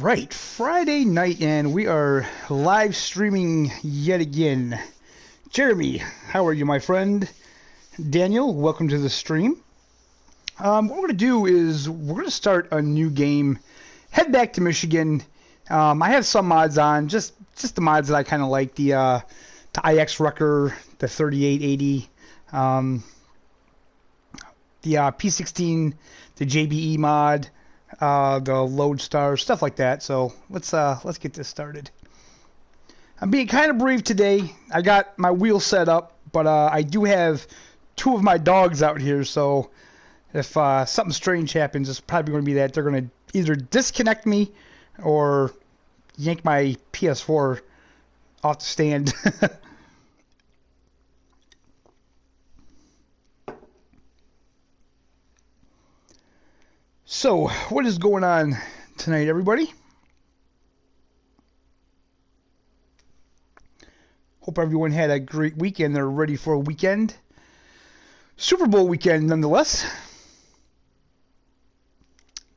Right, Friday night, and we are live streaming yet again. Jeremy, how are you, my friend? Daniel, welcome to the stream. What we're going to do is we're going to start a new game, head back to Michigan. I have some mods on, just the mods that I kind of like, the IX Rucker, the 3880, the P16, the JBE mod, the Lodestar, stuff like that. So let's get this started. I'm being kind of brave today. I got my wheel set up, but I do have two of my dogs out here, so if something strange happens, it's probably going to be that they're going to either disconnect me or yank my PS4 off the stand. So, what is going on tonight, everybody? Hope everyone had a great weekend. They're ready for a weekend. Super Bowl weekend, nonetheless.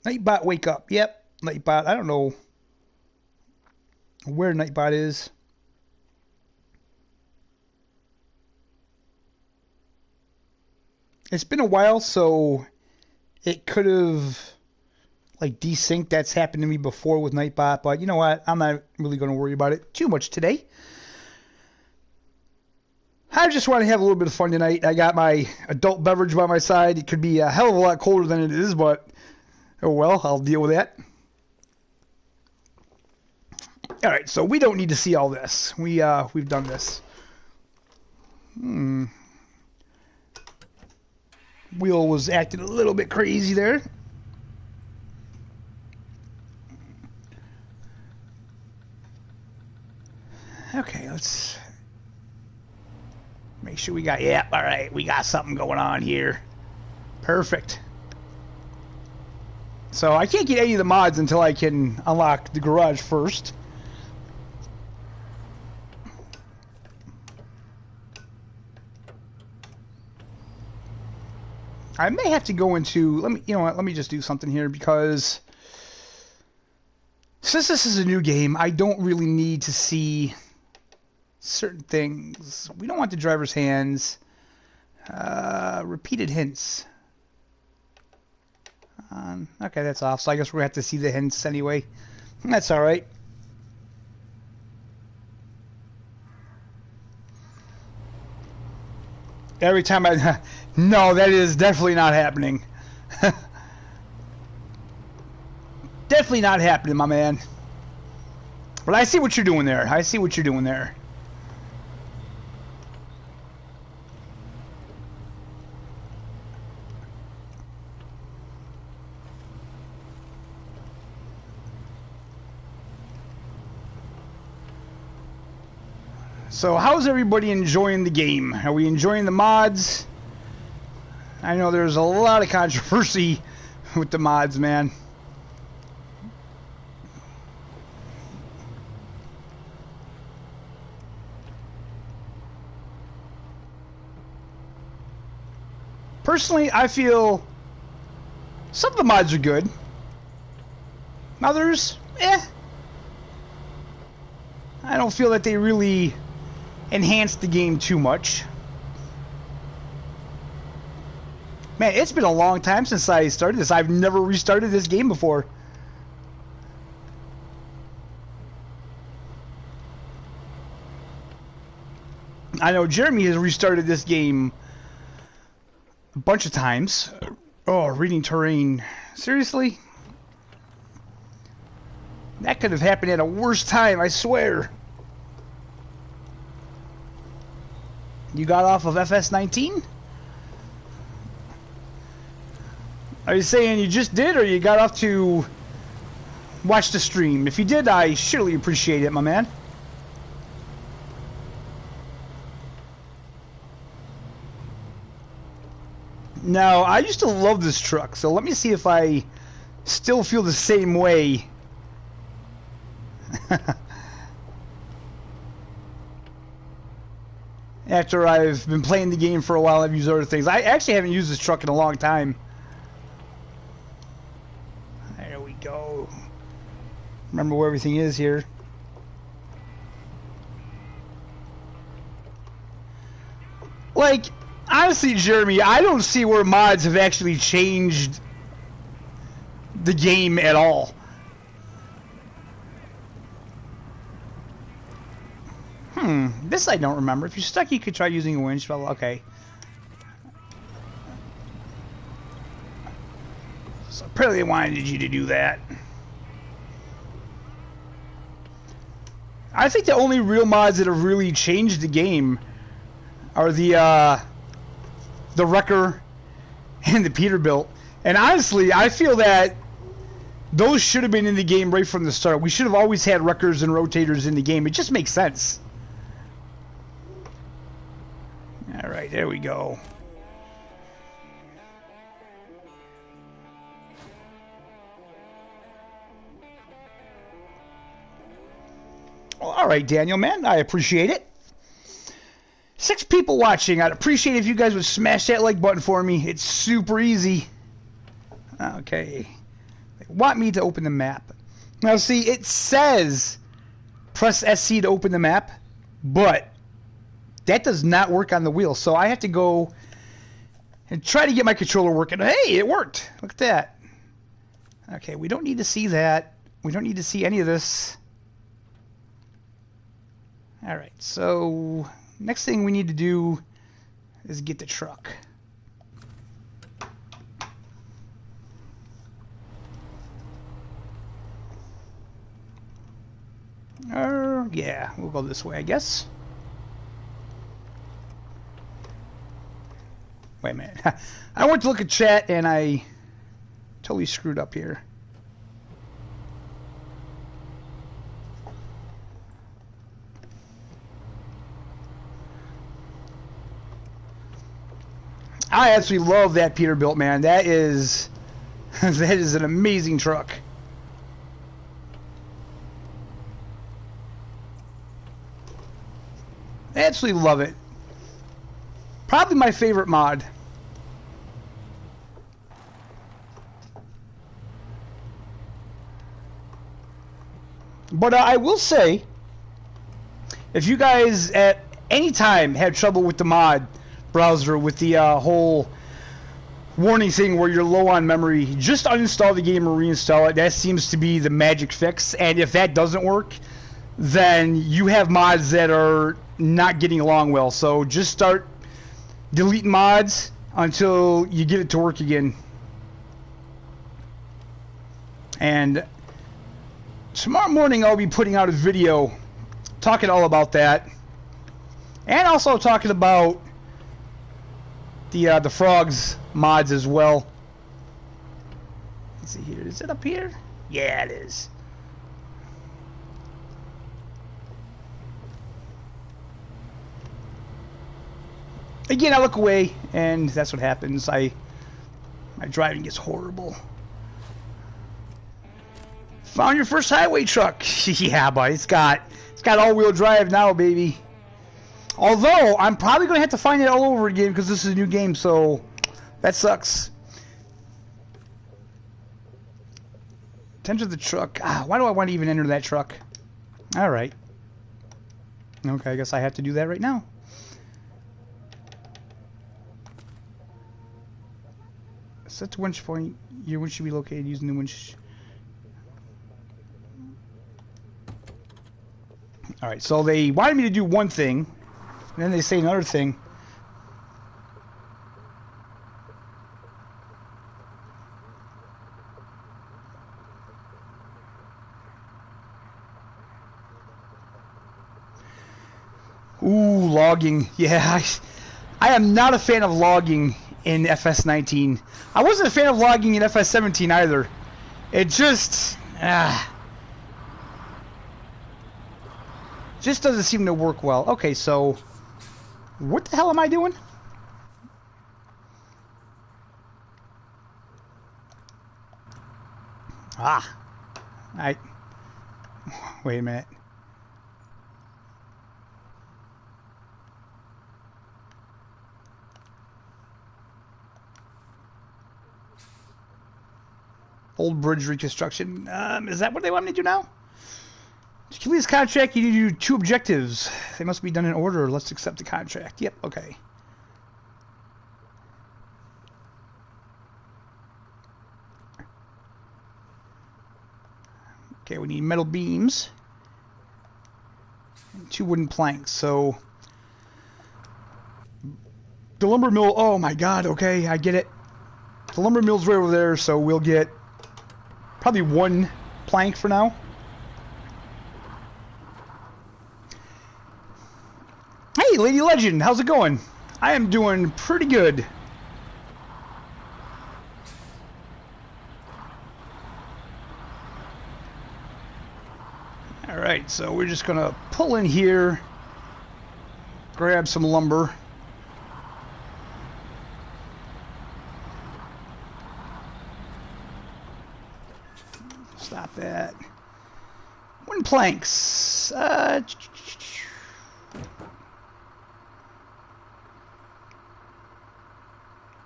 Nightbot, wake up. Yep, Nightbot. I don't know where Nightbot is. It's been a while, so it could have like desynced. That's happened to me before with Nightbot, but you know what? I'm not really going to worry about it too much today. I just want to have a little bit of fun tonight. I got my adult beverage by my side. It could be a hell of a lot colder than it is, but oh well, I'll deal with that. All right, so we don't need to see all this. We've done this. Wheel was acting a little bit crazy there. Okay, let's make sure we got, yeah, all right, we got something going on here. Perfect. So I can't get any of the mods until I can unlock the garage first. I may have to go into, you know what, let me just do something here, because since this is a new game, I don't really need to see certain things. We don't want the driver's hands. Repeated hints. Okay, that's off, so I guess we're going to have to see the hints anyway. That's alright. Every time I... No, that is definitely not happening. Definitely not happening, my man. But I see what you're doing there. I see what you're doing there. So how's everybody enjoying the game? Are we enjoying the mods? I know there's a lot of controversy with the mods, man. Personally, I feel some of the mods are good. Others, I don't feel that they really enhanced the game too much. Man, it's been a long time since I started this. I've never restarted this game before. I know Jeremy has restarted this game a bunch of times. Oh, reading terrain. Seriously? That could have happened at a worse time, I swear. You got off of FS19? Are you saying you just did, or you got off to watch the stream? If you did, I surely appreciate it, my man. Now, I used to love this truck, so let me see if I still feel the same way. After I've been playing the game for a while, I've used other things. I actually haven't used this truck in a long time. There we go. Remember where everything is here. Like, honestly, Jeremy, I don't see where mods have actually changed the game at all. This I don't remember. If you're stuck, you could try using a winch. Well, okay. So apparently they wanted you to do that. I think the only real mods that have really changed the game are the Wrecker and the Peterbilt. And honestly, I feel that those should have been in the game right from the start. We should have always had wreckers and rotators in the game. It just makes sense. All right, there we go. Well, all right, Daniel, man, I appreciate it. 6 people watching. I'd appreciate if you guys would smash that like button for me. It's super easy. Okay. They want me to open the map. Now, see, it says press SC to open the map, but that does not work on the wheel. So I have to go and try to get my controller working. Hey, it worked. Look at that. Okay, we don't need to see that. We don't need to see any of this. All right, so next thing we need to do is get the truck. Yeah, we'll go this way, I guess. Wait a minute. I went to look at chat and I totally screwed up here. I absolutely love that Peterbilt, man. That is that is an amazing truck. I absolutely love it. Probably my favorite mod. But I will say, if you guys at any time had trouble with the mod browser, with the whole warning thing where you're low on memory, just uninstall the game or reinstall it. That seems to be the magic fix. And if that doesn't work, then you have mods that are not getting along well. So just start deleting mods until you get it to work again. And tomorrow morning I'll be putting out a video talking all about that, and also talking about the frogs mods as well. Let's see here. Is it up here? Yeah, it is. Again, I look away, and that's what happens. My driving gets horrible. Found your first highway truck. Yeah, but it's got all-wheel drive now, baby. Although I'm probably gonna have to find it all over again because this is a new game, so that sucks. Enter the truck. Why do I want to even enter that truck? All right. Okay, I guess I have to do that right now. Set the winch point. Your winch should be located using the winch. Alright, so they wanted me to do one thing, and then they say another thing. Ooh, logging. Yeah, I am not a fan of logging in FS19. I wasn't a fan of logging in FS17 either. It just doesn't seem to work well. Okay, so what the hell am I doing? Wait a minute. Old bridge reconstruction. Is that what they want me to do now? To complete this contract, you need to do 2 objectives. They must be done in order. Let's accept the contract. Yep, okay. Okay, we need metal beams. And 2 wooden planks, so... The lumber mill, oh my god, okay, I get it. The lumber mill's right over there, so we'll get probably 1 plank for now. Hey, Lady Legend, how's it going? I am doing pretty good. Alright, so we're just gonna pull in here, grab some lumber. Stop that. 1 planks.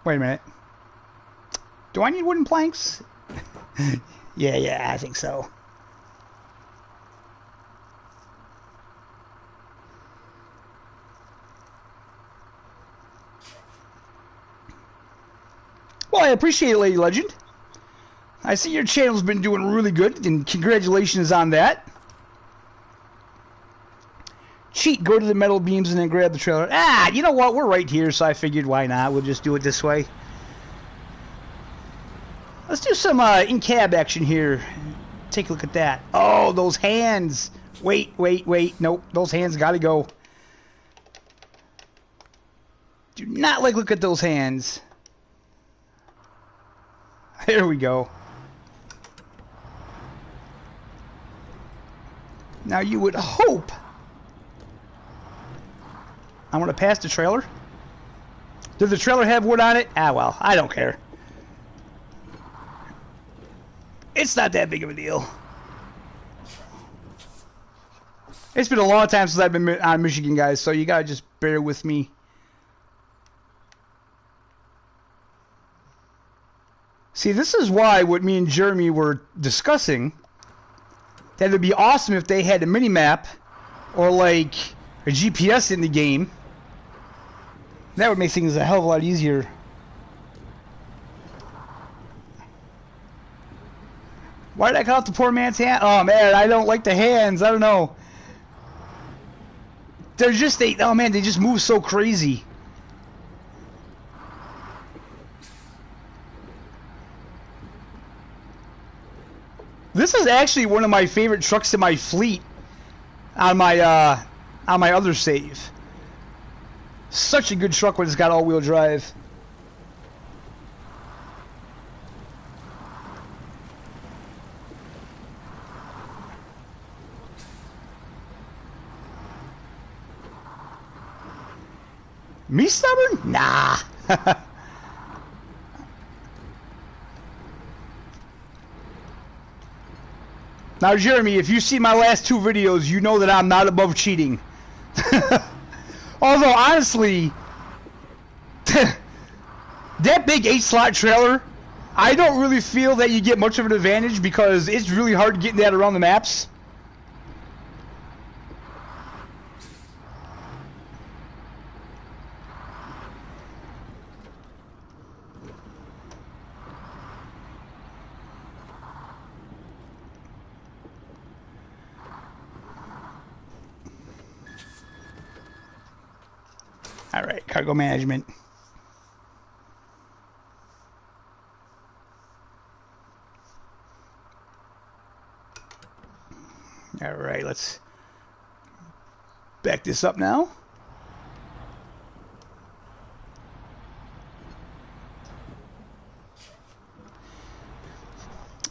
Wait a minute. Do I need wooden planks? Yeah, I think so. Well, I appreciate it, Lady Legend. I see your channel's been doing really good, and congratulations on that. Cheat, go to the metal beams and then grab the trailer. Ah, you know what? We're right here, so I figured why not? We'll just do it this way. Let's do some in-cab action here. Take a look at that. Oh, those hands. Wait. Nope, those hands gotta go. Do not look at those hands. There we go. Now you would hope I'm going to pass the trailer. Does the trailer have wood on it? Ah, well, I don't care. It's not that big of a deal. It's been a long time since I've been on Michigan, guys, so you got to just bear with me. See, this is why what me and Jeremy were discussing, that it would be awesome if they had a mini-map or like a GPS in the game. That would make things a hell of a lot easier. Why did I cut off the poor man's hand? Oh man, I don't like the hands. I don't know. They're just, oh man, they just move so crazy. This is actually one of my favorite trucks in my fleet on my other save. Such a good truck when it's got all-wheel drive. Me stubborn? Nah. Now, Jeremy, if you see my last 2 videos, you know that I'm not above cheating. Although, honestly, that big 8-slot trailer, I don't really feel that you get much of an advantage because it's really hard getting that around the maps. All right, cargo management. All right, let's back this up now.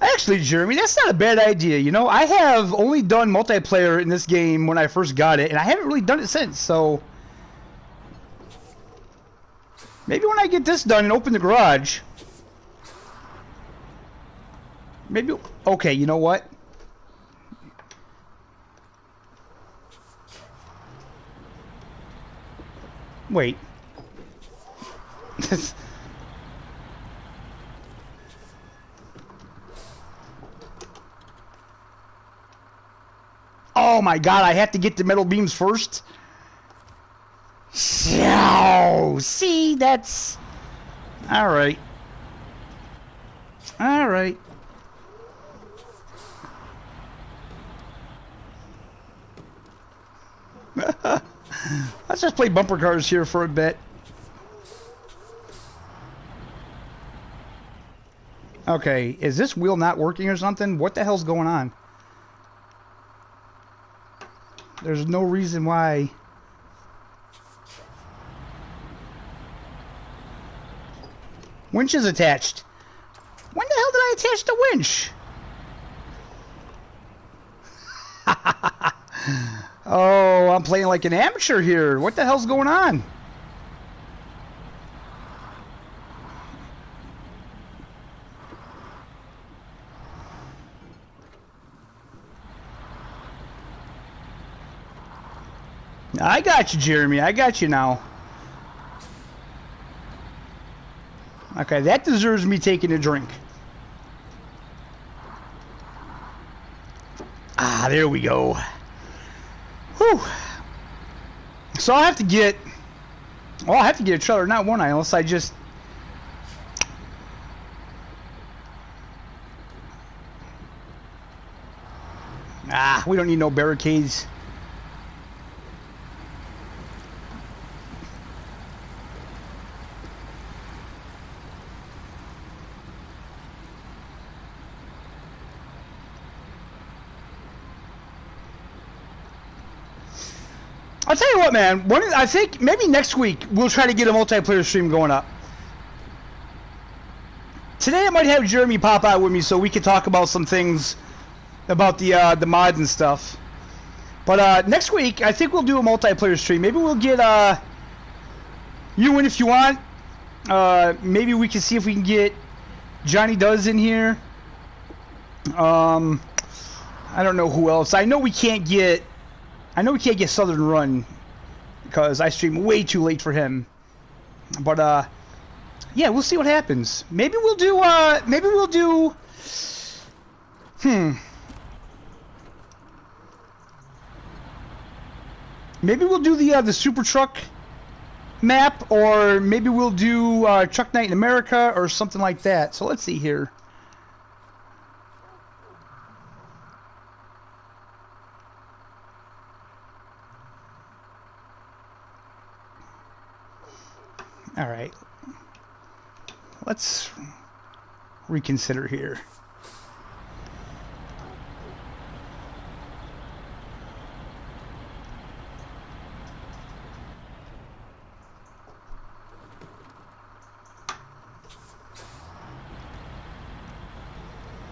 Actually, Jeremy, that's not a bad idea. You know, I have only done multiplayer in this game when I first got it, and I haven't really done it since, so... Maybe when I get this done and open the garage... Maybe... Okay, you know what? Wait. Oh my god, I have to get the metal beams first? Oh, see, that's... Alright. Alright. Let's just play bumper cars here for a bit. Okay, is this wheel not working or something? What the hell's going on? There's no reason why... Winch is attached. When the hell did I attach the winch? Oh, I'm playing like an amateur here. What the hell's going on? I got you, Jeremy. I got you now. Okay, that deserves me taking a drink. Ah, there we go. Whew. So I'll have to get... Well, I'll have to get a trailer, not one, unless I just... Ah, we don't need no barricades. I'll tell you what, man. I think maybe next week we'll try to get a multiplayer stream going up. Today I might have Jeremy pop out with me so we can talk about some things about the mods and stuff. But next week I think we'll do a multiplayer stream. Maybe we'll get you in if you want. Maybe we can see if we can get Johnny Does in here. I don't know who else. I know we can't get Southern Run because I stream way too late for him. But yeah, we'll see what happens. Maybe we'll do maybe we'll do the Super Truck map, or maybe we'll do Truck Night in America or something like that. So let's see here. All right, let's reconsider here.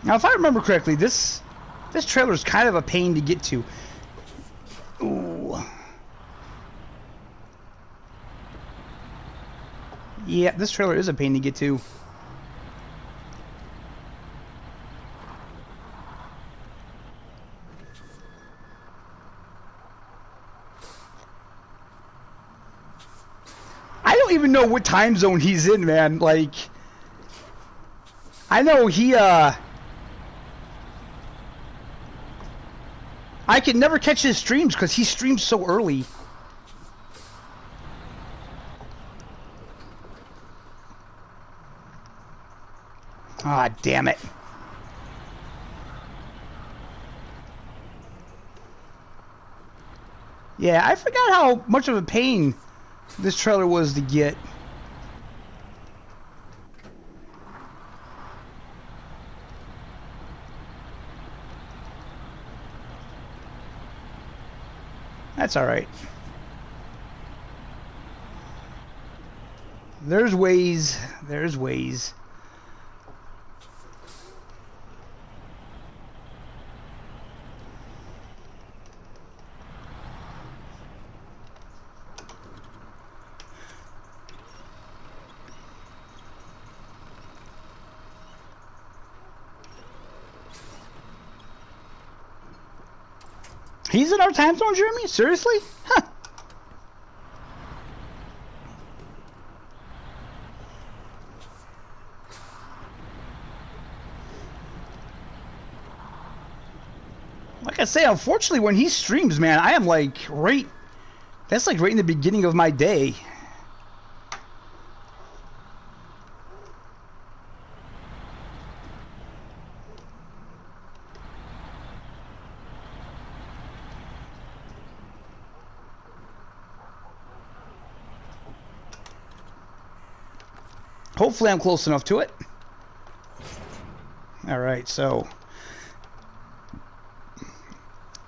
Now, if I remember correctly, this trailer is kind of a pain to get to. Ooh. Yeah, this trailer is a pain to get to. I don't even know what time zone he's in, man. Like, I know he, I can never catch his streams because he streams so early. Ah, damn it. Yeah, I forgot how much of a pain this trailer was to get. That's all right. There's ways. There's ways. He's in our time zone, Jeremy? Seriously? Huh. Like I say, unfortunately, when he streams, man, I am like that's like right in the beginning of my day. Hopefully I'm close enough to it. Alright, so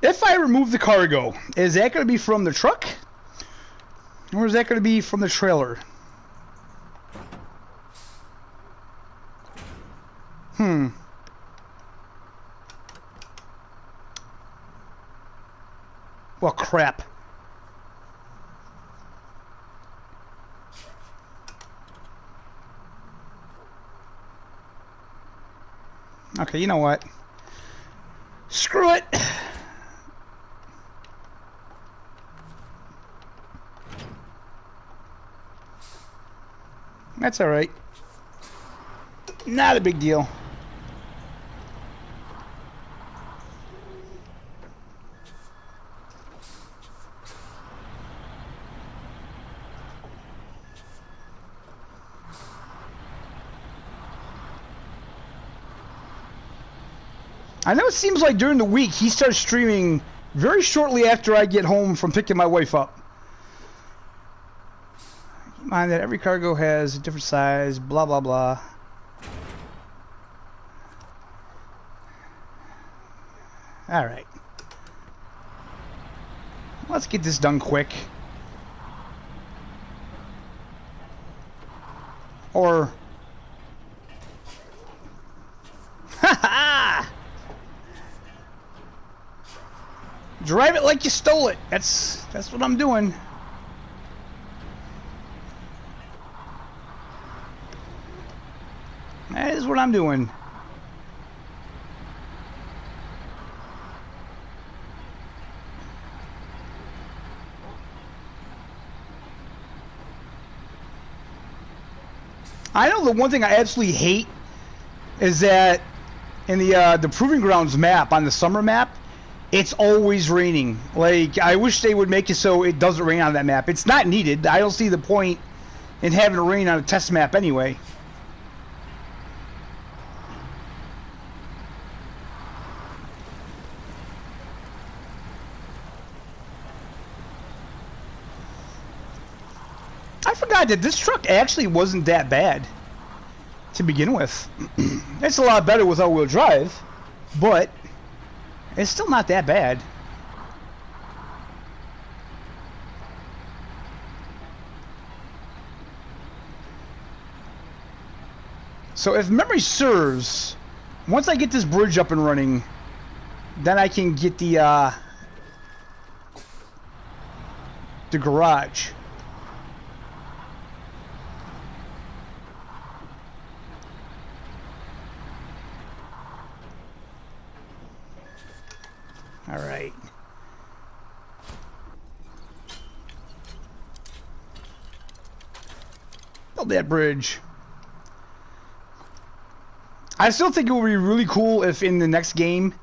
if I remove the cargo, is that going to be from the truck? Or is that going to be from the trailer? Well, crap. Okay, you know what? Screw it. That's alright. Not a big deal. I know it seems like during the week he starts streaming very shortly after I get home from picking my wife up. Keep in mind that every cargo has a different size, blah blah blah. Alright. Let's get this done quick. Or... Ha-ha! Drive it like you stole it. That's what I'm doing. That is what I'm doing. I know the one thing I absolutely hate is that in the Proving Grounds map, on the summer map, it's always raining. Like, I wish they would make it so it doesn't rain on that map. It's not needed. I don't see the point in having it rain on a test map anyway. I forgot that this truck actually wasn't that bad to begin with. It's a lot better with all-wheel drive, but it's still not that bad. So if memory serves, once I get this bridge up and running, then I can get the garage. All right. Build that bridge. I still think it would be really cool if in the next game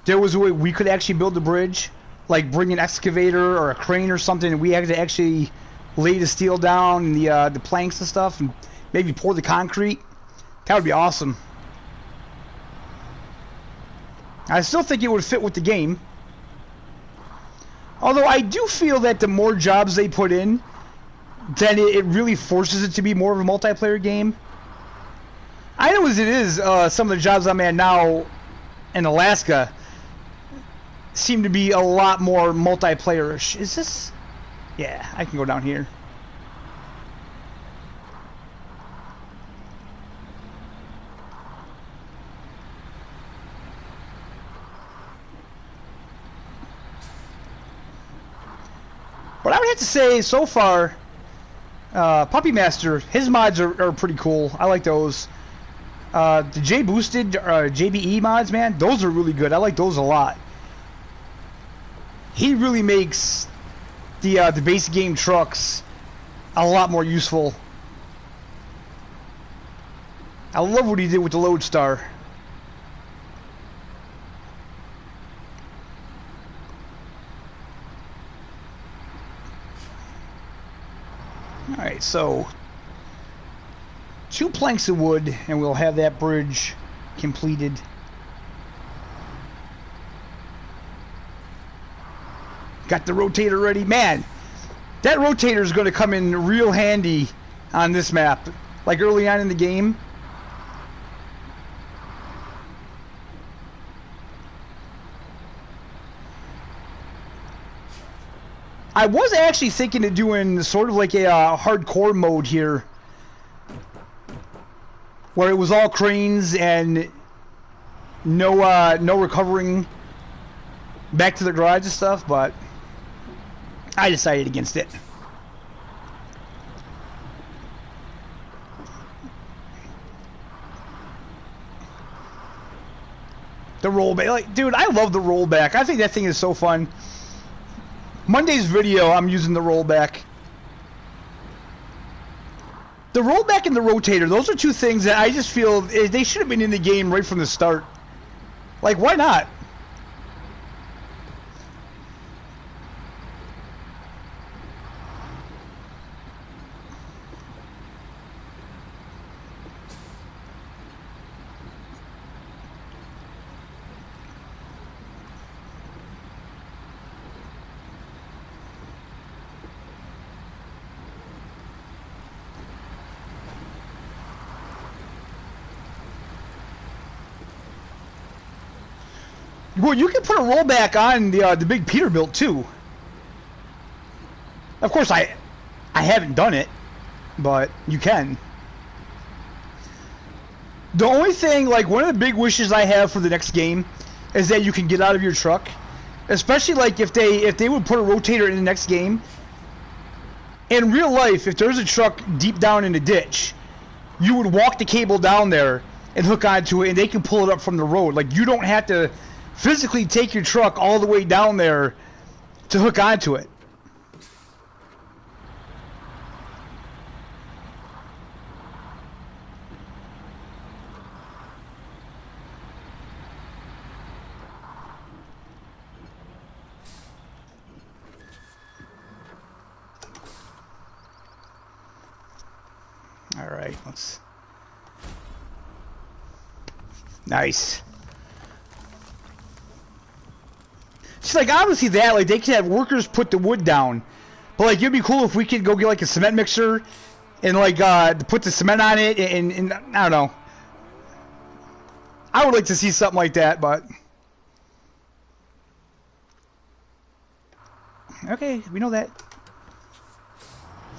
there was a way we could actually build the bridge, like bring an excavator or a crane or something, and we had to actually lay the steel down and the planks and stuff, and maybe pour the concrete. That would be awesome. I still think it would fit with the game. Although I do feel that the more jobs they put in, then it really forces it to be more of a multiplayer game. I know as it is, some of the jobs I'm at now in Alaska seem to be a lot more multiplayer-ish. Is this... Yeah, I can go down here. But I would have to say, so far, Puppy Master, his mods are pretty cool. I like those. The J-Boosted, JBE mods, man, those are really good. I like those a lot. He really makes the base game trucks a lot more useful. I love what he did with the Lodestar. Alright, so 2 planks of wood and we'll have that bridge completed. Got the rotator ready. Man, that rotator is going to come in real handy on this map. Like early on in the game. I was actually thinking of doing sort of like a hardcore mode here, where it was all cranes and no recovering back to the garage and stuff, but I decided against it. The rollback, like, dude, I love the rollback. I think that thing is so fun. Monday's video, I'm using the rollback. The rollback and the rotator, those are 2 things that I just feel they should have been in the game right from the start. Like, why not? Well, you can put a rollback on the big Peterbilt too. Of course, I haven't done it, but you can. The only thing, like, one of the big wishes I have for the next game is that you can get out of your truck, especially like if they would put a rotator in the next game. In real life, if there's a truck deep down in a ditch, you would walk the cable down there and hook onto it, and they can pull it up from the road. Like, you don't have to physically take your truck all the way down there to hook onto it. All right, let's. Nice. It's like, obviously that, like, they could have workers put the wood down, but like, it'd be cool if we could go get like a cement mixer and like put the cement on it and I don't know. I would like to see something like that, but okay, we know that.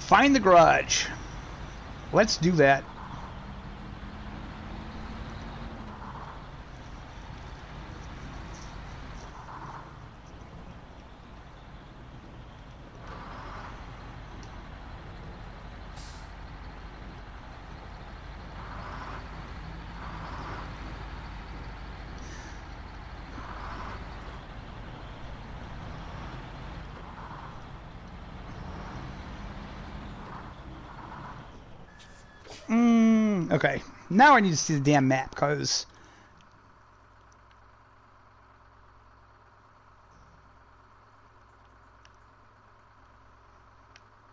Find the garage. Let's do that. Okay, now I need to see the damn map, because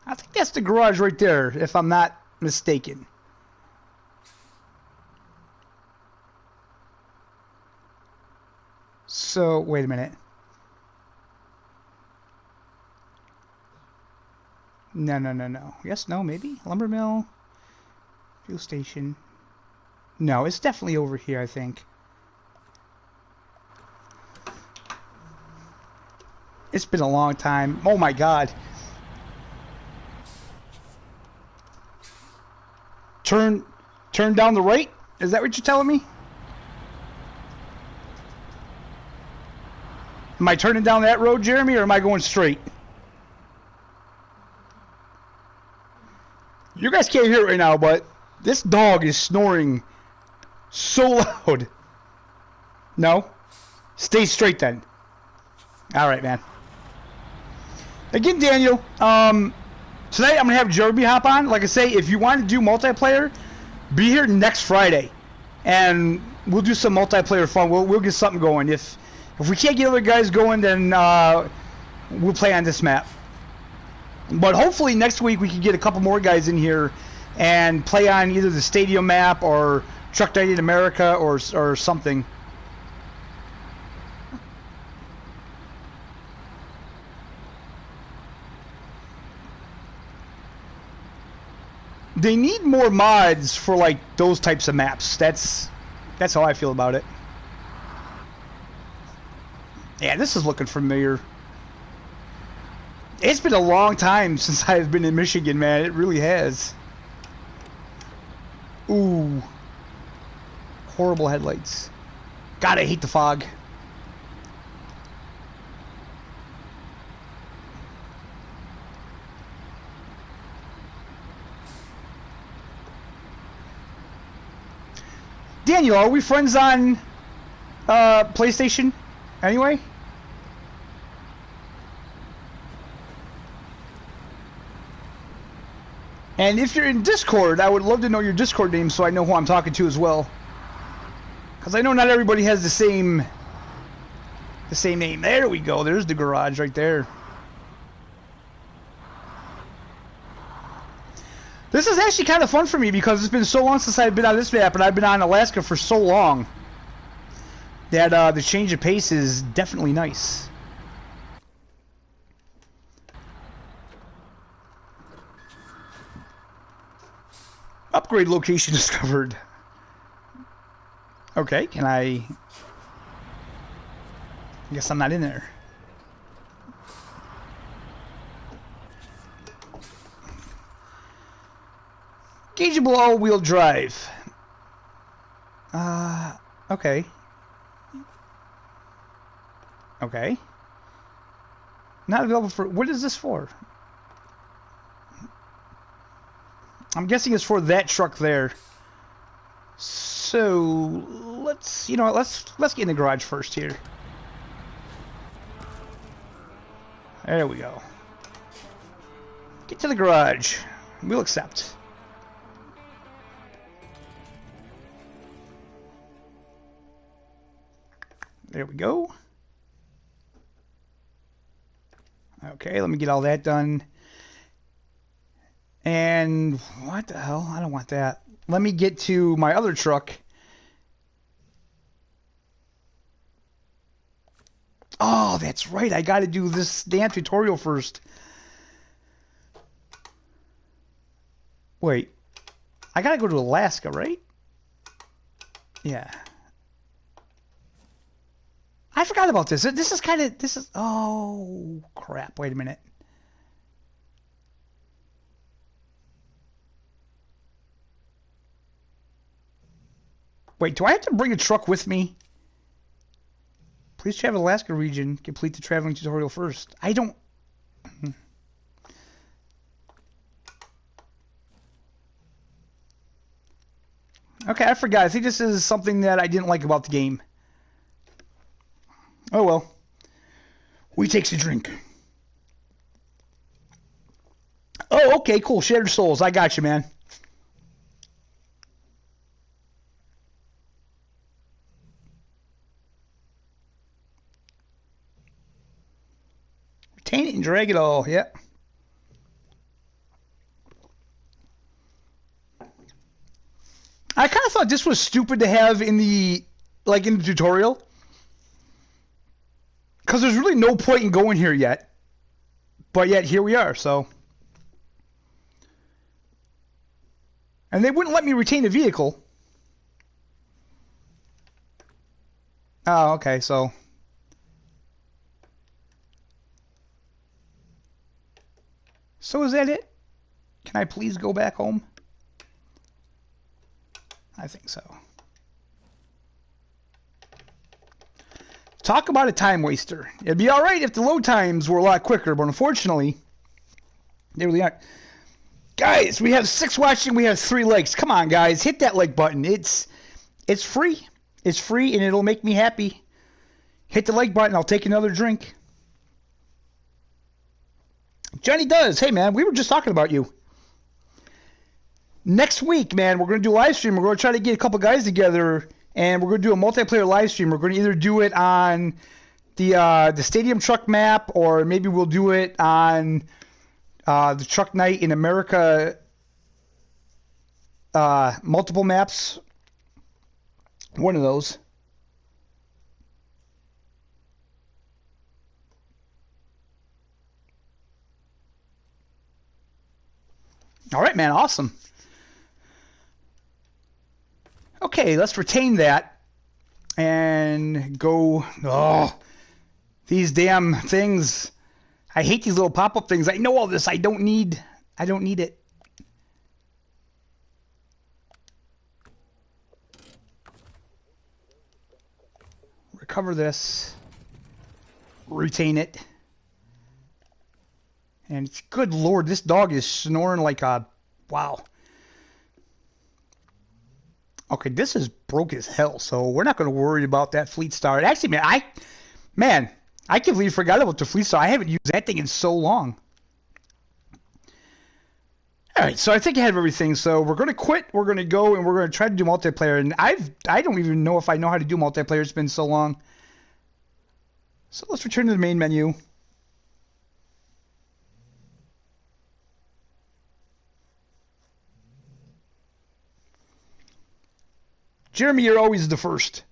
I think that's the garage right there, if I'm not mistaken. So, wait a minute. No. Yes, no, maybe? Lumber mill. Fuel station. No, it's definitely over here, I think. It's been a long time. Oh my god. Turn down the right? Is that what you're telling me? Am I turning down that road, Jeremy, or am I going straight? You guys can't hear it right now, but this dog is snoring so loud. No? Stay straight then. Alright, man. Again, Daniel, tonight I'm going to have Jeremy hop on. Like I say, if you want to do multiplayer, be here next Friday. And we'll do some multiplayer fun. We'll get something going. If we can't get other guys going, then we'll play on this map. But hopefully next week we can get a couple more guys in here and play on either the stadium map or Truck Night in America or something. They need more mods for like those types of maps. That's how I feel about it. Yeah, this is looking familiar. It's been a long time since I've been in Michigan, man. It really has. Ooh. Horrible headlights. God, I hate the fog. Daniel, are we friends on PlayStation anyway? And if you're in Discord, I would love to know your Discord name so I know who I'm talking to as well. Because I know not everybody has the same name. There we go. There's the garage right there. This is actually kind of fun for me because it's been so long since I've been on this map, and I've been on Alaska for so long that the change of pace is definitely nice. Upgrade location discovered. Okay, can I guess I'm not in there. Gaugeable all-wheel drive. Okay. Okay. Not available for... What is this for? I'm guessing it's for that truck there. So let's, you know what, let's get in the garage first here. There we go. Get to the garage. We'll accept. There we go. Okay, let me get all that done. And what the hell? I don't want that. Let me get to my other truck. Oh, that's right. I got to do this damn tutorial first. Wait. I got to go to Alaska, right? Yeah. I forgot about this. This is kind of... This is... Oh, crap. Wait a minute. Wait, do I have to bring a truck with me? Please travel Alaska region. Complete the traveling tutorial first. I don't... Okay, I forgot. I think this is something that I didn't like about the game. Oh well. We takes a drink. Oh, okay, cool. Shattered Souls. I got you, man. Retain it and drag it all. Yep. I kind of thought this was stupid to have in the tutorial. Because there's really no point in going here yet. But yet, here we are, so. And they wouldn't let me retain a vehicle. Oh, okay, so. So is that it? Can I please go back home? I think so. Talk about a time waster. It'd be alright if the load times were a lot quicker, but unfortunately, they really aren't. Guys, we have 6 watching, we have 3 likes. Come on, guys, hit that like button. It's free. It's free, and it'll make me happy. Hit the like button, I'll take another drink. Johnny Does. Hey, man, we were just talking about you. Next week, man, we're going to do a live stream. We're going to try to get a couple guys together, and we're going to do a multiplayer live stream. We're going to either do it on the stadium truck map, or maybe we'll do it on The Truck Night in America, multiple maps. One of those. All right, man. Awesome. Okay, let's retain that and go. Oh, these damn things. I hate these little pop-up things. I know all this. I don't need it. Recover this. Retain it. And it's, good lord, this dog is snoring like a... Wow. Okay, this is broke as hell, so we're not going to worry about that Fleet Star. Actually, man, I completely forgot about the Fleet Star. I haven't used that thing in so long. All right, so I think I have everything. So we're going to quit. We're going to go, and we're going to try to do multiplayer. And I don't even know if I know how to do multiplayer. It's been so long. So let's return to the main menu. Jeremy, you're always the first.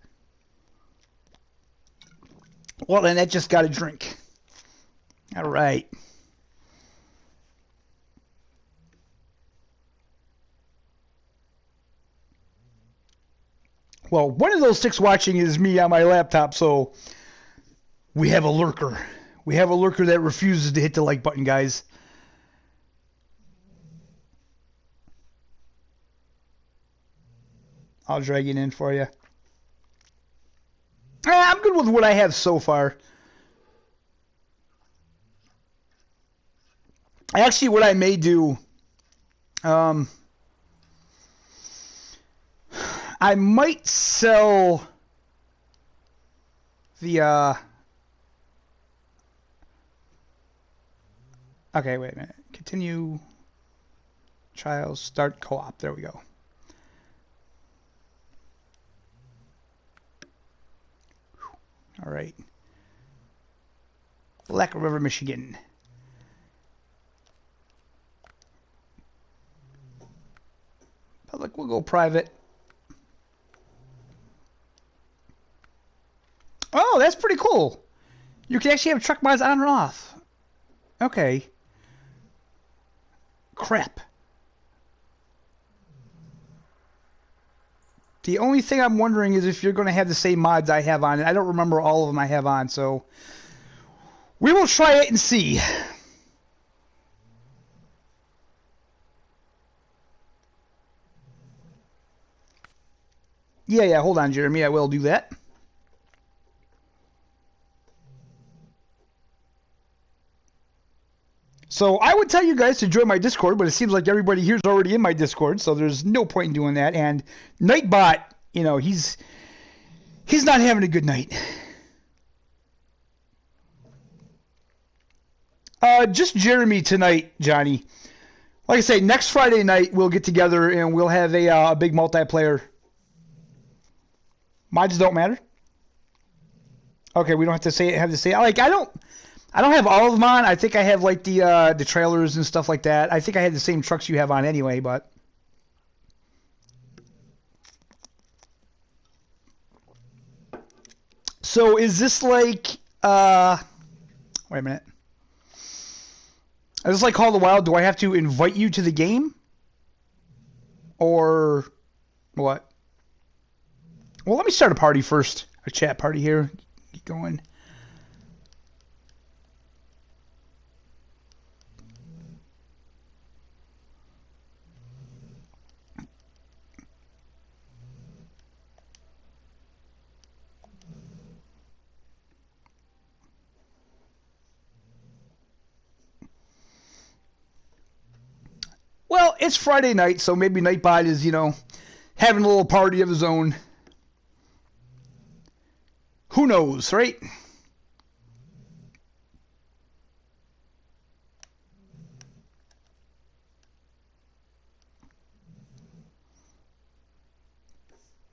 Well, then that just got a drink. All right. Well, one of those sticks watching is me on my laptop, so we have a lurker. We have a lurker that refuses to hit the like button, guys. I'll drag it in for you. I'm good with what I have so far. Actually, what I may do, I might sell the, okay, wait a minute. Continue trials, start co-op. There we go. All right. Black River, Michigan. Public, we'll go private. Oh, that's pretty cool. You can actually have truck mods on or off. Okay. Crap. The only thing I'm wondering is if you're going to have the same mods I have on it. I don't remember all of them I have on, so we will try it and see. Yeah, hold on, Jeremy. I will do that. So I would tell you guys to join my Discord, but it seems like everybody here's already in my Discord, so there's no point in doing that. And Nightbot, you know, he's not having a good night. Just Jeremy tonight, Johnny. Like I say, next Friday night we'll get together and we'll have a big multiplayer. Mods don't matter. Okay, we don't have to say like I don't have all of them on. I think I have like the trailers and stuff like that. I think I had the same trucks you have on anyway, but so is this like wait a minute. Is this like Call of the Wild? Do I have to invite you to the game? Or what? Well, let me start a party first. A chat party here. Get going. Well, it's Friday night, so maybe Nightbot is, you know, having a little party of his own. Who knows, right?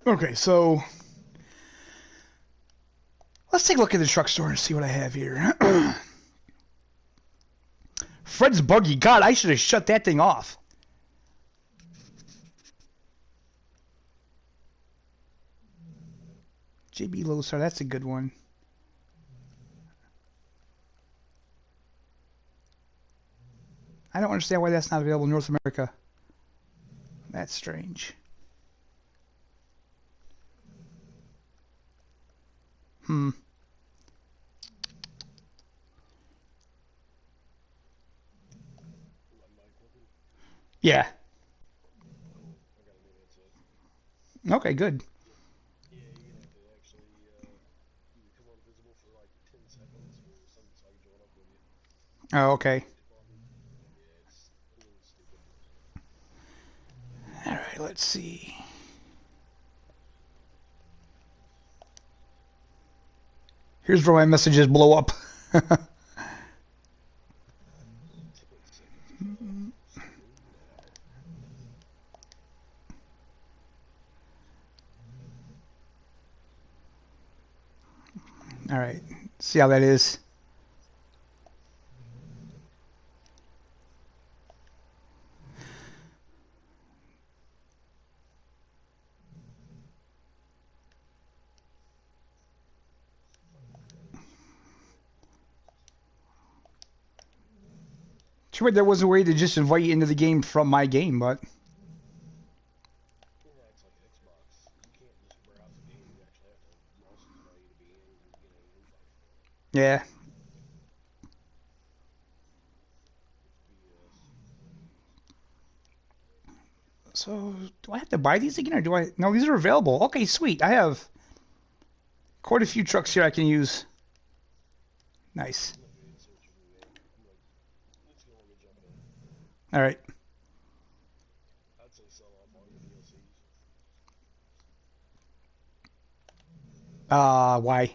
Okay, so let's take a look at the truck store and see what I have here. Fred's buggy. God, I should have shut that thing off. JB Lodestar, that's a good one. I don't understand why that's not available in North America. That's strange. Yeah. Okay, good. Oh, okay. All right, let's see. Here's where my messages blow up. All right, see how that is. Too bad there was a way to just invite you into the game from my game, but yeah. So, do I have to buy these again, or do I? No, these are available. Okay, sweet. I have quite a few trucks here I can use. Nice. All right. Why?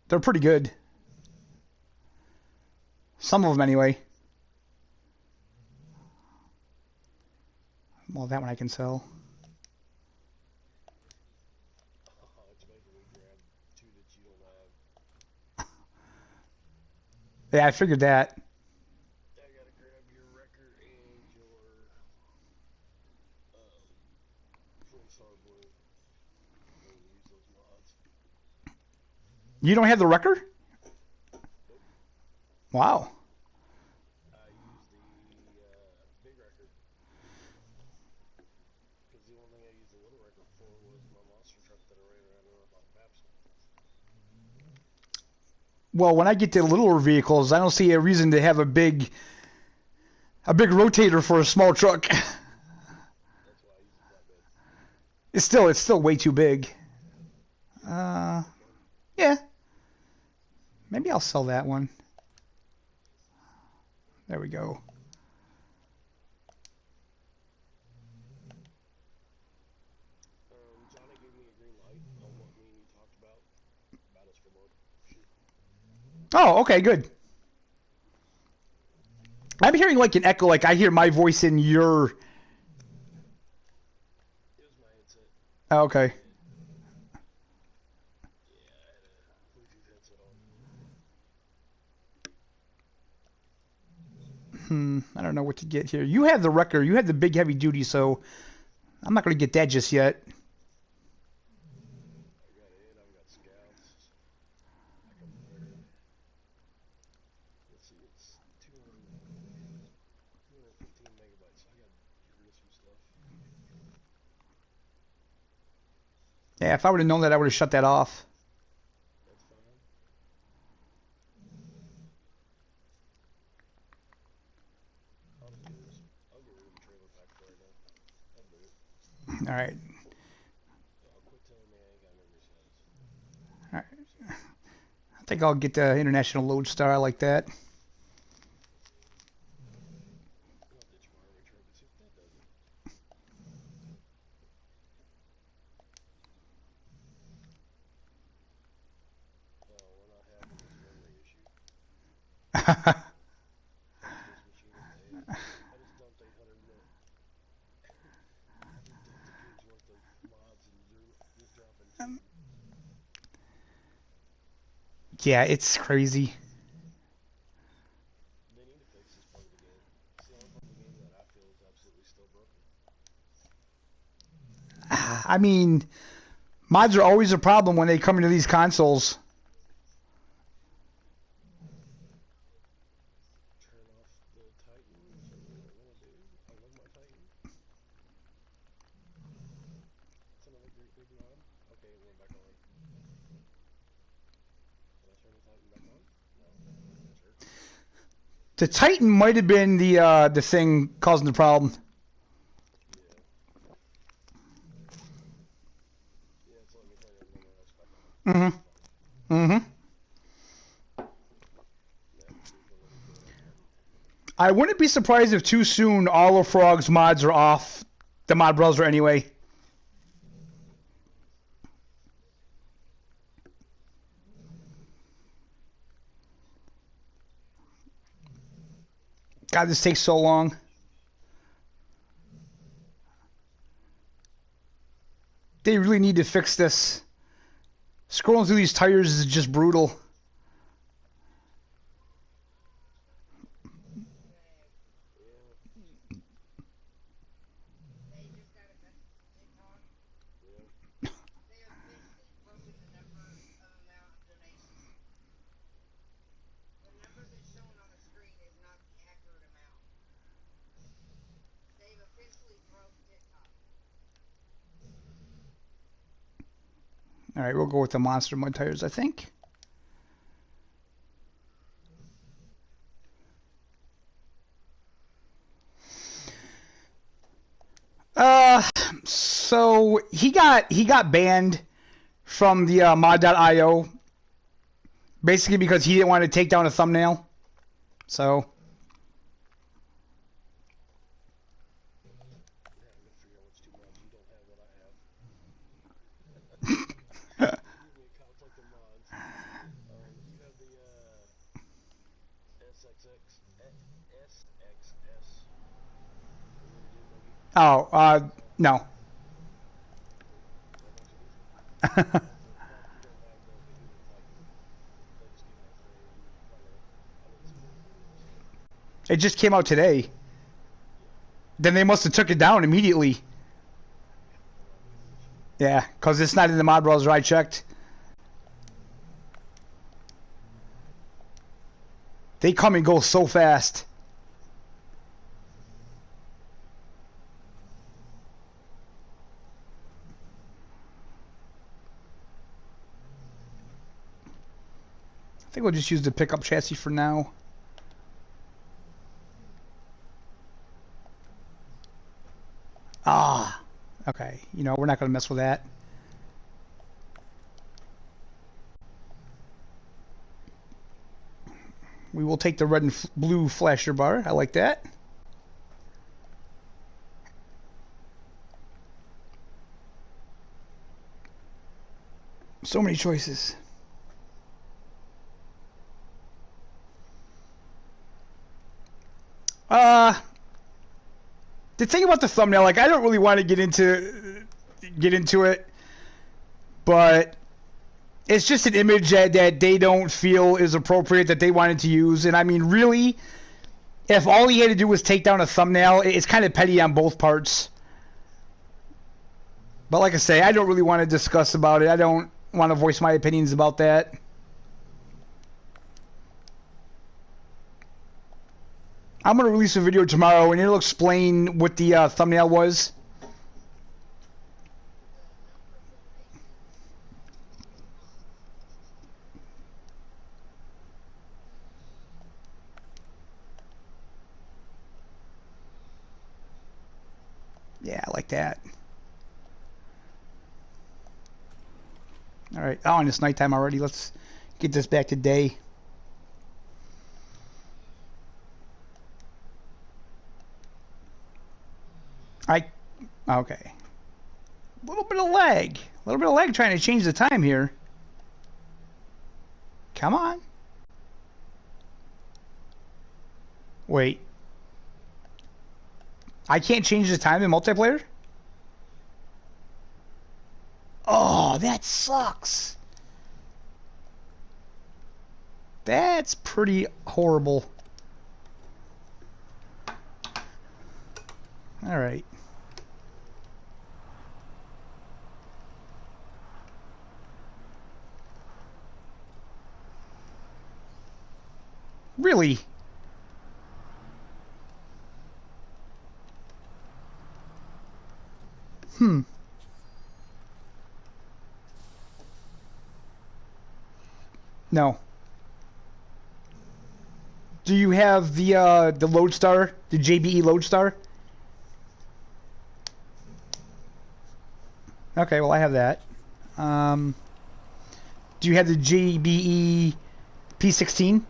They're pretty good. Some of them, anyway. Well, that one I can sell. Yeah, I figured that. You don't have the record? Wow. Well, when I get to littler vehicles, I don't see a reason to have a big rotator for a small truck. It's still way too big. Yeah. Maybe I'll sell that one. There we go. Oh, okay, good. I'm hearing like an echo, like I hear my voice in your. Oh, okay. I don't know what to get here. You have the wrecker. You have the big heavy duty, so I'm not going to get that just yet. Yeah, if I would have known that, I would have shut that off. All right. All right. I think I'll get the International Lodestar. I like that. Yeah, it's crazy. I mean, mods are always a problem when they come into these consoles. Turn off the Titans. What do I want to do? I love my Titan. That's another great big mod. Okay, it went back on. Can I turn the Titan back on? No. Jerk. The Titan might have been the thing causing the problem. Yeah. Yeah, it's letting me turn everything else back on. Mm-hmm. That's fine. Mm-hmm. Yeah, please don't let me kill that Titan. I wouldn't be surprised if too soon all of Frog's mods are off the mod browser anyway. God, this takes so long. They really need to fix this. Scrolling through these tires is just brutal. Yeah. Yeah. All right, we'll go with the Monster Mud tires, I think. Uh, so he got banned from the mod.io basically because he didn't want to take down a thumbnail. So Yeah, I gotta figure out which two mods you don't have that I have. You give me a conflict of mods. You have the SXX SXS. Is that a dude, Loki? oh No. no. Okay. That makes it easy. So mod you don't have the human Titan. That just came out today in beta. I didn't see anything new this yet. It just came out today. Yeah. Then they must have took it down immediately. That might be the issue. Yeah, because it's not in the mod browser I checked. They come and go so fast. I think we'll just use the pickup chassis for now. Ah, okay. You know, we're not going to mess with that. We will take the red and blue flasher bar. I like that. So many choices. The thing about the thumbnail, like, I don't really want to get into it, but it's just an image that they don't feel is appropriate that they wanted to use. And I mean, really, if all he had to do was take down a thumbnail, it's kind of petty on both parts. But like I say, I don't really want to discuss about it. I don't want to voice my opinions about that. I'm going to release a video tomorrow, and it'll explain what the thumbnail was. Yeah, I like that. All right. Oh, and it's nighttime already. Let's get this back to day. Okay. A little bit of lag. A little bit of lag trying to change the time here. Come on. Wait. I can't change the time in multiplayer? Oh, that sucks. That's pretty horrible. All right. Really? Hmm. No. Do you have the Lodestar, the JBE Lodestar? Okay, well I have that. Um, do you have the JBE P16?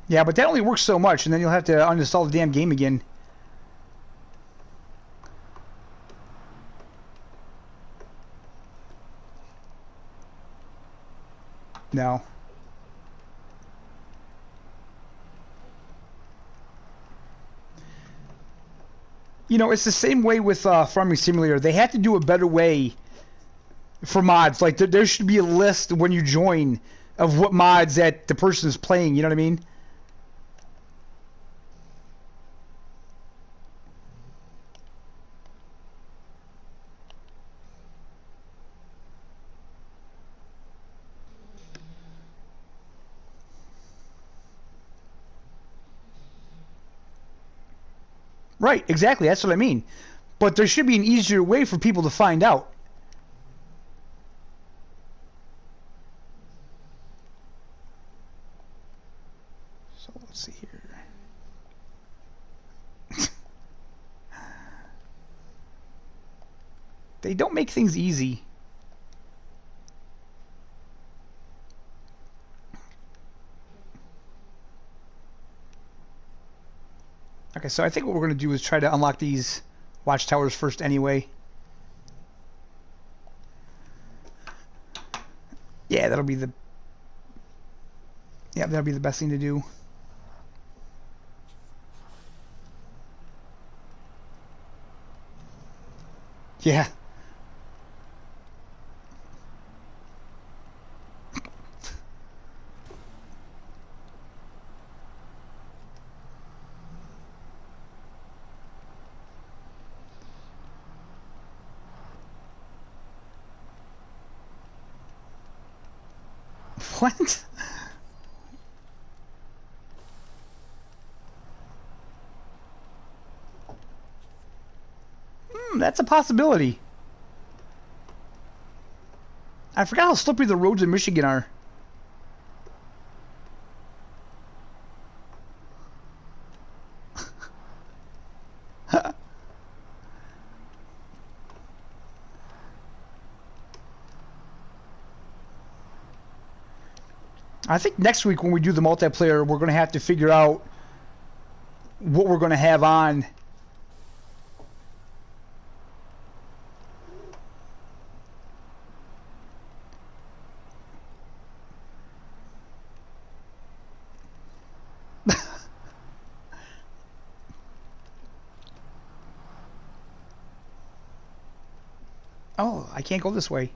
Yeah, but that only works so much, and then you'll have to uninstall the damn game again. No. You know, it's the same way with Farming Simulator. They have to do a better way for mods. Like, there should be a list when you join of what mods that the person is playing. You know what I mean? Right, exactly. That's what I mean. But there should be an easier way for people to find out. So let's see here. They don't make things easy. Okay, so I think what we're going to do is try to unlock these watchtowers first anyway. Yeah, that'll be the... Yeah, that'll be the best thing to do. Yeah. What? That's a possibility. I forgot how slippery the roads in Michigan are. I think next week when we do the multiplayer, we're going to have to figure out what we're going to have on. Oh, I can't go this way.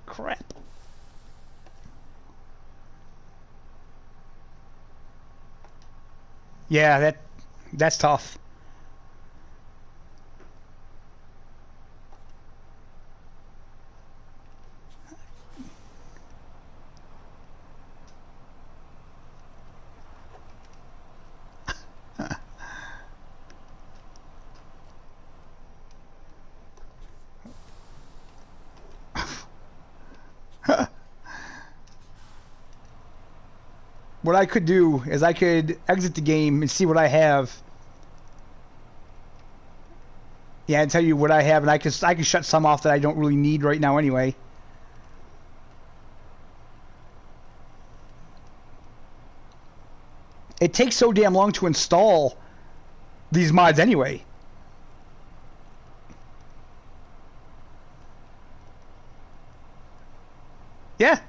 Crap. Yeah, that's tough. What I could do is I could exit the game and see what I have. Yeah, and tell you what I have, and I can shut some off that I don't really need right now anyway. It takes so damn long to install these mods anyway. Yeah.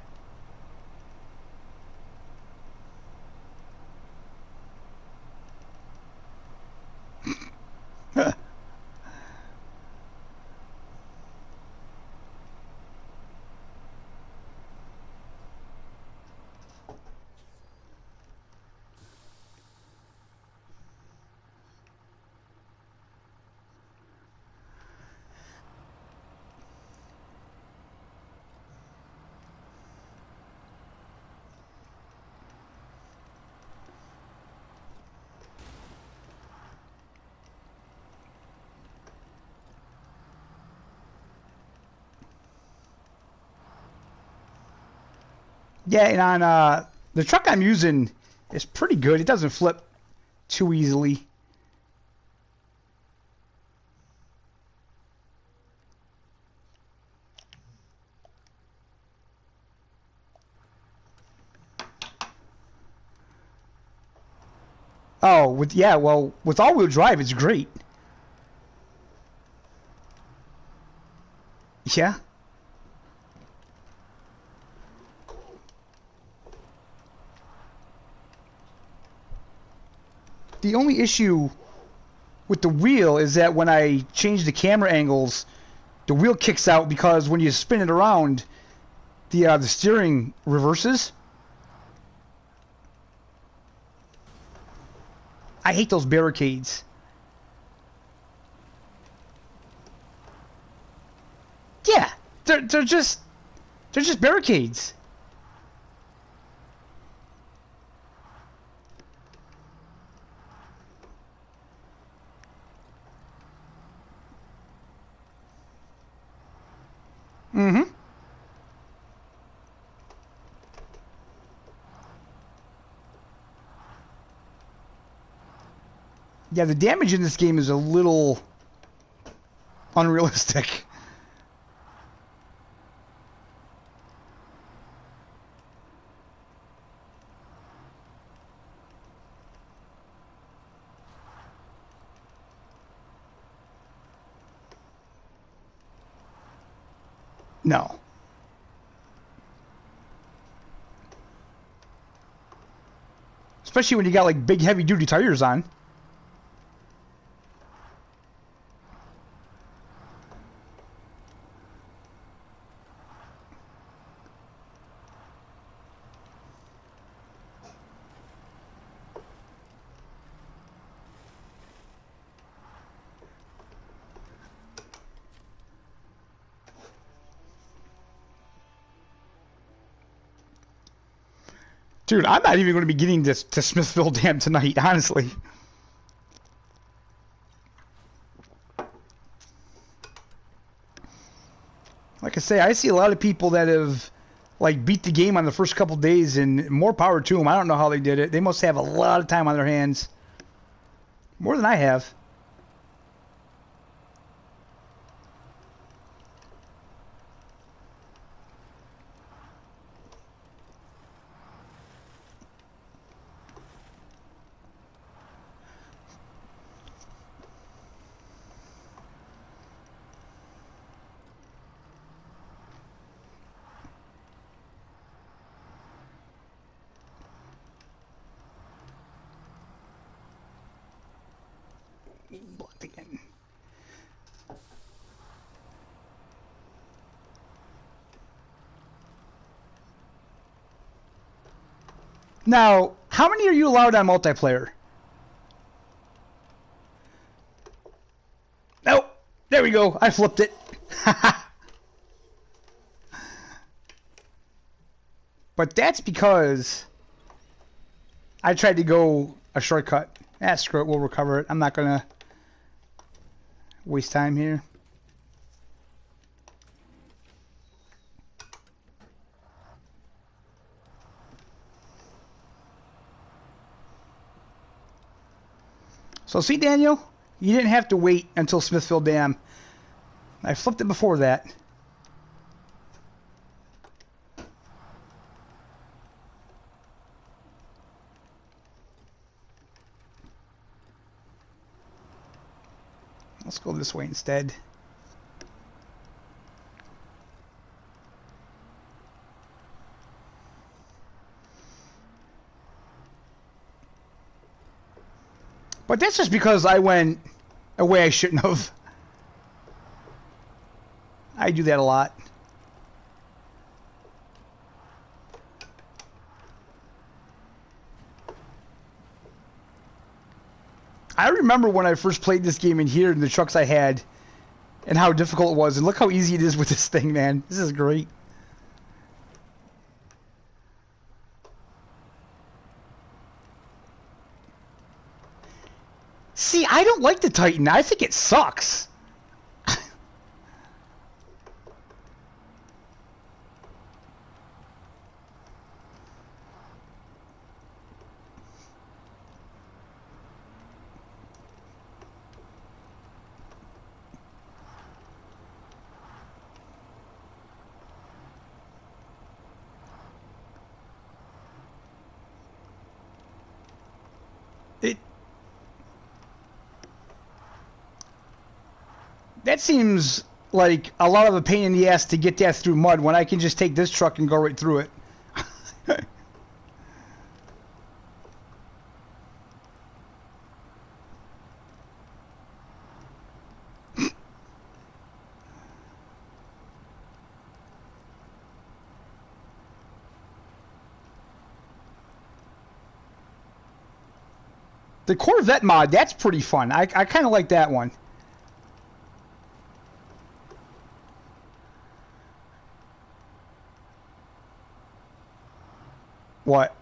Yeah, and on the truck I'm using is pretty good. It doesn't flip too easily. Oh, with all-wheel drive, it's great. Yeah. The only issue with the wheel is that when I change the camera angles, the wheel kicks out because when you spin it around, the steering reverses. I hate those barricades. Yeah, they're just barricades. Mm-hmm. Yeah, the damage in this game is a little unrealistic. No. Especially when you got like big heavy duty tires on. Dude, I'm not even going to be getting this to Smithville Dam tonight, honestly. Like I say, I see a lot of people that have like beat the game on the first couple days, and more power to them. I don't know how they did it. They must have a lot of time on their hands. More than I have. Blocked again. Now, how many are you allowed on multiplayer? Nope. There we go. I flipped it. But that's because I tried to go a shortcut. Ah, screw it. We'll recover it. I'm not going to waste time here. So see, Daniel, you didn't have to wait until Smithville Dam. I flipped it before that. Let's go this way instead. But that's just because I went a way I shouldn't have. I do that a lot. I remember when I first played this game in here and the trucks I had and how difficult it was. And look how easy it is with this thing, man. This is great. See, I don't like the Titan. I think it sucks. That seems like a lot of a pain in the ass to get that through mud when I can just take this truck and go right through it. The Corvette mod, that's pretty fun. I kind of like that one. What?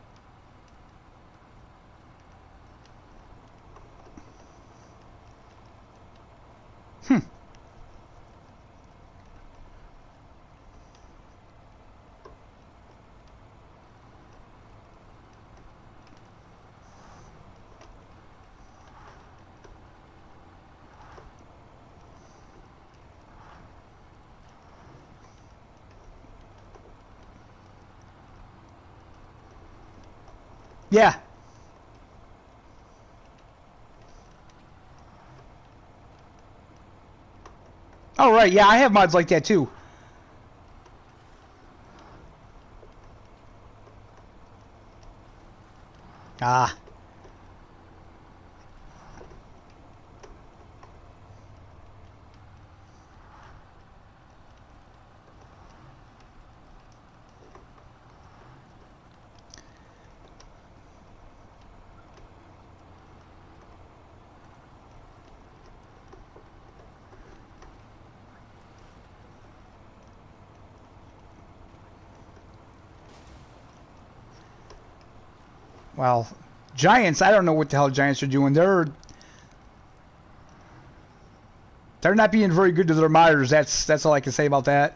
Hmm. Yeah. Oh, right. Yeah, I have mods like that too. Ah. Well, Giants, I don't know what the hell Giants are doing. They're not being very good to their modders. That's all I can say about that.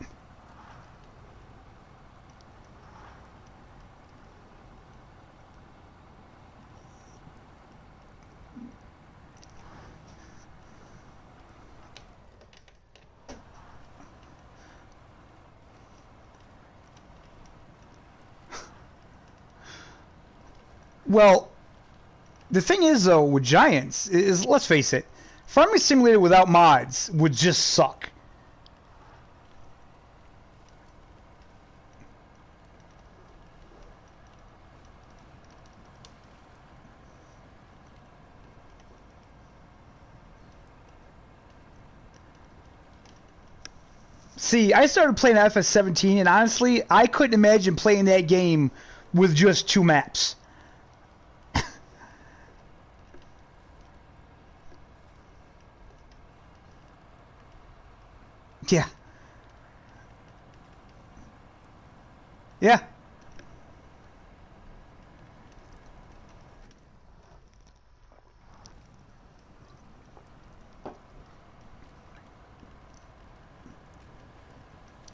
Well, the thing is though with Giants is let's face it, Farming Simulator without mods would just suck. See, I started playing FS17, and honestly, I couldn't imagine playing that game with just 2 maps. Yeah, yeah.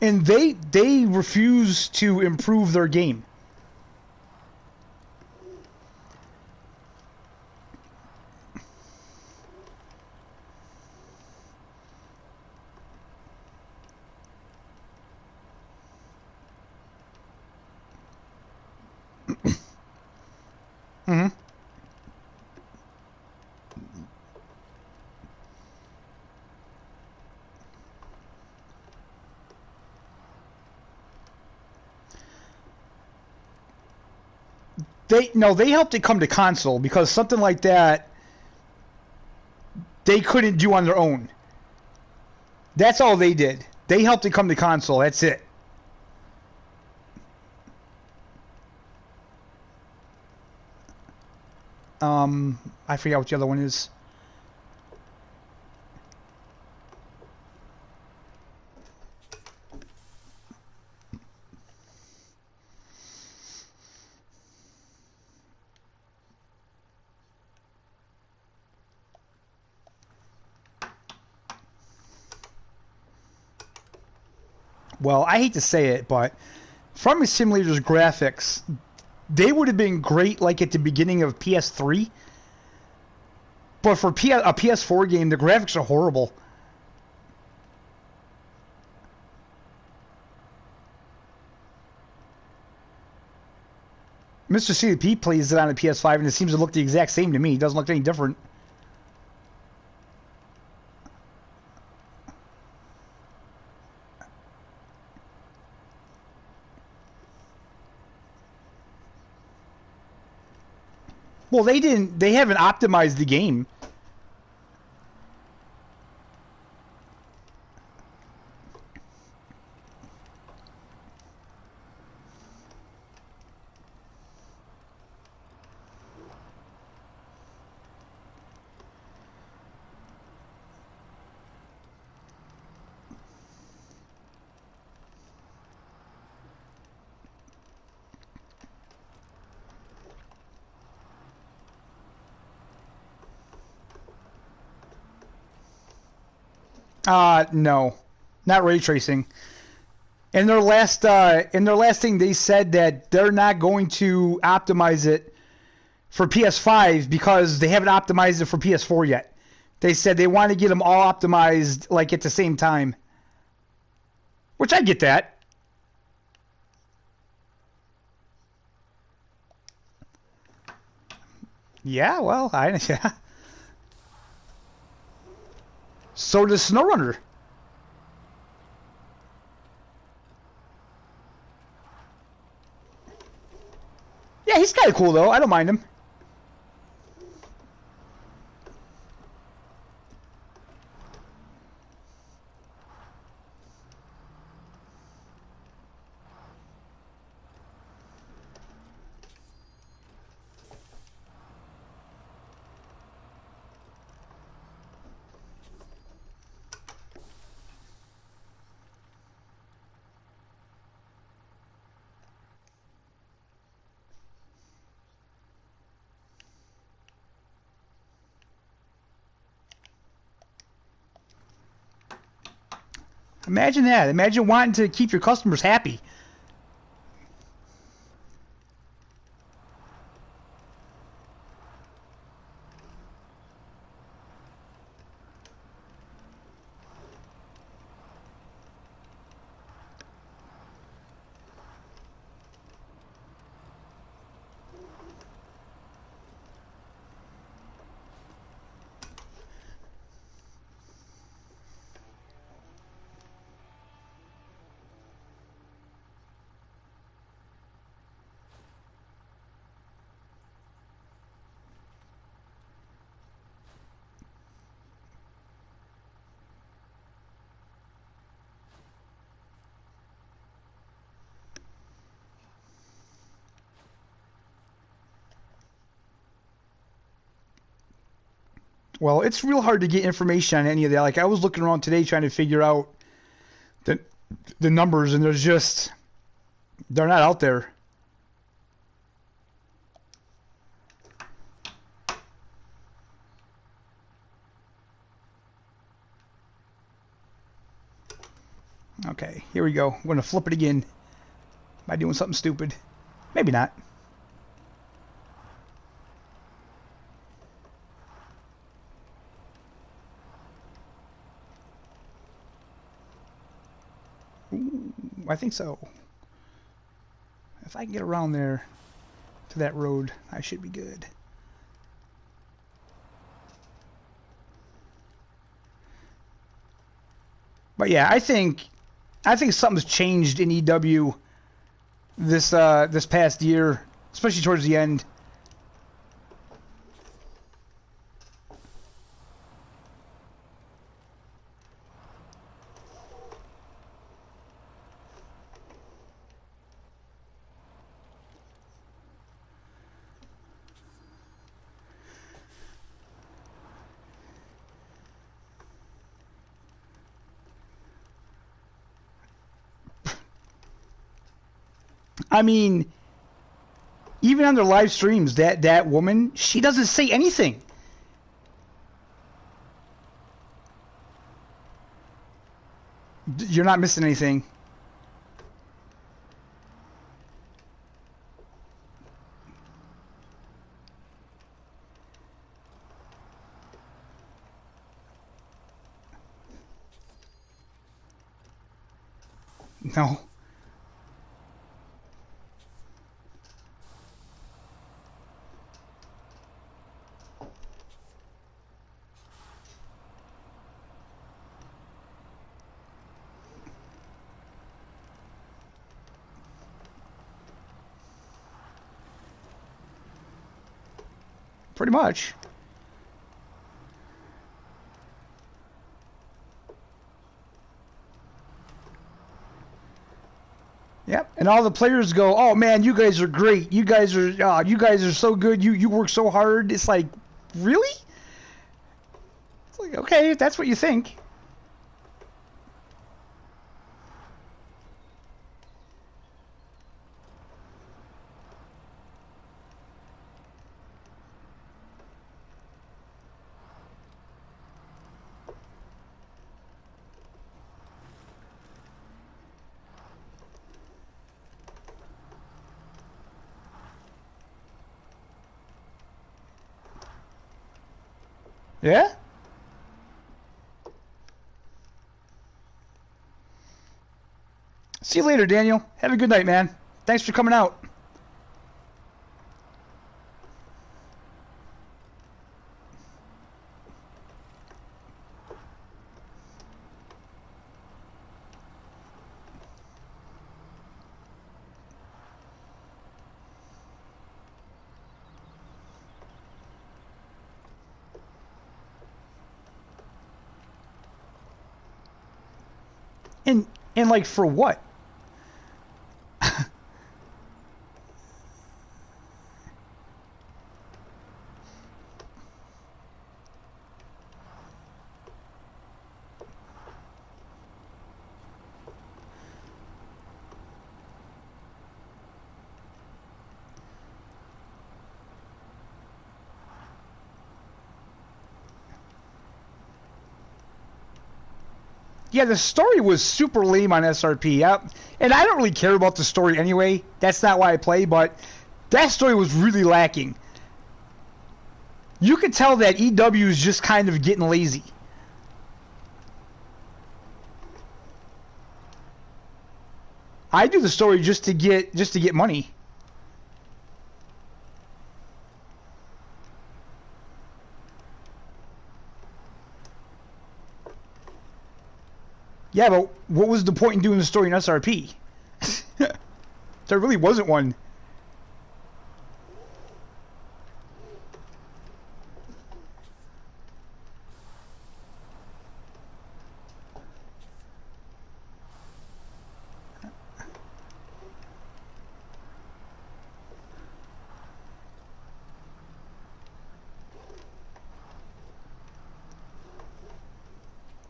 And they refuse to improve their game. Hmm. They no, they helped it come to console because something like that they couldn't do on their own. That's all they did. They helped it come to console. That's it. I forget what the other one is. Well, I hate to say it, but Farming Simulator's graphics, they would have been great like at the beginning of PS3, but for a PS4 game, the graphics are horrible. Mr. CDP plays it on a PS5, and it seems to look the exact same to me. It doesn't look any different. Well, they didn't. They haven't optimized the game. No, not ray tracing. In their last thing, they said that they're not going to optimize it for PS5 because they haven't optimized it for PS4 yet. They said they want to get them all optimized like at the same time, which I get that. Yeah, well, I yeah. So does Snowrunner. Yeah, he's kind of cool though. I don't mind him. Imagine that. Imagine wanting to keep your customers happy. Well, it's real hard to get information on any of that. Like I was looking around today trying to figure out the the numbers, and there's just they're not out there. Okay, here we go. I'm gonna flip it again. Am I doing something stupid? Maybe not. Ooh, I think so. If I can get around there to that road, I should be good. But yeah, I think something's changed in EW this past year, especially towards the end. I mean, even on their live streams, that woman, she doesn't say anything. You're not missing anything. No. pretty much. Yep. And all the players go, "Oh man, you guys are great. You guys are so good. You work so hard." It's like, really? It's like, okay, if that's what you think. Yeah? See you later, Daniel. Have a good night, man. Thanks for coming out. And and like for what? Yeah, the story was super lame on SRP. And I don't really care about the story anyway. That's not why I play, but that story was really lacking. You could tell that EW is just kind of getting lazy. I do the story just to get money. Yeah, but what was the point in doing the story in SRP? There really wasn't one.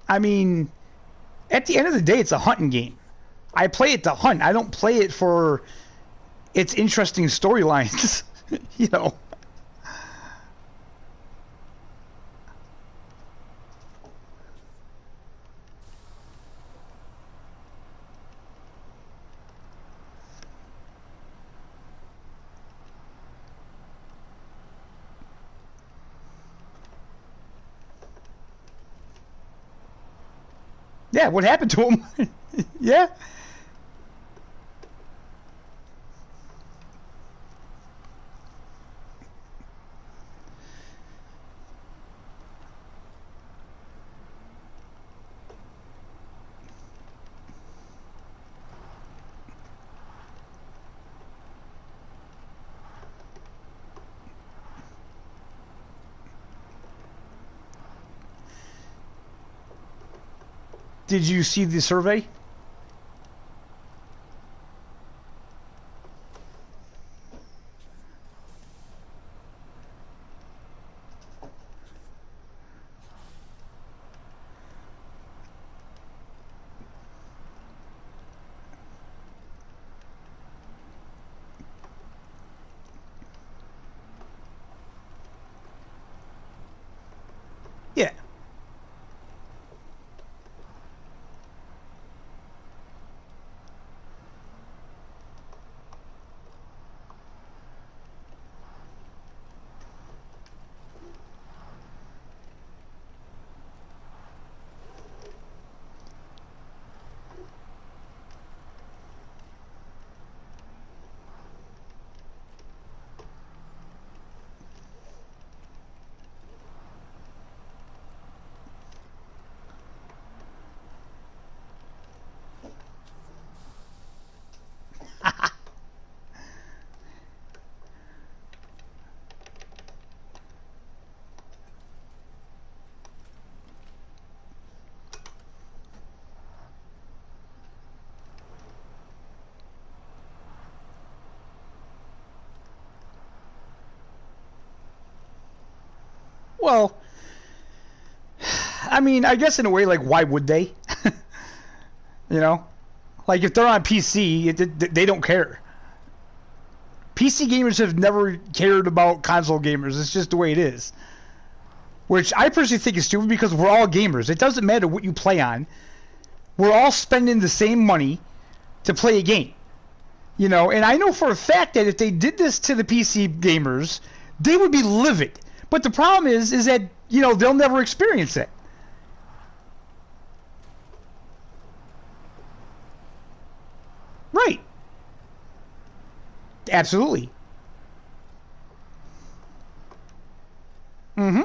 I mean, at the end of the day, it's a hunting game. I play it to hunt. I don't play it for its interesting storylines. You know. Yeah, what happened to him? Yeah. Did you see the survey? Yeah. Well, I mean, I guess in a way, like, why would they? You know, like if they're on PC, they don't care. PC gamers have never cared about console gamers. It's just the way it is. Which I personally think is stupid because we're all gamers. It doesn't matter what you play on. We're all spending the same money to play a game. You know, and I know for a fact that if they did this to the PC gamers, they would be livid. But the problem is that, you know, they'll never experience it. Right. Absolutely. Mm-hmm.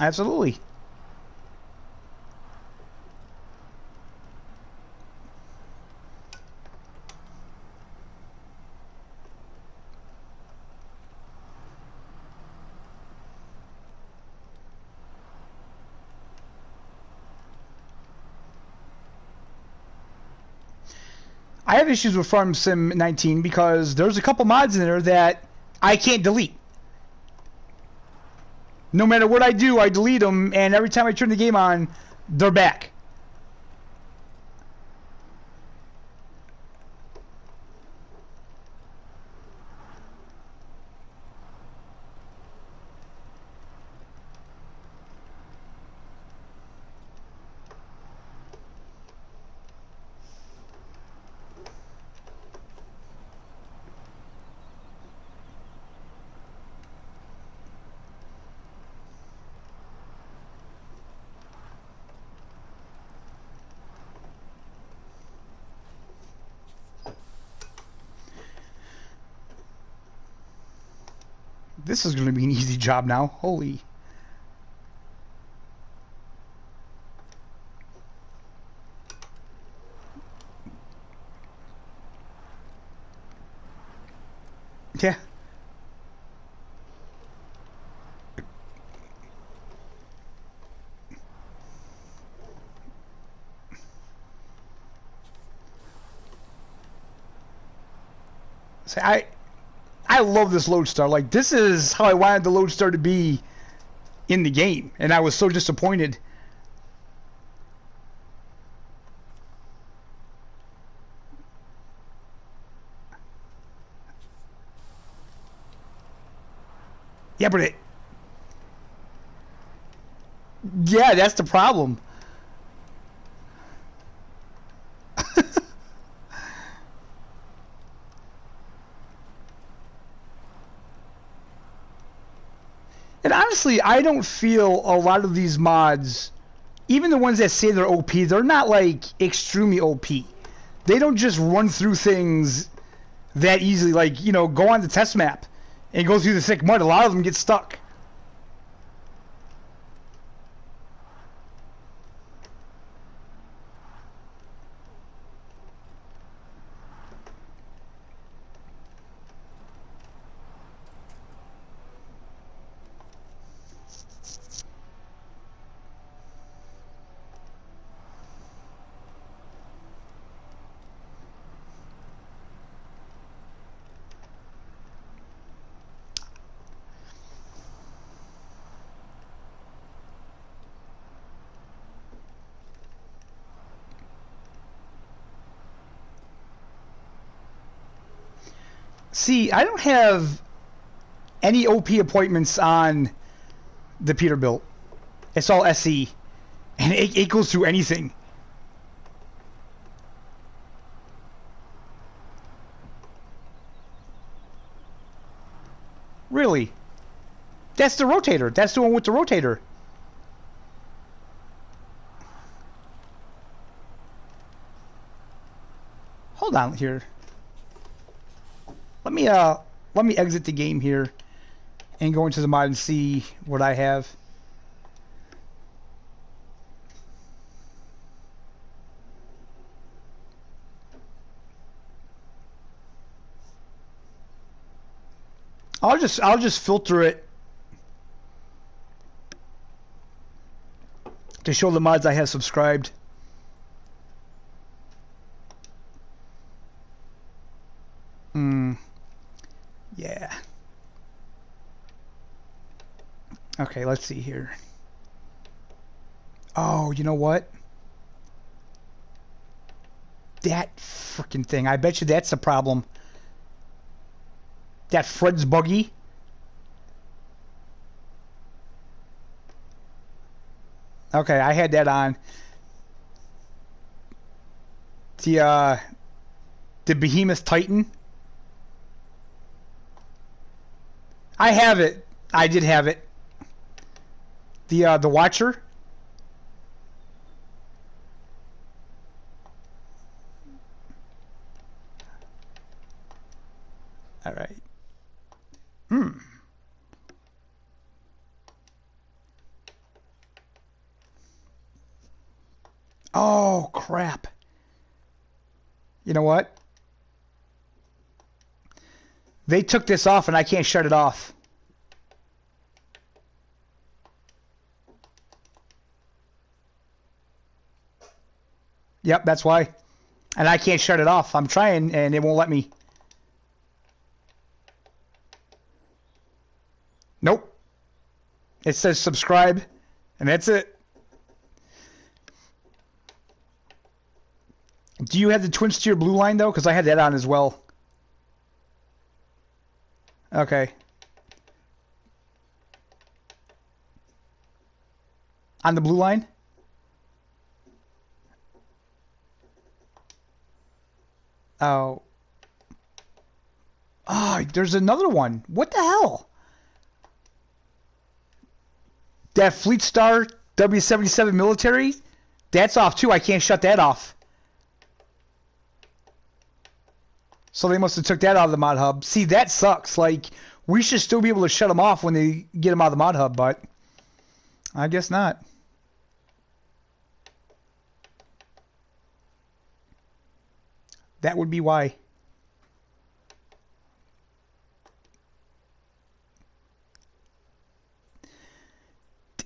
Absolutely. I have issues with Farm Sim 19 because there's a couple mods in there that I can't delete. No matter what I do, I delete them, and every time I turn the game on, they're back. This is going to be an easy job now. Holy. Yeah. See, I love this Lodestar. Like, this is how I wanted the Lodestar to be in the game, and I was so disappointed. Yeah, but yeah, that's the problem. And honestly, I don't feel a lot of these mods, even the ones that say they're OP, they're not like extremely OP. They don't just run through things that easily. Like, you know, go on the test map and go through the thick mud. A lot of them get stuck. See, I don't have any OP appointments on the Peterbilt. It's all SE, and it goes through anything. Really? That's the rotator. That's the one with the rotator. Hold on here. Let me exit the game here and go into the mod and see what I have. I'll just filter it to show the mods I have subscribed. Mm, yeah. Okay, let's see here. Oh, you know what? That freaking thing. I bet you that's the problem. That Fred's buggy. Okay, I had that on. The uh the Behemoth Titan. I have it. I did have it. The Watcher. All right. Hmm. Oh crap. You know what? They took this off and I can't shut it off. Yep, that's why. And I can't shut it off. I'm trying and it won't let me. Nope. It says subscribe and that's it. Do you have the Twin Steer blue line though? Because I had that on as well. Okay. On the blue line? Oh. Oh, there's another one. What the hell? That Fleet Star W77 military? That's off too. I can't shut that off. So they must have took that out of the mod hub. See, that sucks. Like, we should still be able to shut them off when they get them out of the mod hub, but I guess not. That would be why.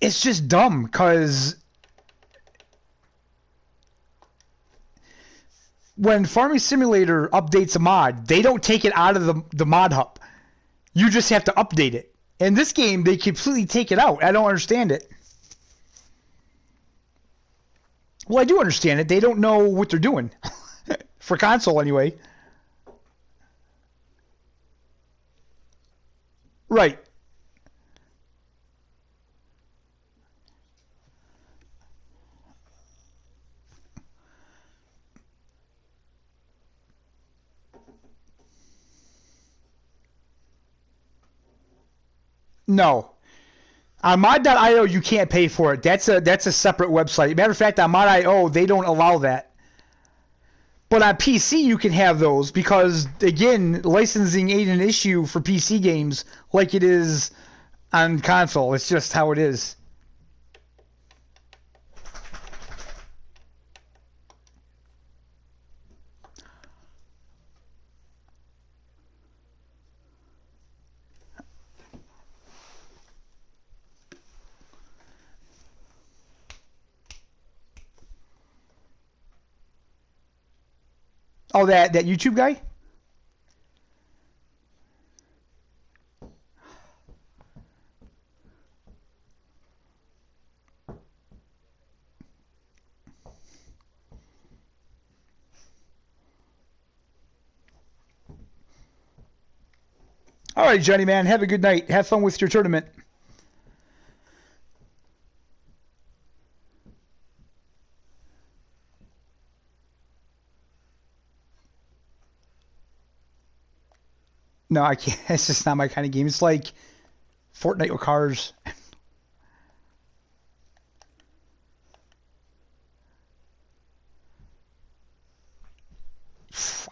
It's just dumb, because when Farming Simulator updates a mod, they don't take it out of the mod hub. You just have to update it. In this game, they completely take it out. I don't understand it. Well, I do understand it. They don't know what they're doing. For console, anyway. Right. No. On mod.io, you can't pay for it. That's a separate website. Matter of fact, on mod.io, they don't allow that. But on PC, you can have those because, again, licensing ain't an issue for PC games like it is on console. It's just how it is. Oh, that YouTube guy? All right, Johnny, man. Have a good night. Have fun with your tournament. No, I can't. It's just not my kind of game. It's like Fortnite with cars.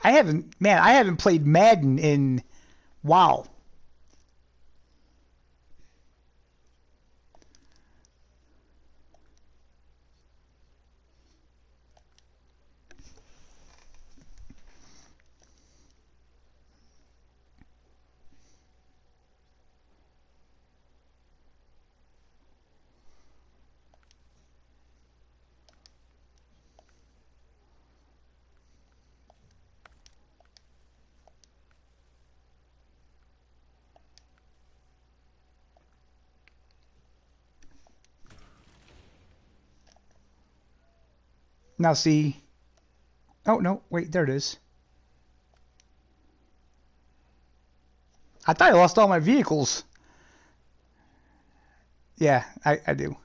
I haven't played Madden in wow. Now see. Oh, no. Wait, there it is. I thought I lost all my vehicles. Yeah, I do.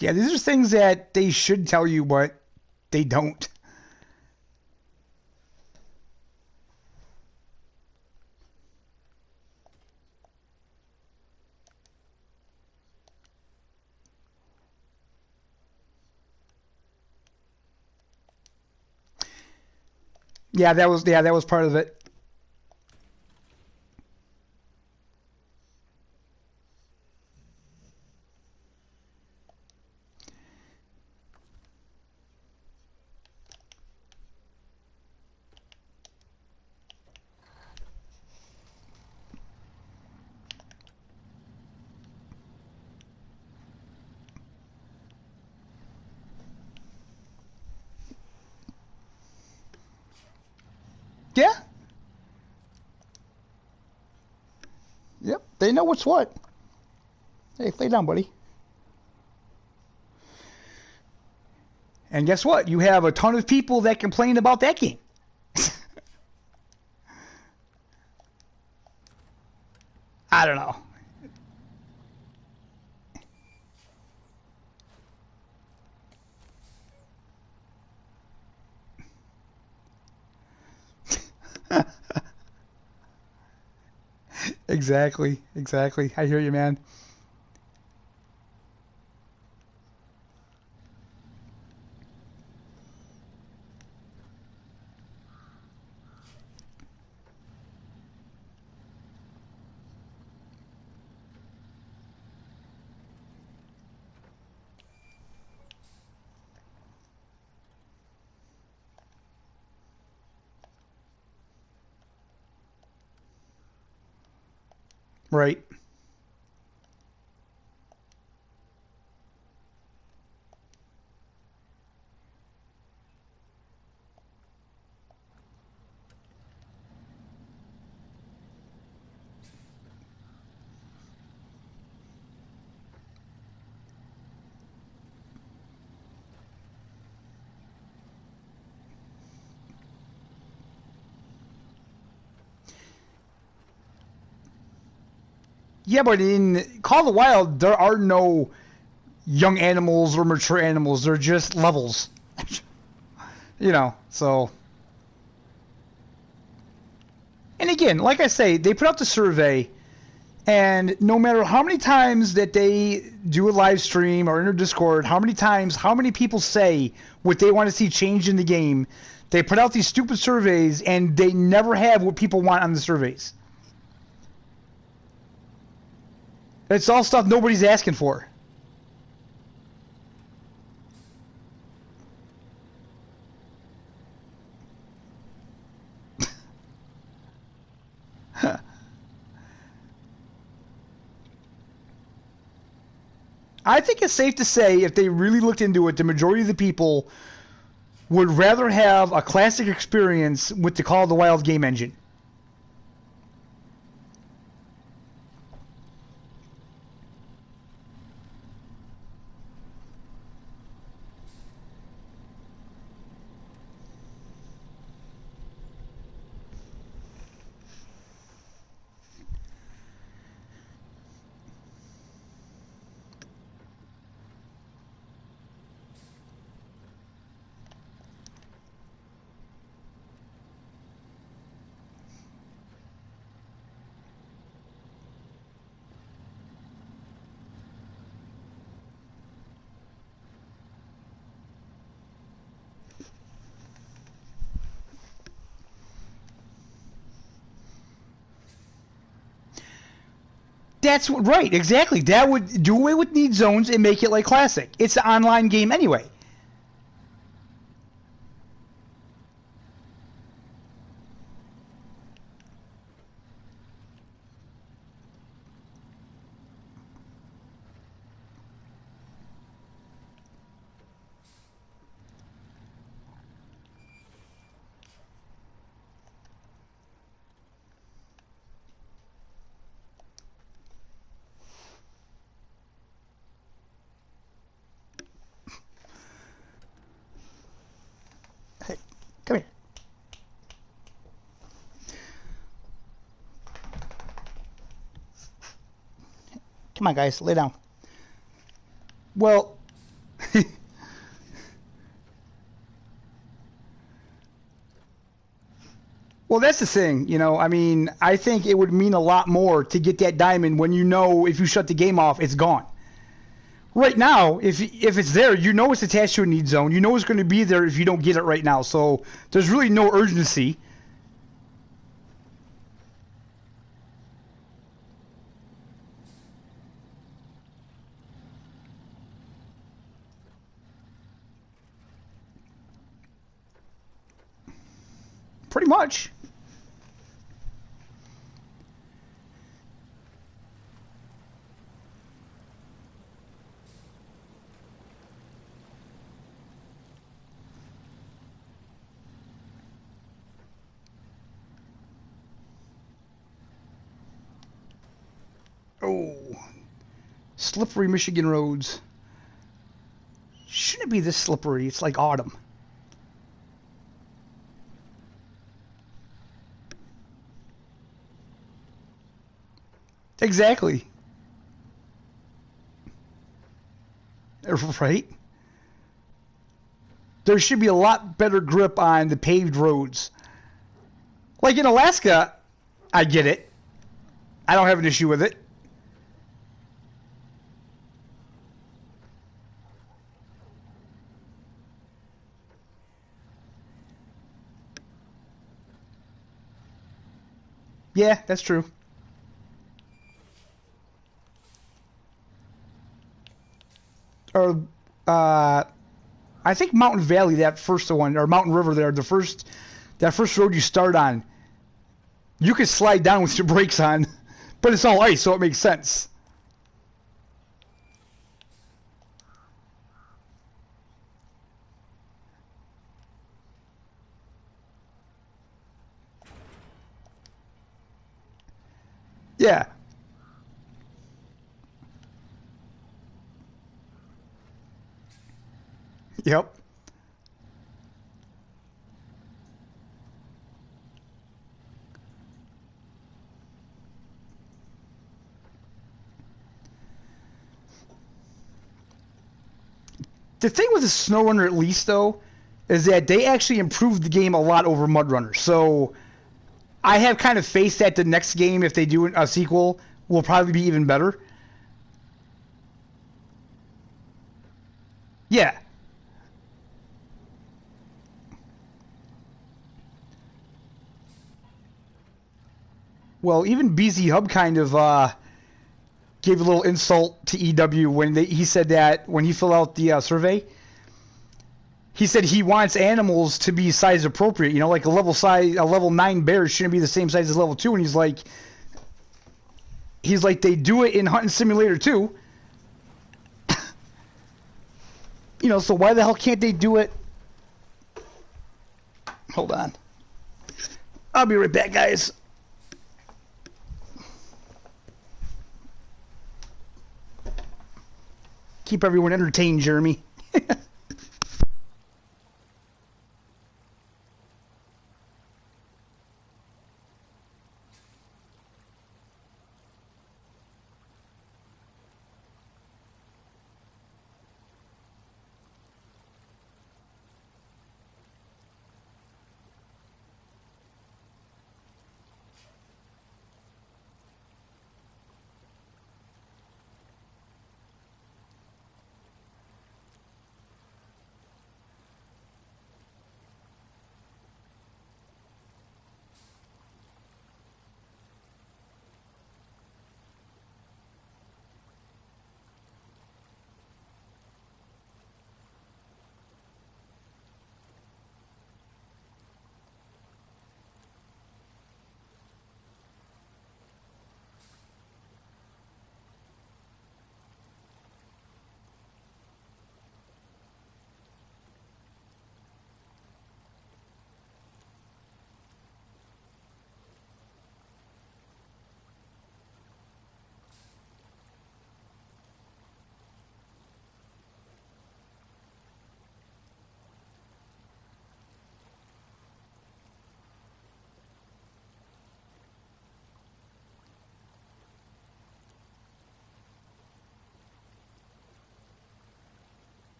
Yeah, these are things that they should tell you, but they don't. Yeah, that was part of it. Yeah. Yep. They know what's what. Hey, lay down, buddy. And guess what? You have a ton of people that complain about that game. I don't know. Exactly. Exactly. I hear you, man. Right. Yeah, but in Call of the Wild, there are no young animals or mature animals. They're just levels. So. And again, like I say, they put out the survey, and no matter how many times that they do a live stream or in their Discord, how many people say what they want to see changed in the game, they put out these stupid surveys, and they never have what people want on the surveys. It's all stuff nobody's asking for. I think it's safe to say if they really looked into it, the majority of the people would rather have a classic experience with the Call of the Wild game engine. that's right, exactly. That would do away with need zones and make it like classic. It's an online game anyway. Hey, come here. Come on, guys, lay down. Well, well, that's the thing. I mean, I think it would mean a lot more to get that diamond when you know if you shut the game off, it's gone. Right now, if it's there, you know it's attached to a need zone. You know it's going to be there if you don't get it right now. So there's really no urgency. Pretty much. Oh, slippery Michigan roads. Shouldn't it be this slippery? It's like autumn. Exactly. Right? There should be a lot better grip on the paved roads. Like in Alaska, I get it. I don't have an issue with it. Yeah, that's true. Or, I think Mountain Valley, that first one, or Mountain River there, that first road you start on, you can slide down with your brakes on, but it's all ice, so it makes sense. Yeah. Yep. The thing with the Snowrunner, at least though, is that they actually improved the game a lot over Mudrunner. So I have kind of faith that the next game, if they do a sequel, will probably be even better. Yeah. Well, even BZ Hub kind of gave a little insult to EW when he said that when he filled out the survey. He said he wants animals to be size appropriate. Like a level 9 bear shouldn't be the same size as level 2. And he's like they do it in Hunting Simulator 2. So why the hell can't they do it? Hold on. I'll be right back, guys. Keep everyone entertained, Jeremy.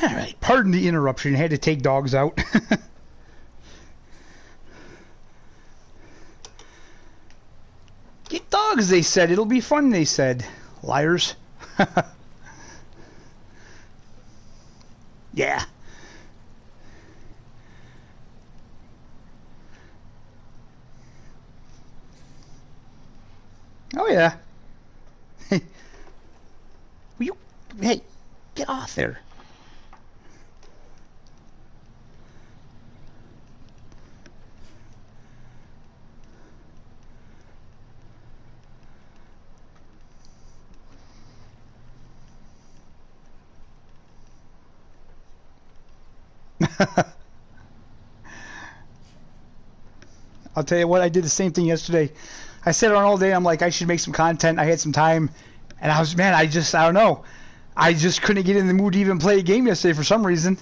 All right, pardon the interruption. I had to take dogs out. Get dogs, they said. It'll be fun, they said. Liars. Yeah. Oh, yeah. Will you... Hey, get off there. I'll tell you what, I did the same thing yesterday. I sat around all day. I'm like, I should make some content. I had some time. And I was, man, I don't know. I just couldn't get in the mood to even play a game yesterday for some reason.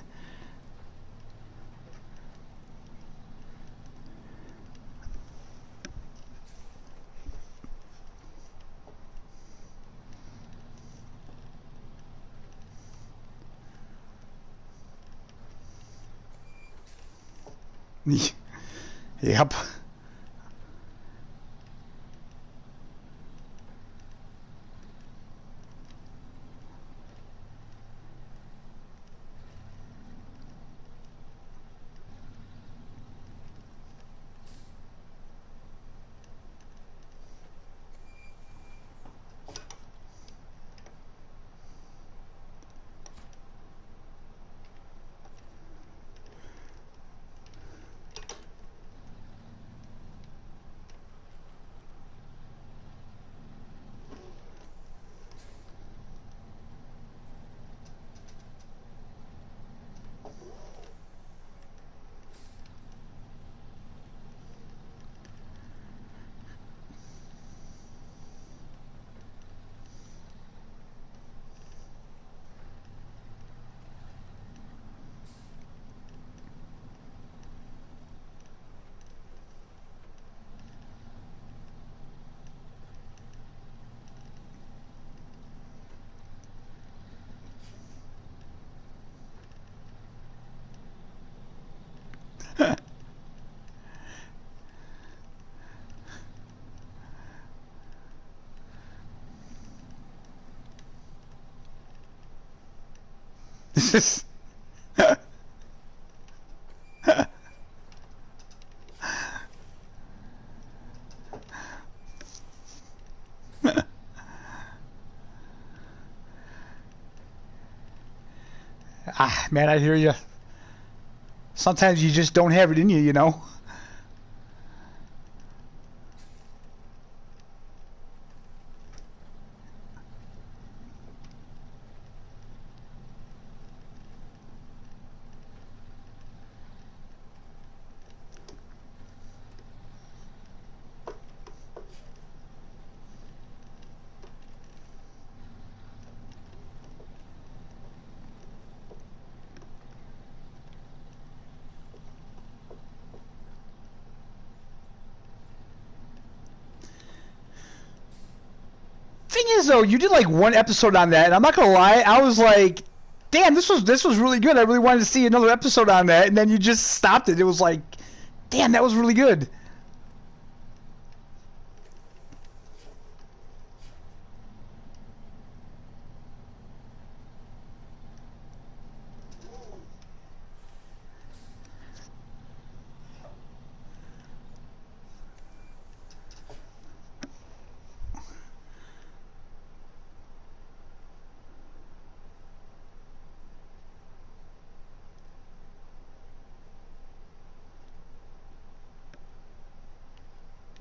Yep. This is... Ah, man, I hear you. Sometimes you just don't have it in you, you know? Thing is, though, you did like one episode on that, and I'm not gonna lie, I was like, damn, this was really good. I really wanted to see another episode on that, and then you just stopped it. It was like, damn, that was really good.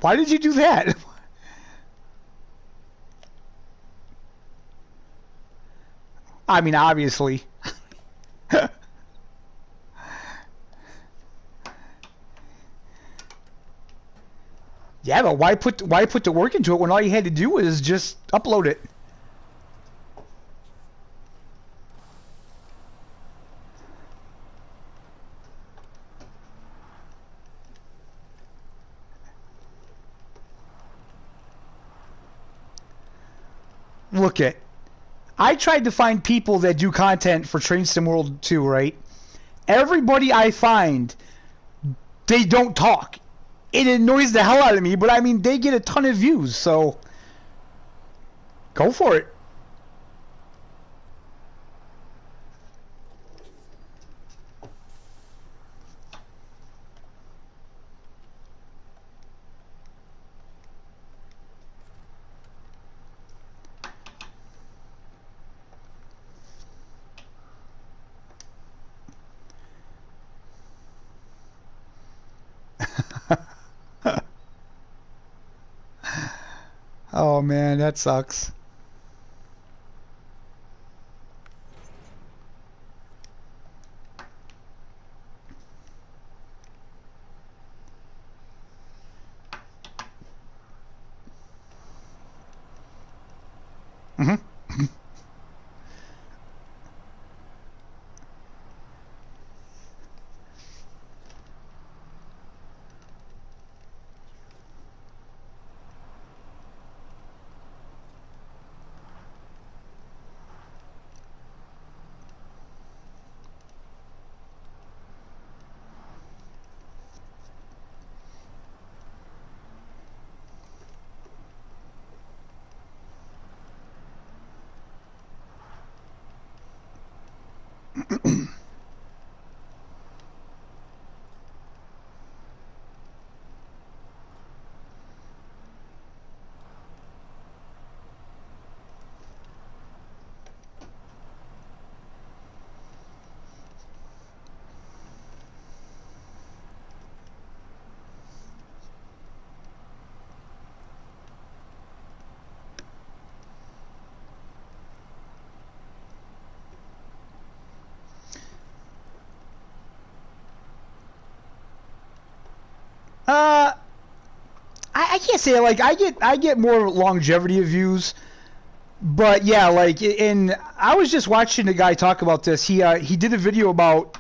Why did you do that? I mean, obviously. Yeah, but why put the work into it when all you had to do was just upload it? Look at I tried to find people that do content for Train Sim World 2, right? Everybody I find, they don't talk. It annoys the hell out of me, but I mean, they get a ton of views, so go for it. Oh man, that sucks. Hmm. Uh, I can't say it. Like I get more longevity of views, but yeah, like and I was just watching a guy talk about this. He did a video about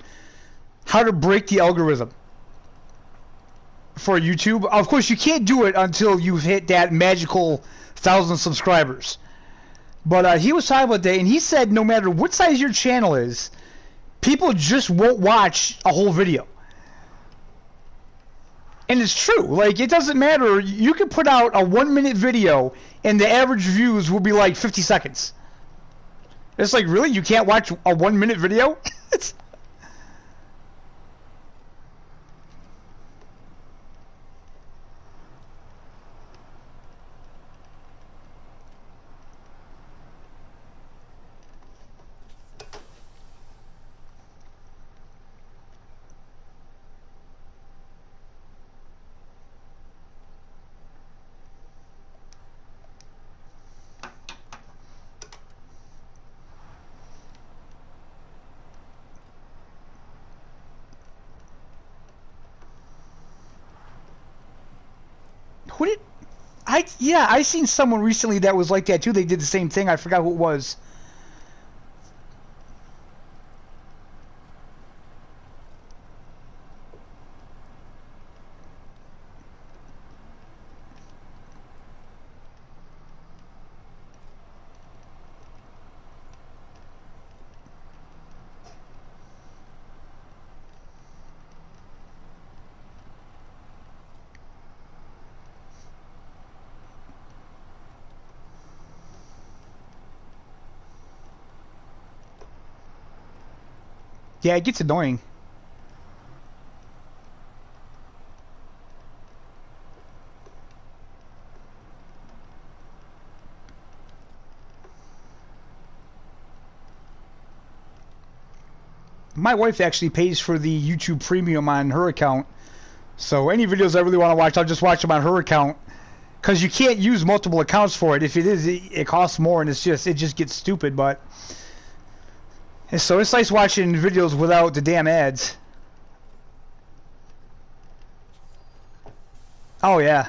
how to break the algorithm for YouTube. Of course, you can't do it until you've hit that magical 1,000 subscribers. But he was talking about that, and he said no matter what size your channel is, people just won't watch a whole video. And it's true. Like, it doesn't matter. You can put out a 1-minute video, and the average views will be like 50 seconds. It's like, really? You can't watch a 1-minute video? It's... Who did... I seen someone recently that was like that too. They did the same thing. I forgot who it was. Yeah, it gets annoying. My wife actually pays for the YouTube Premium on her account. So any videos I really want to watch, I'll just watch them on her account. Because you can't use multiple accounts for it. If it is, it costs more, and it just gets stupid. But so it's nice watching videos without the damn ads. Oh yeah.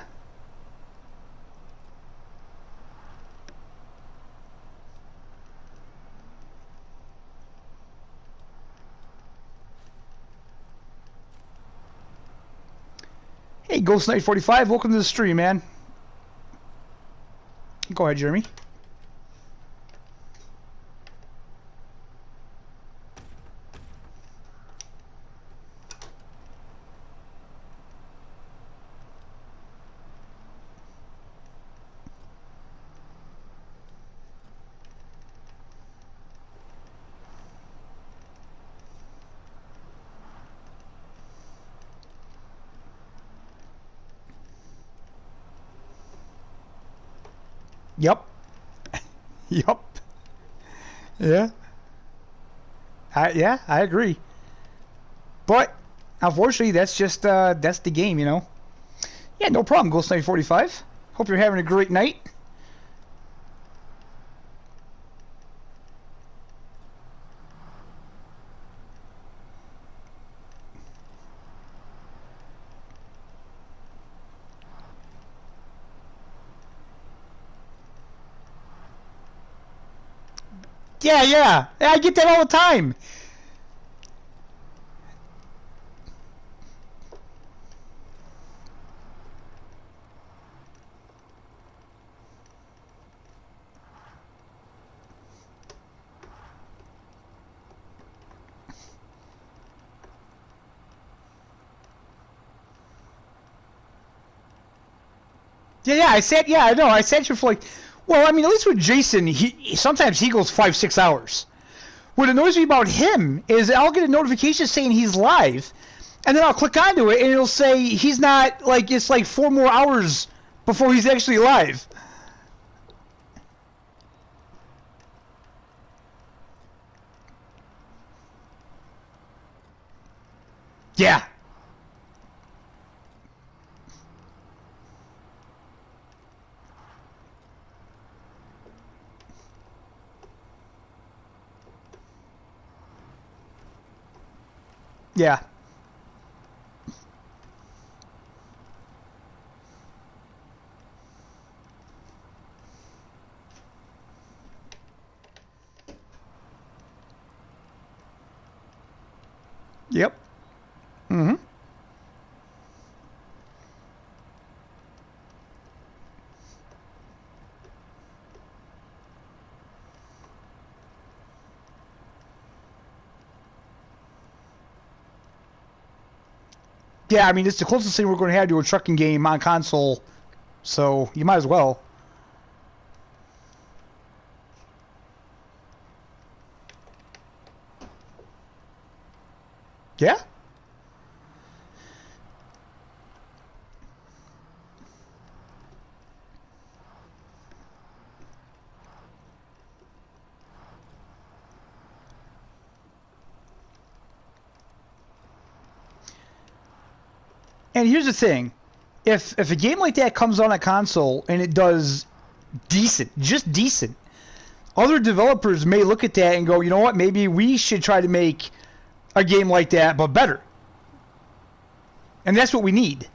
Hey, Ghost Knight 45, welcome to the stream, man. Go ahead, Jeremy. Yep. Yep. Yeah. Yeah, I agree. But unfortunately, that's the game, you know. Yeah, no problem, Ghost Knight 45. Hope you're having a great night. Yeah, yeah. I get that all the time. Yeah, yeah. I know. I sat here for like, well, I mean, at least with Jason, he sometimes he goes 5, 6 hours. What annoys me about him is I'll get a notification saying he's live, and then I'll click onto it, and it'll say he's not, like, it's like 4 more hours before he's actually live. Yeah. Yeah. Yep. Mm-hmm. Yeah, I mean, it's the closest thing we're going to have to a trucking game on console, so you might as well. Yeah. And here's the thing: if a game like that comes on a console and it does decent, just decent, other developers may look at that and go, you know what? Maybe we should try to make a game like that, but better. And that's what we need.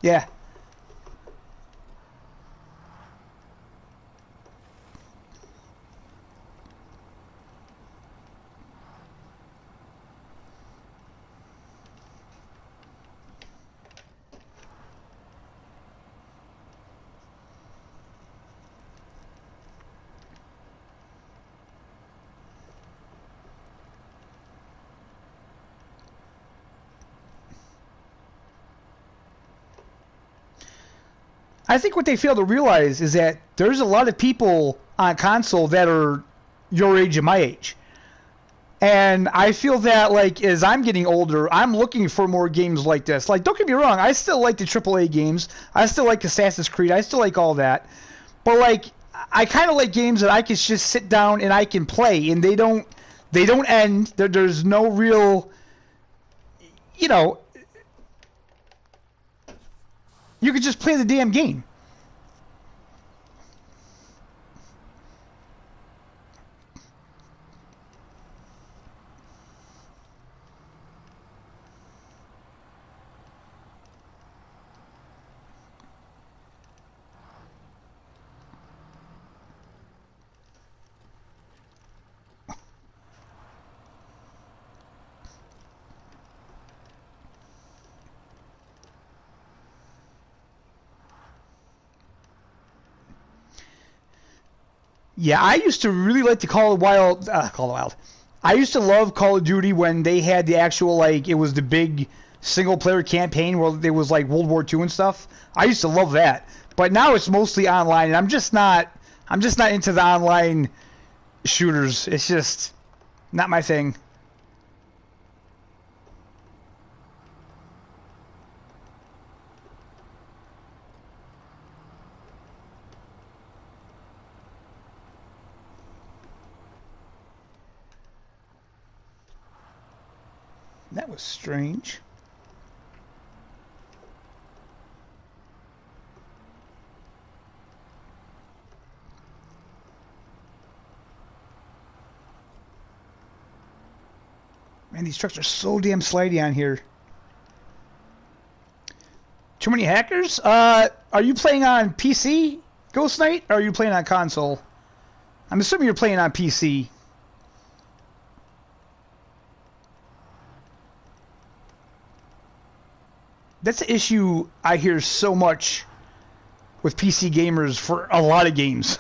Yeah. I think what they fail to realize is that there's a lot of people on console that are your age and my age. And I feel that, like, as I'm getting older, I'm looking for more games like this. Like, don't get me wrong, I still like the AAA games. I still like Assassin's Creed. I still like all that. But, like, I kind of like games that I can just sit down and I can play, and they don't end. There's no real, you know, you could just play the damn game. Yeah, I used to really like to Call of Wild. I used to love Call of Duty when they had the actual, like, it was the big single player campaign where there was like World War II and stuff. I used to love that. But now it's mostly online, and I'm just not into the online shooters. It's just not my thing. That was strange. Man, these trucks are so damn slidey on here. Too many hackers? Are you playing on PC, Ghost Knight, or are you playing on console? I'm assuming you're playing on PC. That's an issue I hear so much with PC gamers for a lot of games.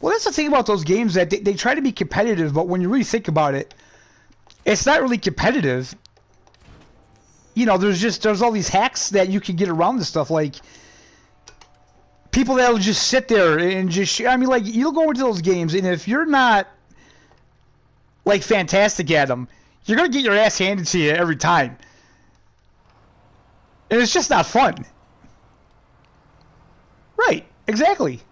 Well, that's the thing about those games, that they try to be competitive, but when you really think about it, it's not really competitive. You know, there's all these hacks that you can get around this stuff, like people that'll just sit there and just, I mean, like, you'll go into those games, and if you're not like fantastic at them, you're gonna get your ass handed to you every time, and it's just not fun. Right? Exactly.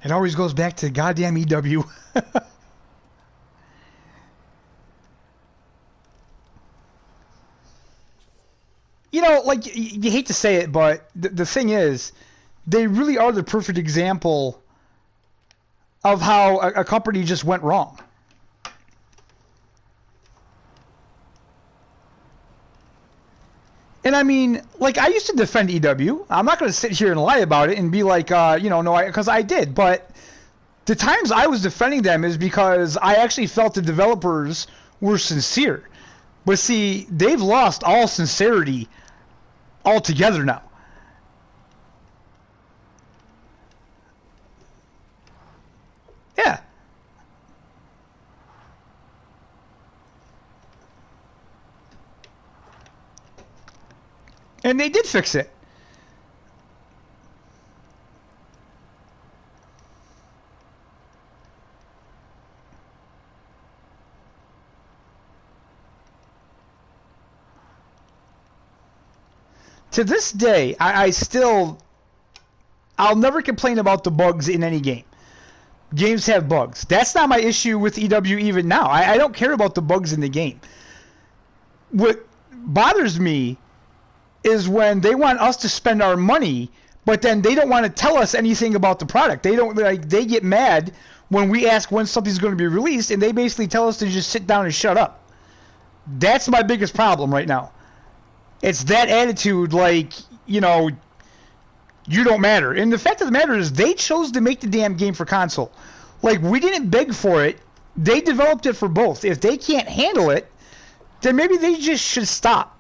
It always goes back to goddamn EW. You know, like, you hate to say it, but the thing is, they really are the perfect example of how a company just went wrong. And I mean, like, I used to defend EW. I'm not going to sit here and lie about it and be like, you know, no, because I did. But the times I was defending them is because I actually felt the developers were sincere. But see, they've lost all sincerity altogether now. Yeah. And they did fix it. To this day, I'll never complain about the bugs in any game. Games have bugs. That's not my issue with EW even now. I don't care about the bugs in the game. What bothers me is when they want us to spend our money, but then they don't want to tell us anything about the product. They don't like. They get mad when we ask when something's going to be released, and they basically tell us to just sit down and shut up. That's my biggest problem right now. It's that attitude, like, you know, you don't matter. And the fact of the matter is, they chose to make the damn game for console. Like, we didn't beg for it. They developed it for both. If they can't handle it, then maybe they just should stop.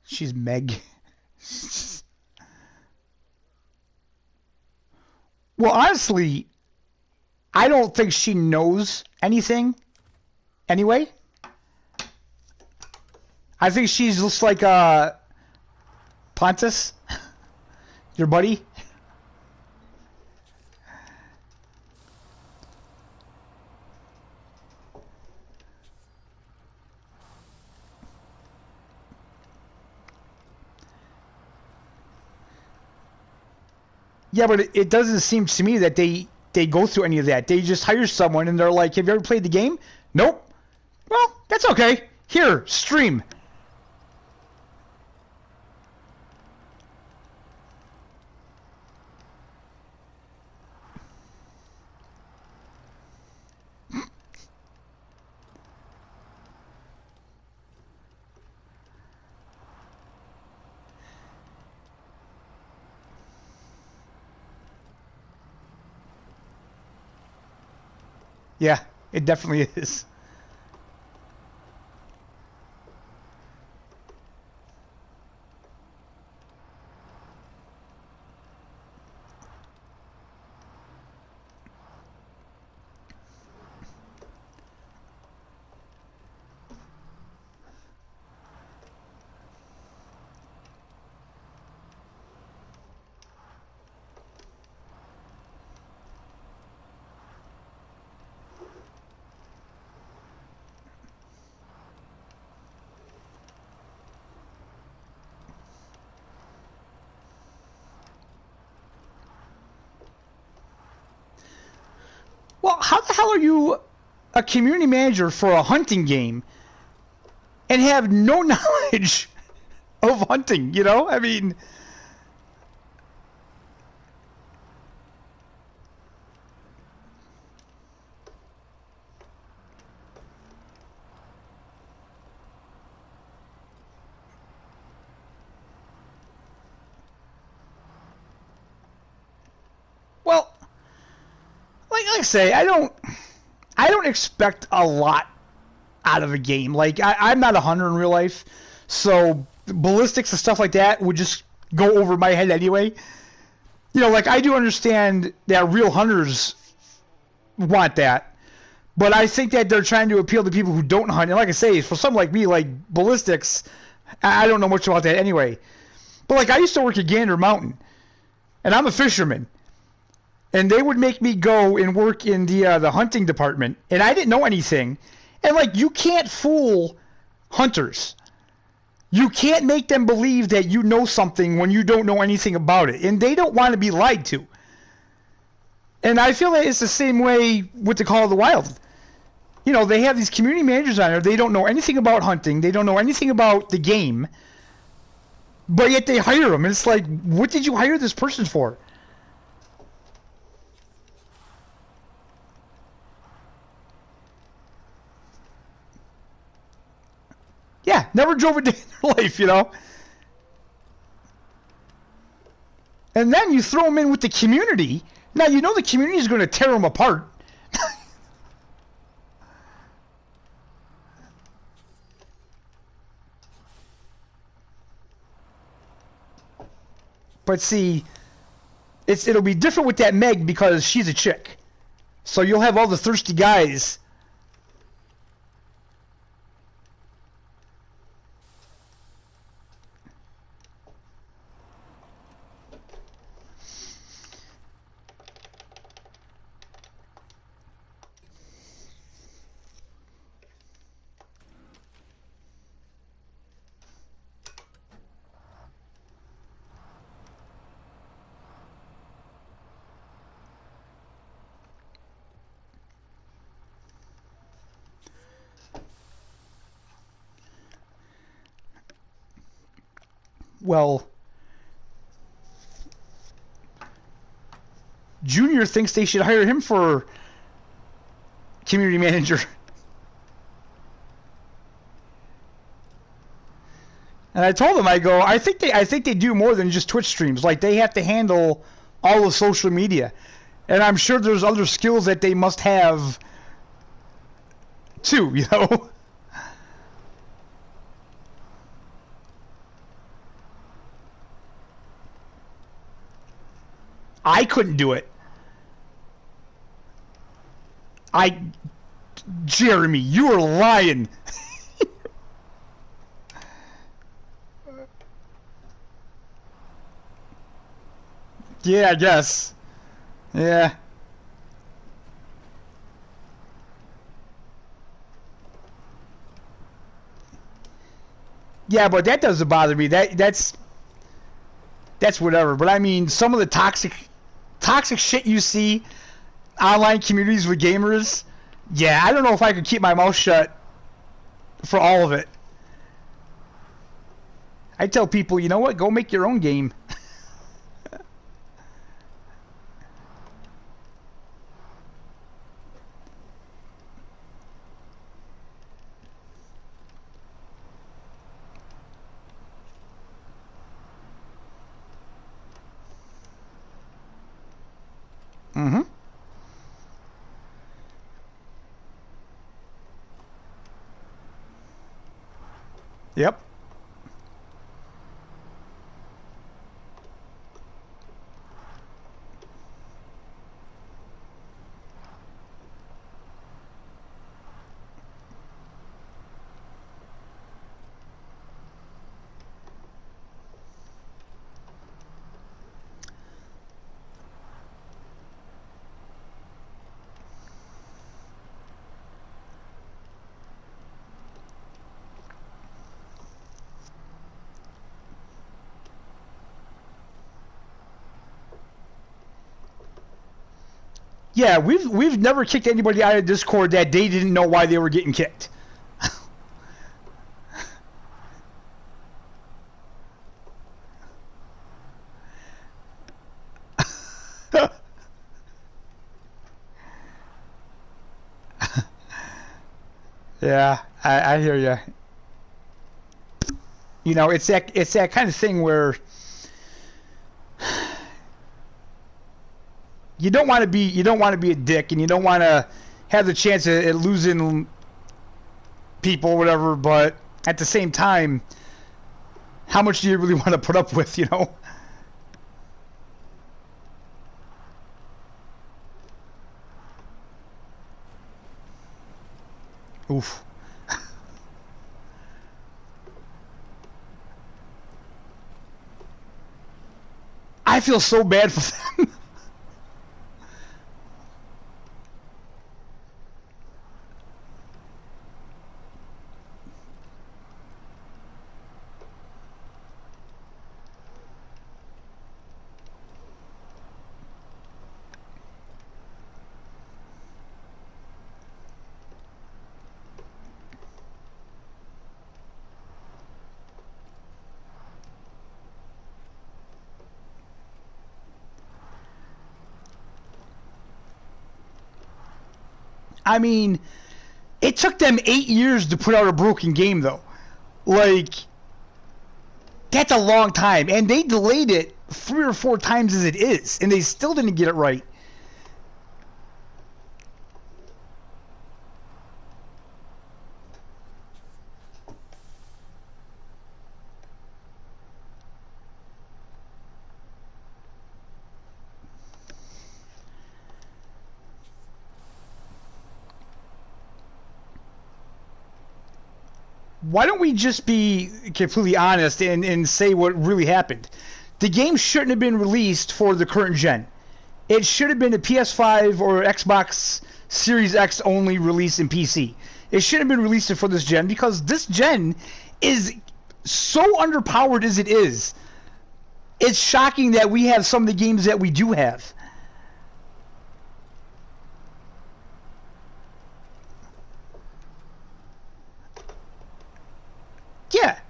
She's Meg. Well, honestly, I don't think she knows anything anyway. I think she's just like Pontus, your buddy. Yeah, but it doesn't seem to me that they go through any of that. They just hire someone and they're like, "Have you ever played the game?" Nope. Well, that's okay. Here, stream. Yeah, it definitely is. Well, how the hell are you a community manager for a hunting game and have no knowledge of hunting, you know? I mean, well, like I say, I don't expect a lot out of a game. Like, I'm not a hunter in real life, so ballistics and stuff like that would just go over my head anyway. You know, like, I do understand that real hunters want that, but I think that they're trying to appeal to people who don't hunt. And like I say, for someone like me, like ballistics, I don't know much about that anyway. But like, I used to work at Gander Mountain, and I'm a fisherman. And they would make me go and work in the hunting department, and I didn't know anything. And like, you can't fool hunters. You can't make them believe that you know something when you don't know anything about it, and they don't want to be lied to. And I feel that it's the same way with the Call of the Wild. You know, they have these community managers on there. They don't know anything about hunting. They don't know anything about the game, but yet they hire them. And it's like, what did you hire this person for? never drove a day in their life, you know. And then you throw them in with the community. Now you know the community is going to tear them apart. But see, it'll be different with that Meg because she's a chick. So you'll have all the thirsty guys. Well, Junior thinks they should hire him for community manager. And I told him, I think they do more than just Twitch streams. Like they have to handle all of social media, and I'm sure there's other skills that they must have too. You know. I couldn't do it. Jeremy, you are lying. Yeah, I guess. Yeah. Yeah, but that doesn't bother me. That's whatever. But I mean, some of the toxic shit you see online communities with gamers. Yeah, I don't know if I could keep my mouth shut for all of it. I tell people, you know what? Go make your own game. Mm-hmm. Yep. Yeah, we've never kicked anybody out of Discord that they didn't know why they were getting kicked. Yeah, I hear you. You know, it's that kind of thing where you don't want to be a dick, and you don't want to have the chance of losing people, or whatever. But at the same time, how much do you really want to put up with? You know. Oof. I feel so bad for them. I mean, it took them 8 years to put out a broken game, though. Like, that's a long time. And they delayed it 3 or 4 times as it is, and they still didn't get it right. Why don't we just be completely honest and say what really happened? The game shouldn't have been released for the current gen. It should have been a PS5 or Xbox Series X only release in PC. It shouldn't have been released for this gen because this gen is so underpowered as it is. It's shocking that we have some of the games that we do have. Yeah.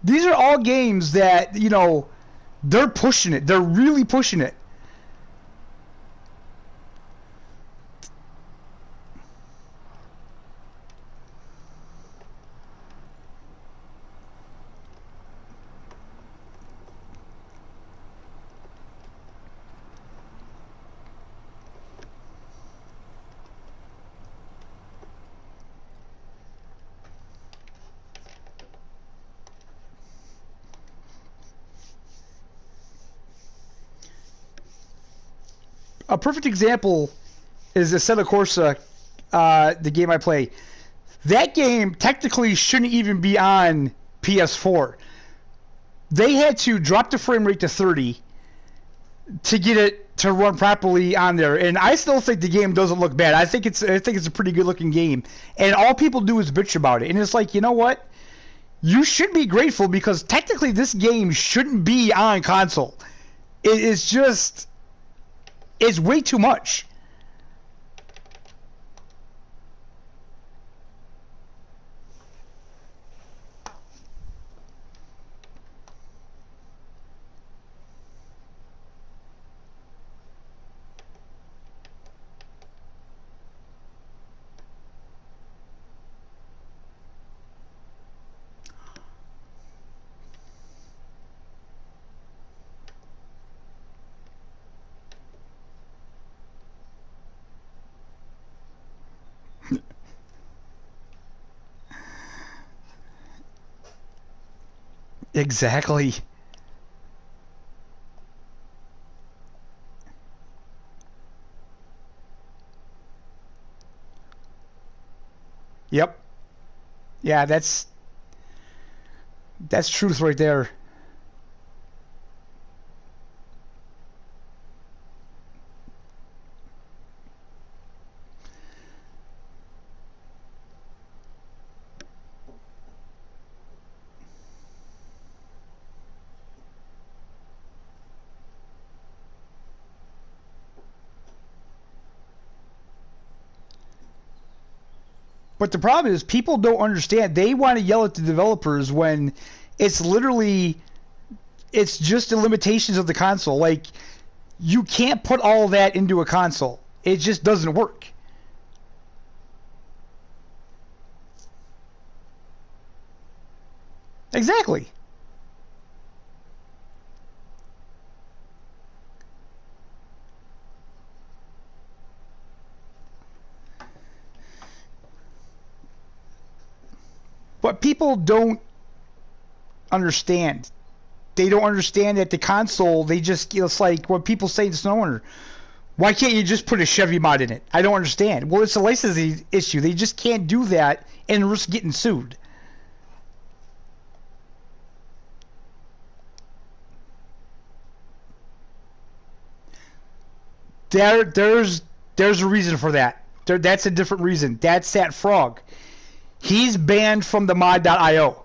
These are all games that, they're pushing it. They're really pushing it. A perfect example is Assetto Corsa, the game I play. That game technically shouldn't even be on PS4. They had to drop the frame rate to 30 to get it to run properly on there, and I still think the game doesn't look bad. I think it's a pretty good looking game, and all people do is bitch about it. And it's like, you know what? You should be grateful because technically this game shouldn't be on console. It's way too much. Exactly. Yep. Yeah, that's truth right there. But the problem is people don't understand. They want to yell at the developers when it's literally it's just the limitations of the console. Like you can't put all that into a console. It just doesn't work. Exactly. But people don't understand. They don't understand that the console, it's like what people say in Snowrunner. Why can't you just put a Chevy mod in it? I don't understand. Well, it's a licensing issue. They just can't do that and risk getting sued. There's a reason for that. That's a different reason. That's that frog. He's banned from the mod.io.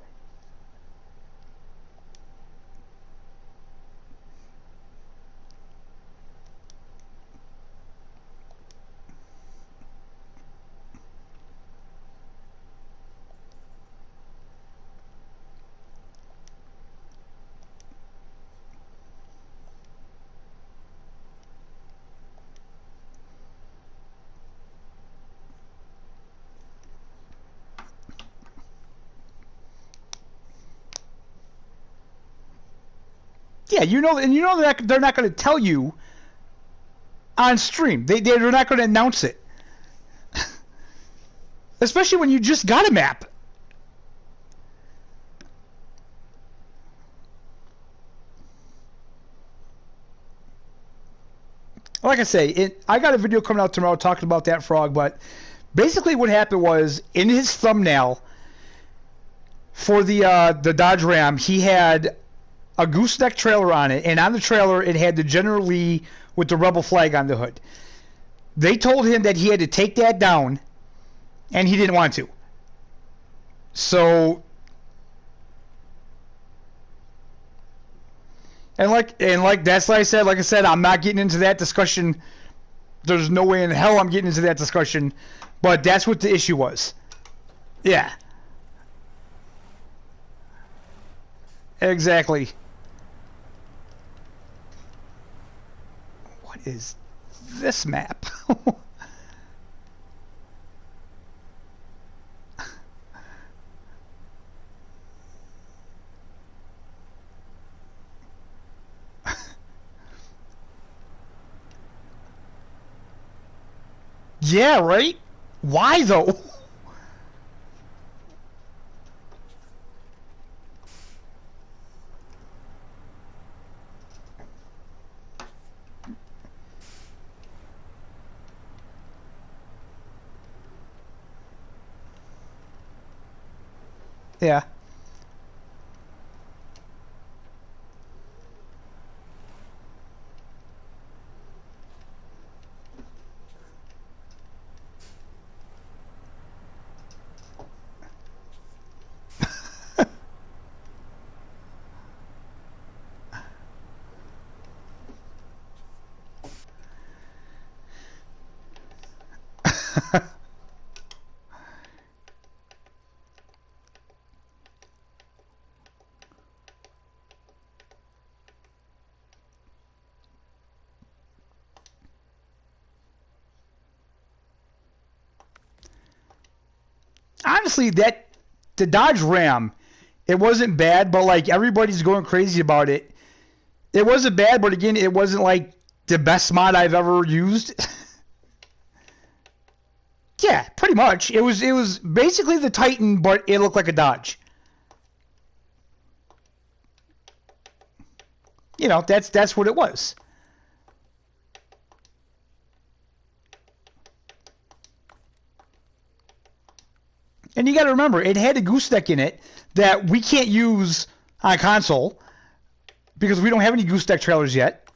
Yeah, you know, and you know that they're not going to tell you on stream. They're not going to announce it, especially when you just got a map. Like I say, I got a video coming out tomorrow talking about that frog, but basically what happened was in his thumbnail for the Dodge Ram, he had a gooseneck trailer on it, and on the trailer it had the General Lee with the rebel flag on the hood. They told him that he had to take that down, and he didn't want to. So, and like that's like I said, I'm not getting into that discussion. There's no way in hell I'm getting into that discussion, but that's what the issue was. Yeah, exactly. What is this map? Yeah, right? Why though? Yeah. Honestly, that the Dodge Ram, it wasn't bad, but like everybody's going crazy about it. It wasn't bad, but again, it wasn't like the best mod I've ever used. Yeah, pretty much. It was basically the Titan, but it looked like a Dodge. You know, that's what it was. And you got to remember, it had a gooseneck in it that we can't use on console because we don't have any gooseneck trailers yet.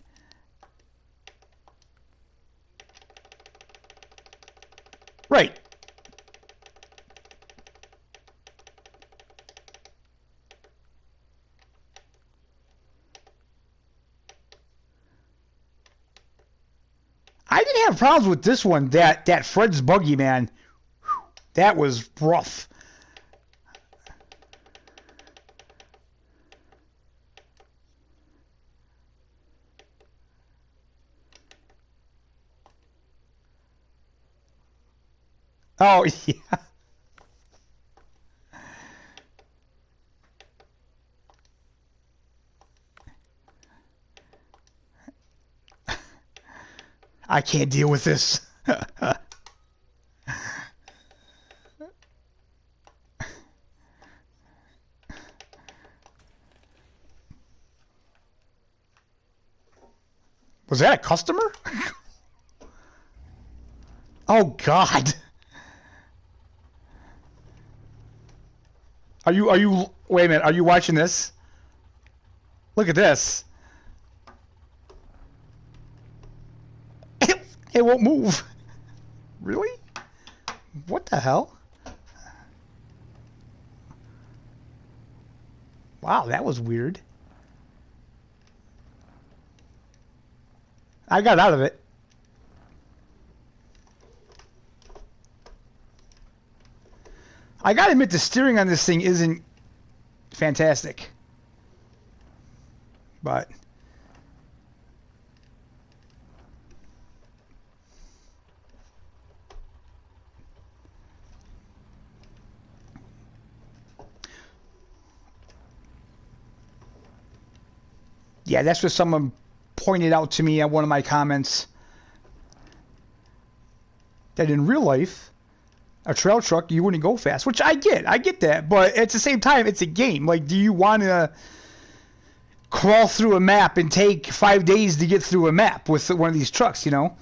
Right. I didn't have problems with this one. That Fred's buggy, man, that was rough. Oh yeah. I can't deal with this. Was that a customer? Oh God. Are you wait a minute, are you watching this? Look at this. It won't move. Really? What the hell? Wow, that was weird. I got out of it. I gotta admit, the steering on this thing isn't fantastic. But Yeah, that's what someone pointed out to me at one of my comments. That in real life, a trail truck, you wouldn't go fast, which I get that, but at the same time, it's a game. Like, do you want to crawl through a map and take 5 days to get through a map with one of these trucks, you know?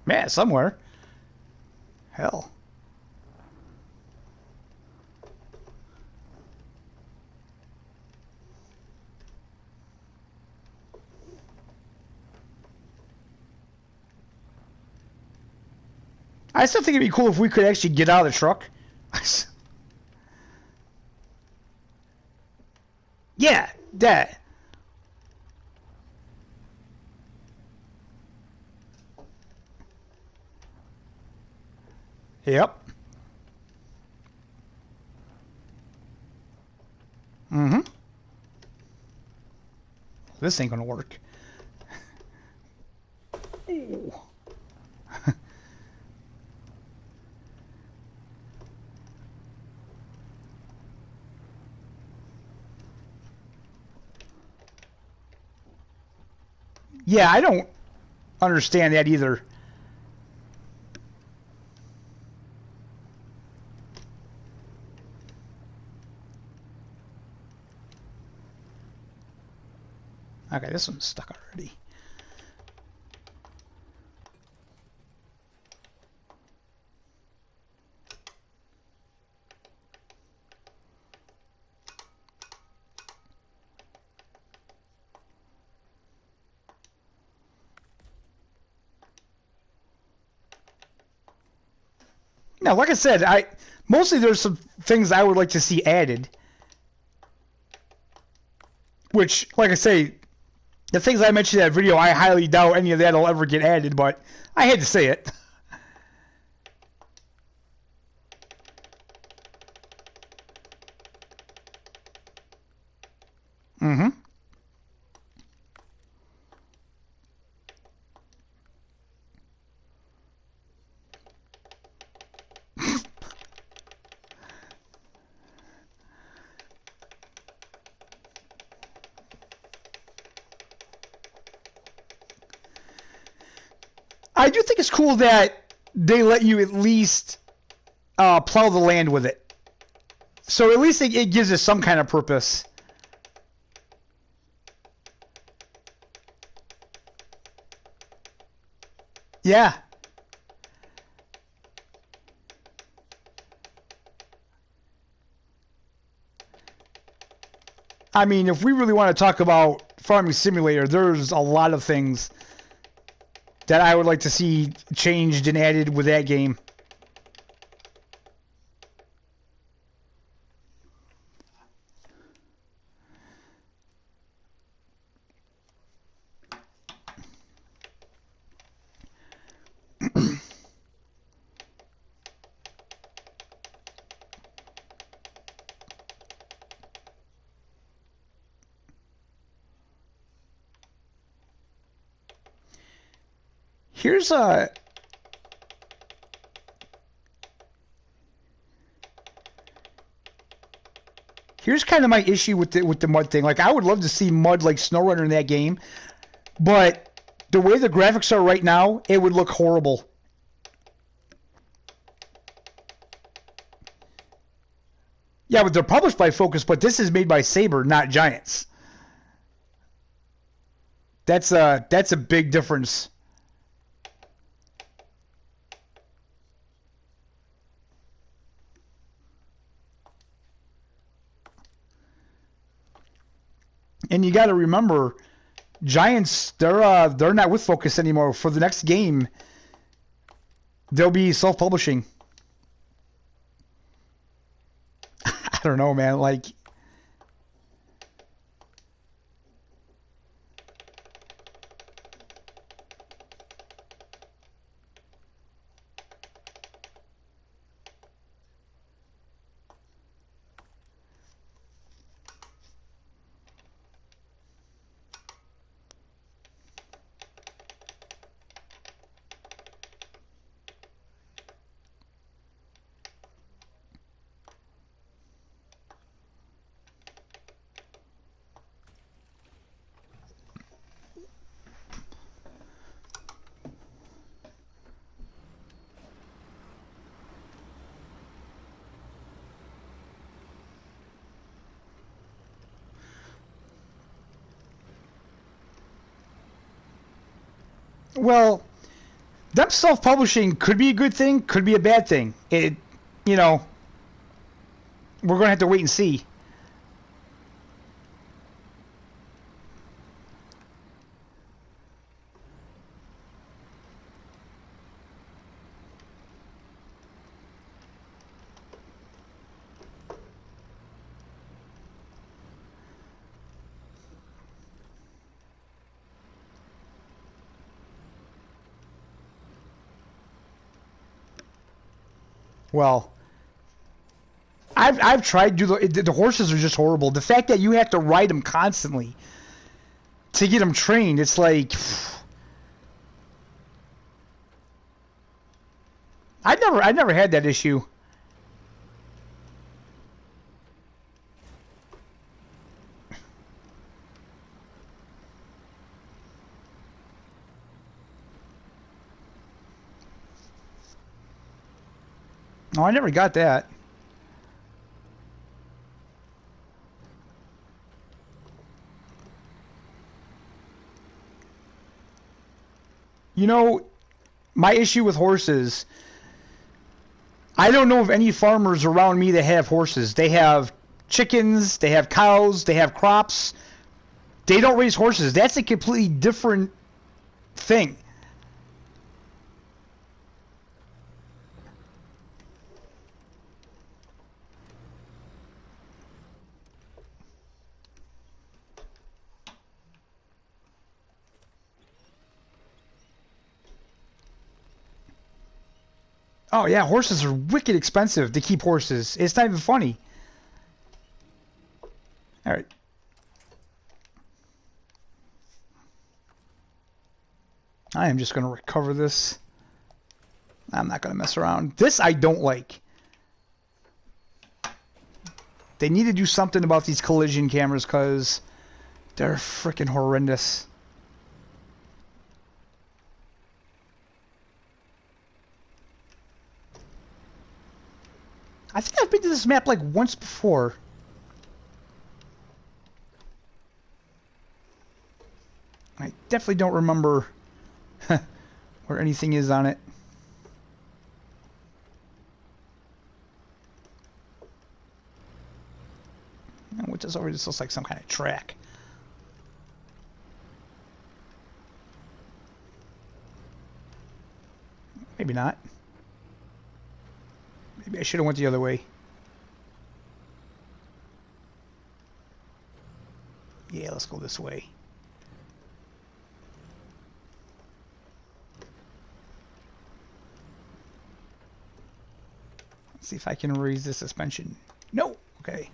Man, somewhere. Hell. I still think it'd be cool if we could actually get out of the truck. Yeah, that. Yep. Mm-hmm. This ain't gonna work. Ooh. Yeah, I don't understand that either. Okay, this one's stuck already. Now, like I said, I mostly there's some things I would like to see added. Which, like I say, the things I mentioned in that video, I highly doubt any of that will ever get added, but I had to say it. Mm-hmm. I do think it's cool that they let you at least plow the land with it. So at least it gives us some kind of purpose. Yeah. I mean, if we really want to talk about Farming Simulator, there's a lot of things that I would like to see changed and added with that game. Here's a here's kind of my issue with the mud thing. Like I would love to see mud like Snowrunner in that game, but the way the graphics are right now, it would look horrible. Yeah, but they're published by Focus, but this is made by Saber, not Giants. That's a big difference. And you got to remember, Giants they're not with Focus anymore. For the next game, they'll be self-publishing. I don't know, man. Like, Well, them self-publishing could be a good thing, could be a bad thing. It, you know, we're gonna have to wait and see. Well, I've tried to do the horses are just horrible. The fact that you have to ride them constantly to get them trained, it's like I've never had that issue. No, I never got that. You know, my issue with horses, I don't know of any farmers around me that have horses. They have chickens, they have cows, they have crops. They don't raise horses. That's a completely different thing. Oh yeah, horses are wicked expensive to keep horses. It's not even funny. All right. I am just going to recover this. I'm not going to mess around. This I don't like. They need to do something about these collision cameras because they're freaking horrendous. I think I've been to this map like once before. I definitely don't remember where anything is on it. Which is already just looks like some kind of track. Maybe not. Maybe I should have went the other way. Yeah, let's go this way. Let's see if I can raise the suspension. No. Okay.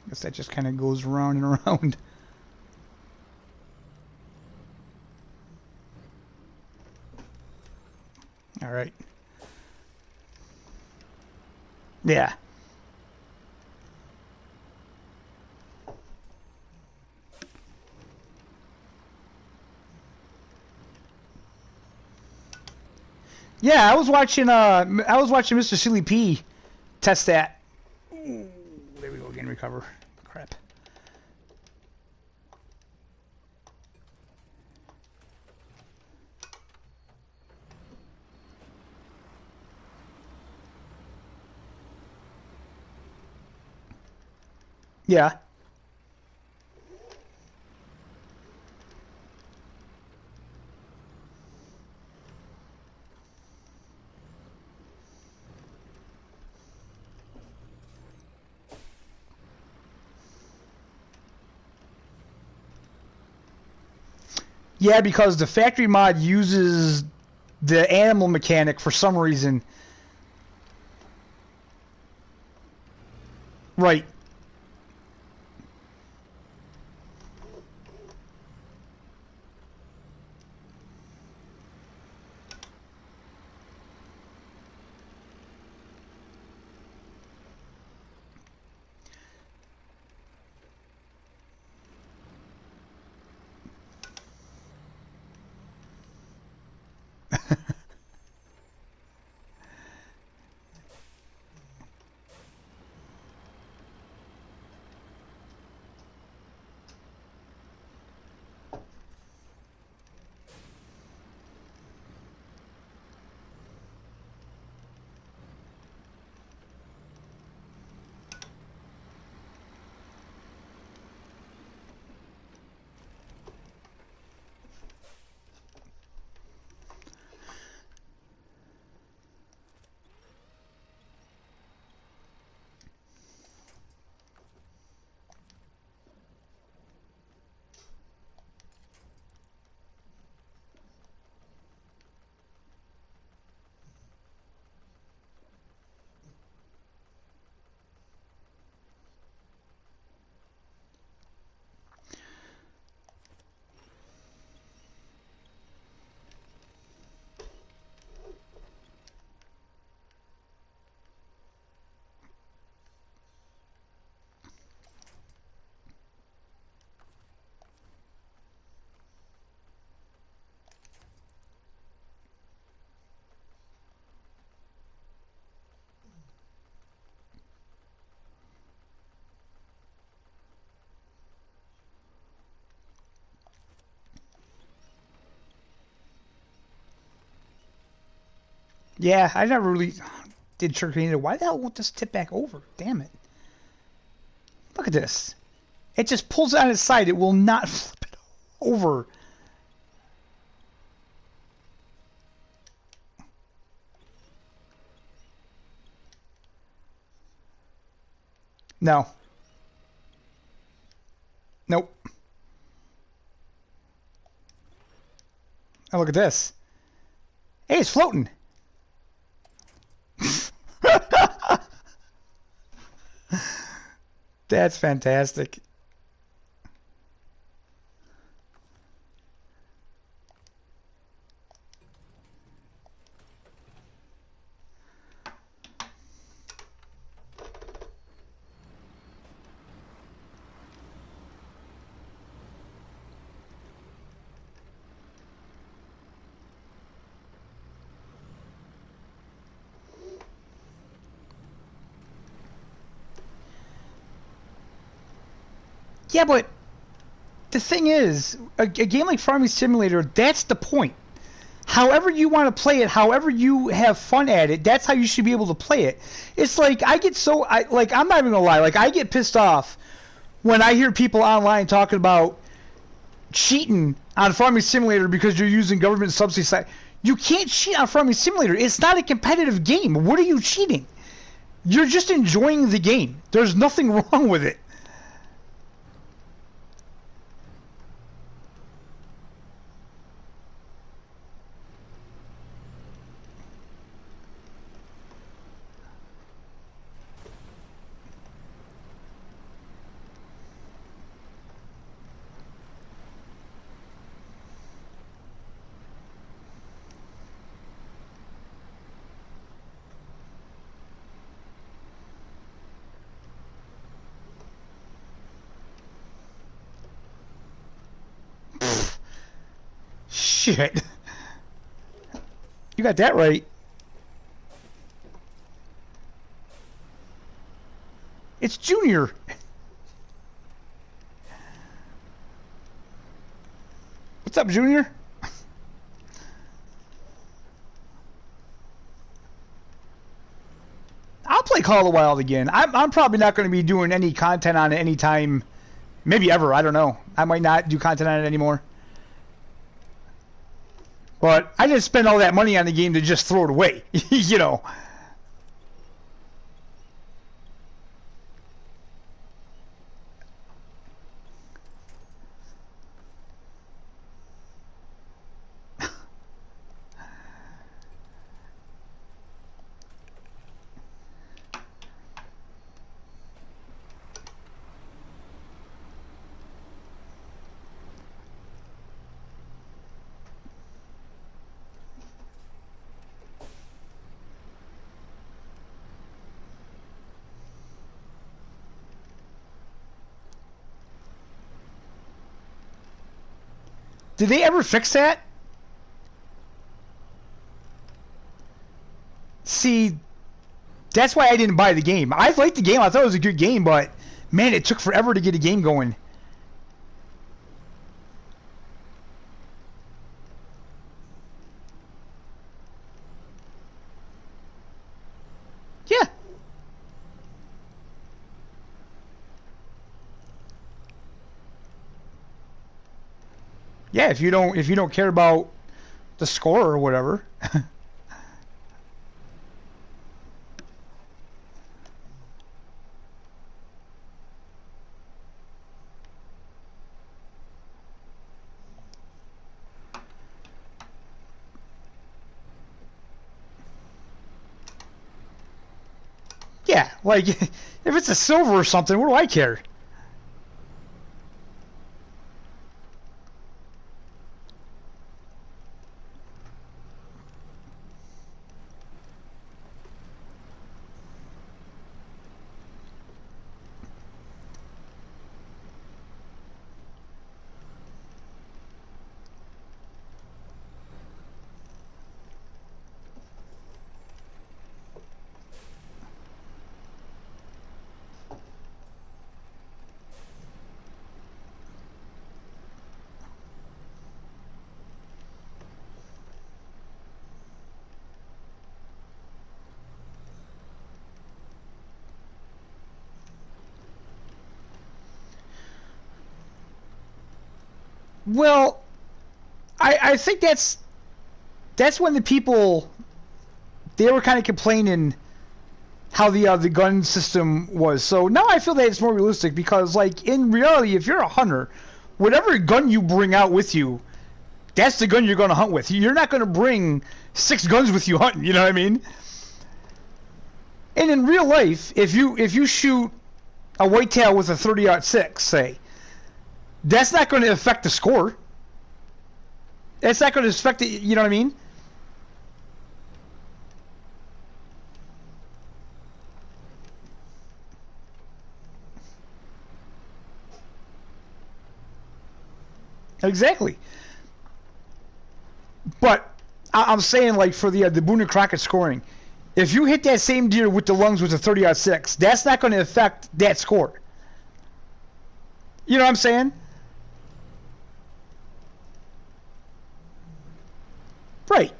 Guess that just kind of goes around and around. All right. Yeah. Yeah, I was watching Mr. Silly P test that. Ooh, there we go again, recover. Crap. Yeah. Yeah, because the factory mod uses the animal mechanic for some reason. Right. Yeah, I never really did trick either. Why the hell won't this tip back over? Damn it. Look at this. It just pulls it on its side. It will not flip it over. No. Nope. Oh, look at this. Hey, it's floating. That's fantastic. Yeah, but the thing is, a game like Farming Simulator, that's the point. However you want to play it, however you have fun at it, that's how you should be able to play it. It's like I get so like I'm not even gonna lie, like I get pissed off when I hear people online talking about cheating on Farming Simulator because you're using government subsidy. You can't cheat on Farming Simulator. It's not a competitive game. What are you cheating? You're just enjoying the game. There's nothing wrong with it. Shit. You got that right. It's Junior. What's up, Junior? I'll play Call of the Wild again. I'm probably not going to be doing any content on it anytime, maybe ever. I don't know. I might not do content on it anymore. But I didn't spend all that money on the game to just throw it away. You know. Did they ever fix that? See, that's why I didn't buy the game. I liked the game. I thought it was a good game, but man, it took forever to get a game going. Yeah. Yeah, if you don't care about the score or whatever. Yeah, like if it's a silver or something, what do I care? Well, I think that's when the people, they were kind of complaining how the gun system was. So now I feel that it's more realistic because, like, in reality, if you're a hunter, whatever gun you bring out with you, that's the gun you're going to hunt with. You're not going to bring 6 guns with you hunting. You know what I mean? And in real life, if you shoot a whitetail with a 30-06, say, that's not going to affect the score. It's not going to affect it. You know what I mean? Exactly. But I'm saying, like, for the Boone and Crockett scoring, if you hit that same deer with the lungs with a 30-06, that's not going to affect that score. You know what I'm saying? Right.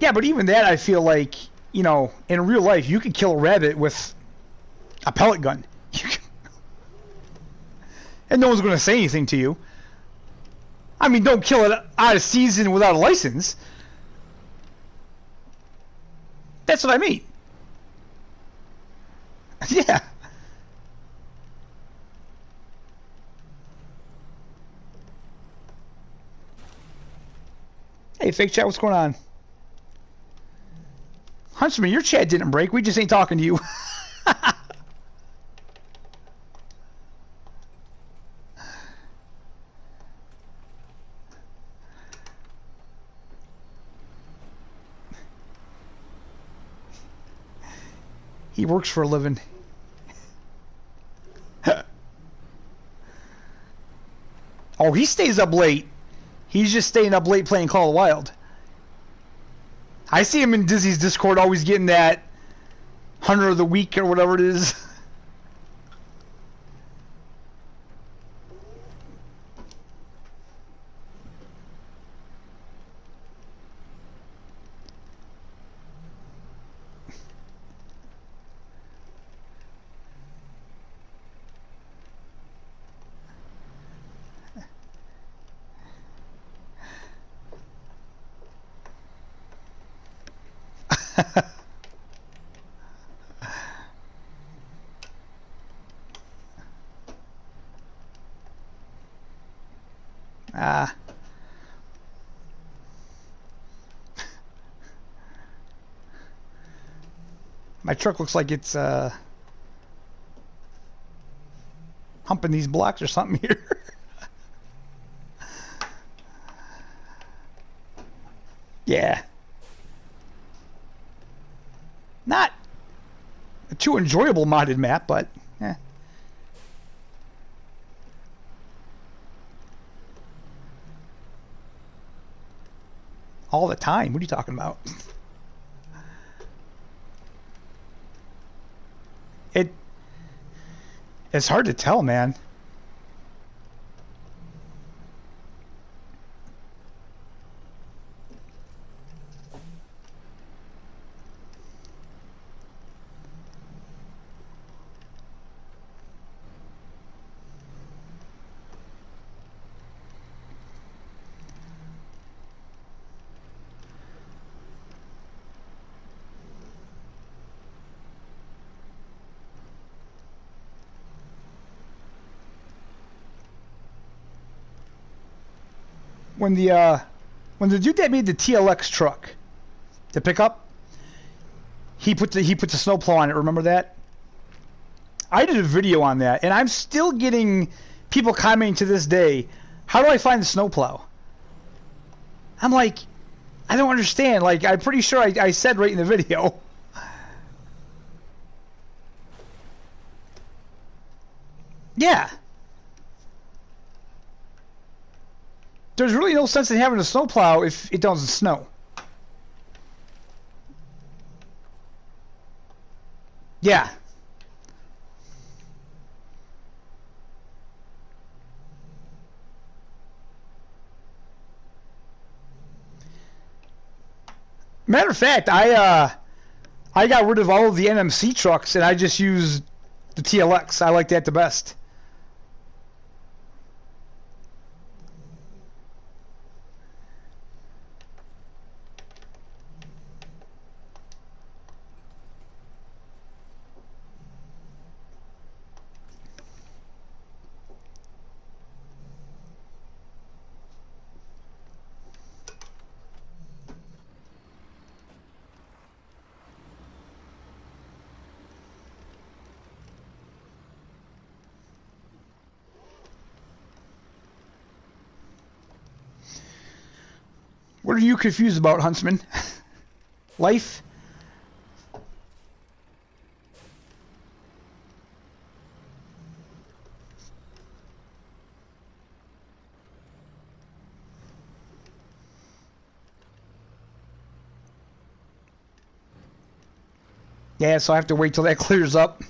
Yeah, but even that, I feel like, in real life, you could kill a rabbit with a pellet gun. And no one's going to say anything to you. I mean, don't kill it out of season without a license. That's what I mean. Yeah. Hey, fake chat, what's going on? Huntsman, your chat didn't break. We just ain't talking to you. He works for a living. Oh, he stays up late. He's just staying up late playing Call of the Wild. I see him in Dizzy's Discord always getting that Hunter of the Week or whatever it is. Ah. My truck looks like it's humping these blocks or something here. Yeah. Not a too enjoyable modded map, but eh. All the time. What are you talking about? It's hard to tell, man. When the dude that made the TLX truck, the pickup, he put the snowplow on it. Remember that? I did a video on that, and I'm still getting people commenting to this day. How do I find the snowplow? I'm like, I don't understand. Like, I'm pretty sure I said right in the video. Yeah. There's really no sense in having a snowplow if it doesn't snow. Yeah. Matter of fact, I got rid of all of the NMC trucks and I just used the TLX. I like that the best. What are you confused about, Huntsman? Life? Yeah, so I have to wait till that clears up.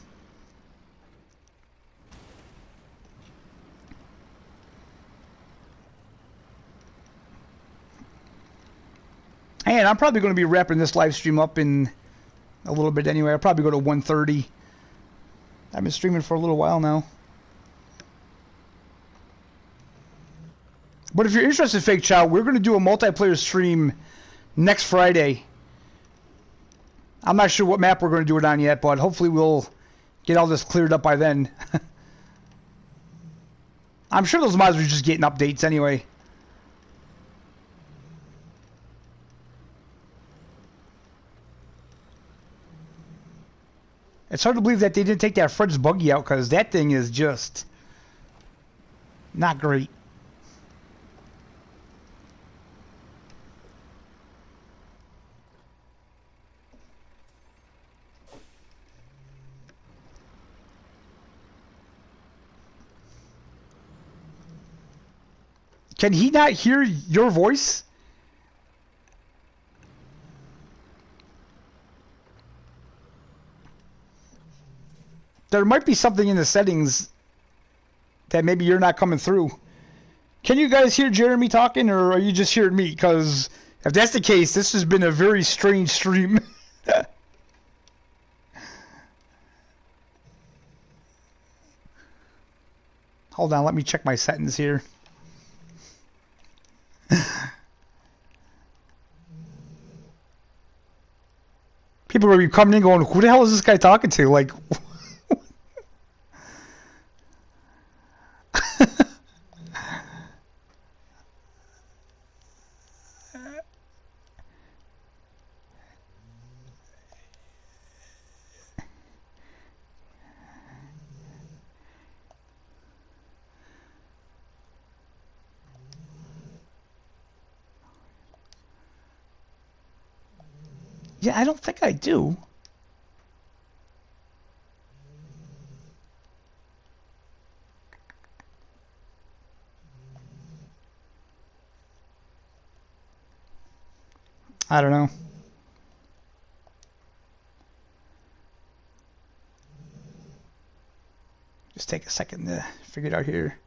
And I'm probably going to be wrapping this live stream up in a little bit anyway. I'll probably go to 1:30. I've been streaming for a little while now. But if you're interested, Fake Chow, we're going to do a multiplayer stream next Friday. I'm not sure what map we're going to do it on yet, but hopefully we'll get all this cleared up by then. I'm sure those mods are just getting updates anyway. It's hard to believe that they didn't take that Fred's buggy out because that thing is just not great. Can he not hear your voice? There might be something in the settings that maybe you're not coming through. Can you guys hear Jeremy talking, or are you just hearing me? Because if that's the case, this has been a very strange stream. Hold on, let me check my settings here. People are coming in going, who the hell is this guy talking to? Like, yeah, I don't think I do. I don't know. Just take a second to figure it out here.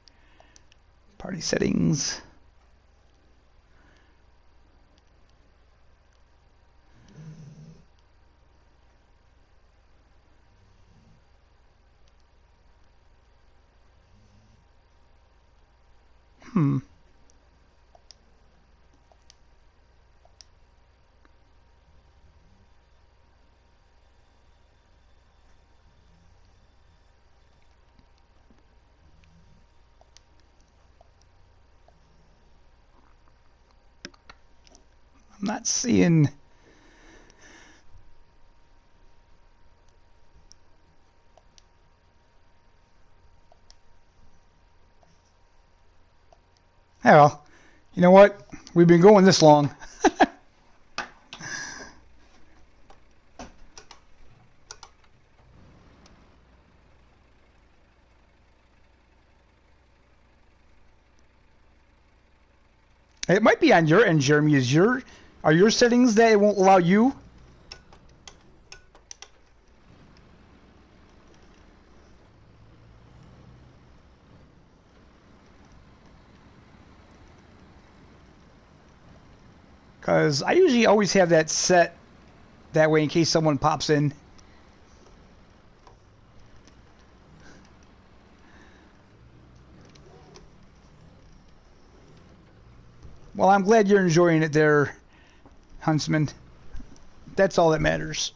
Party settings. Hmm. I'm not seeing. Oh, well, you know what? We've been going this long. It might be on your end, Jeremy. Are your settings that it won't allow you? Because I usually always have that set that way in case someone pops in. Well, I'm glad you're enjoying it there, Huntsman. That's all that matters.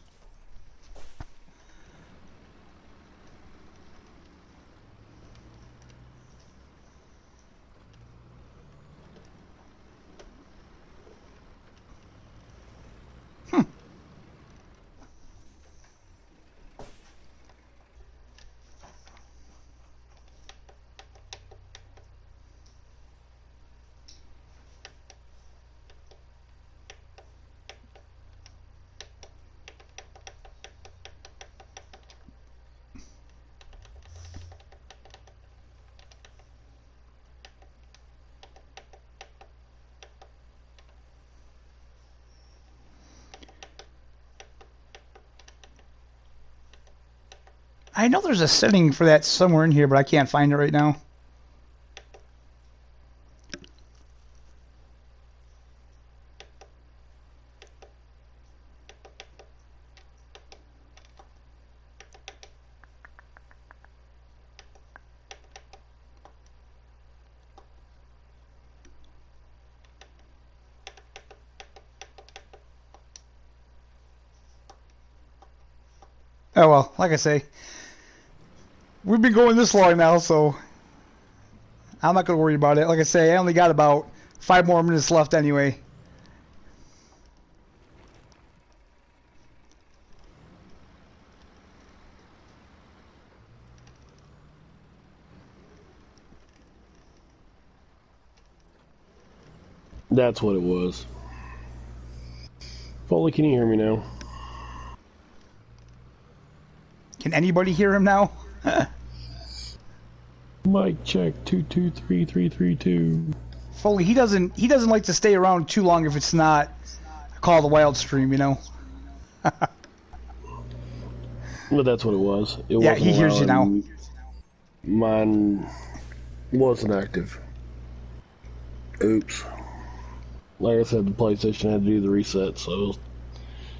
I know there's a setting for that somewhere in here, but I can't find it right now. Oh well, like I say, we've been going this long now, so I'm not gonna worry about it. Like I say, I only got about 5 more minutes left anyway. That's what it was. Foley, can you hear me now? Can anybody hear him now? Mic check 223-332. Foley, he doesn't like to stay around too long if it's not a Call of the Wild stream, you know. But that's what it was. It Yeah, wasn't he hears you now. Mine wasn't active. Oops. Like I said, the PlayStation had to do the reset, so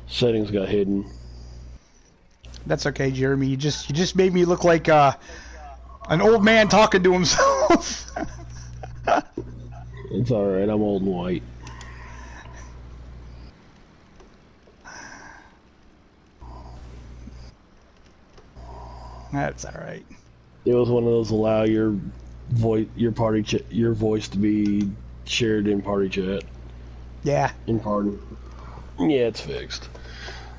settings got hidden. That's okay, Jeremy. You just made me look like an old man talking to himself. It's alright, I'm old and white. That's alright. It was one of those allow your voice to be shared in party chat. Yeah. In party. Yeah, it's fixed.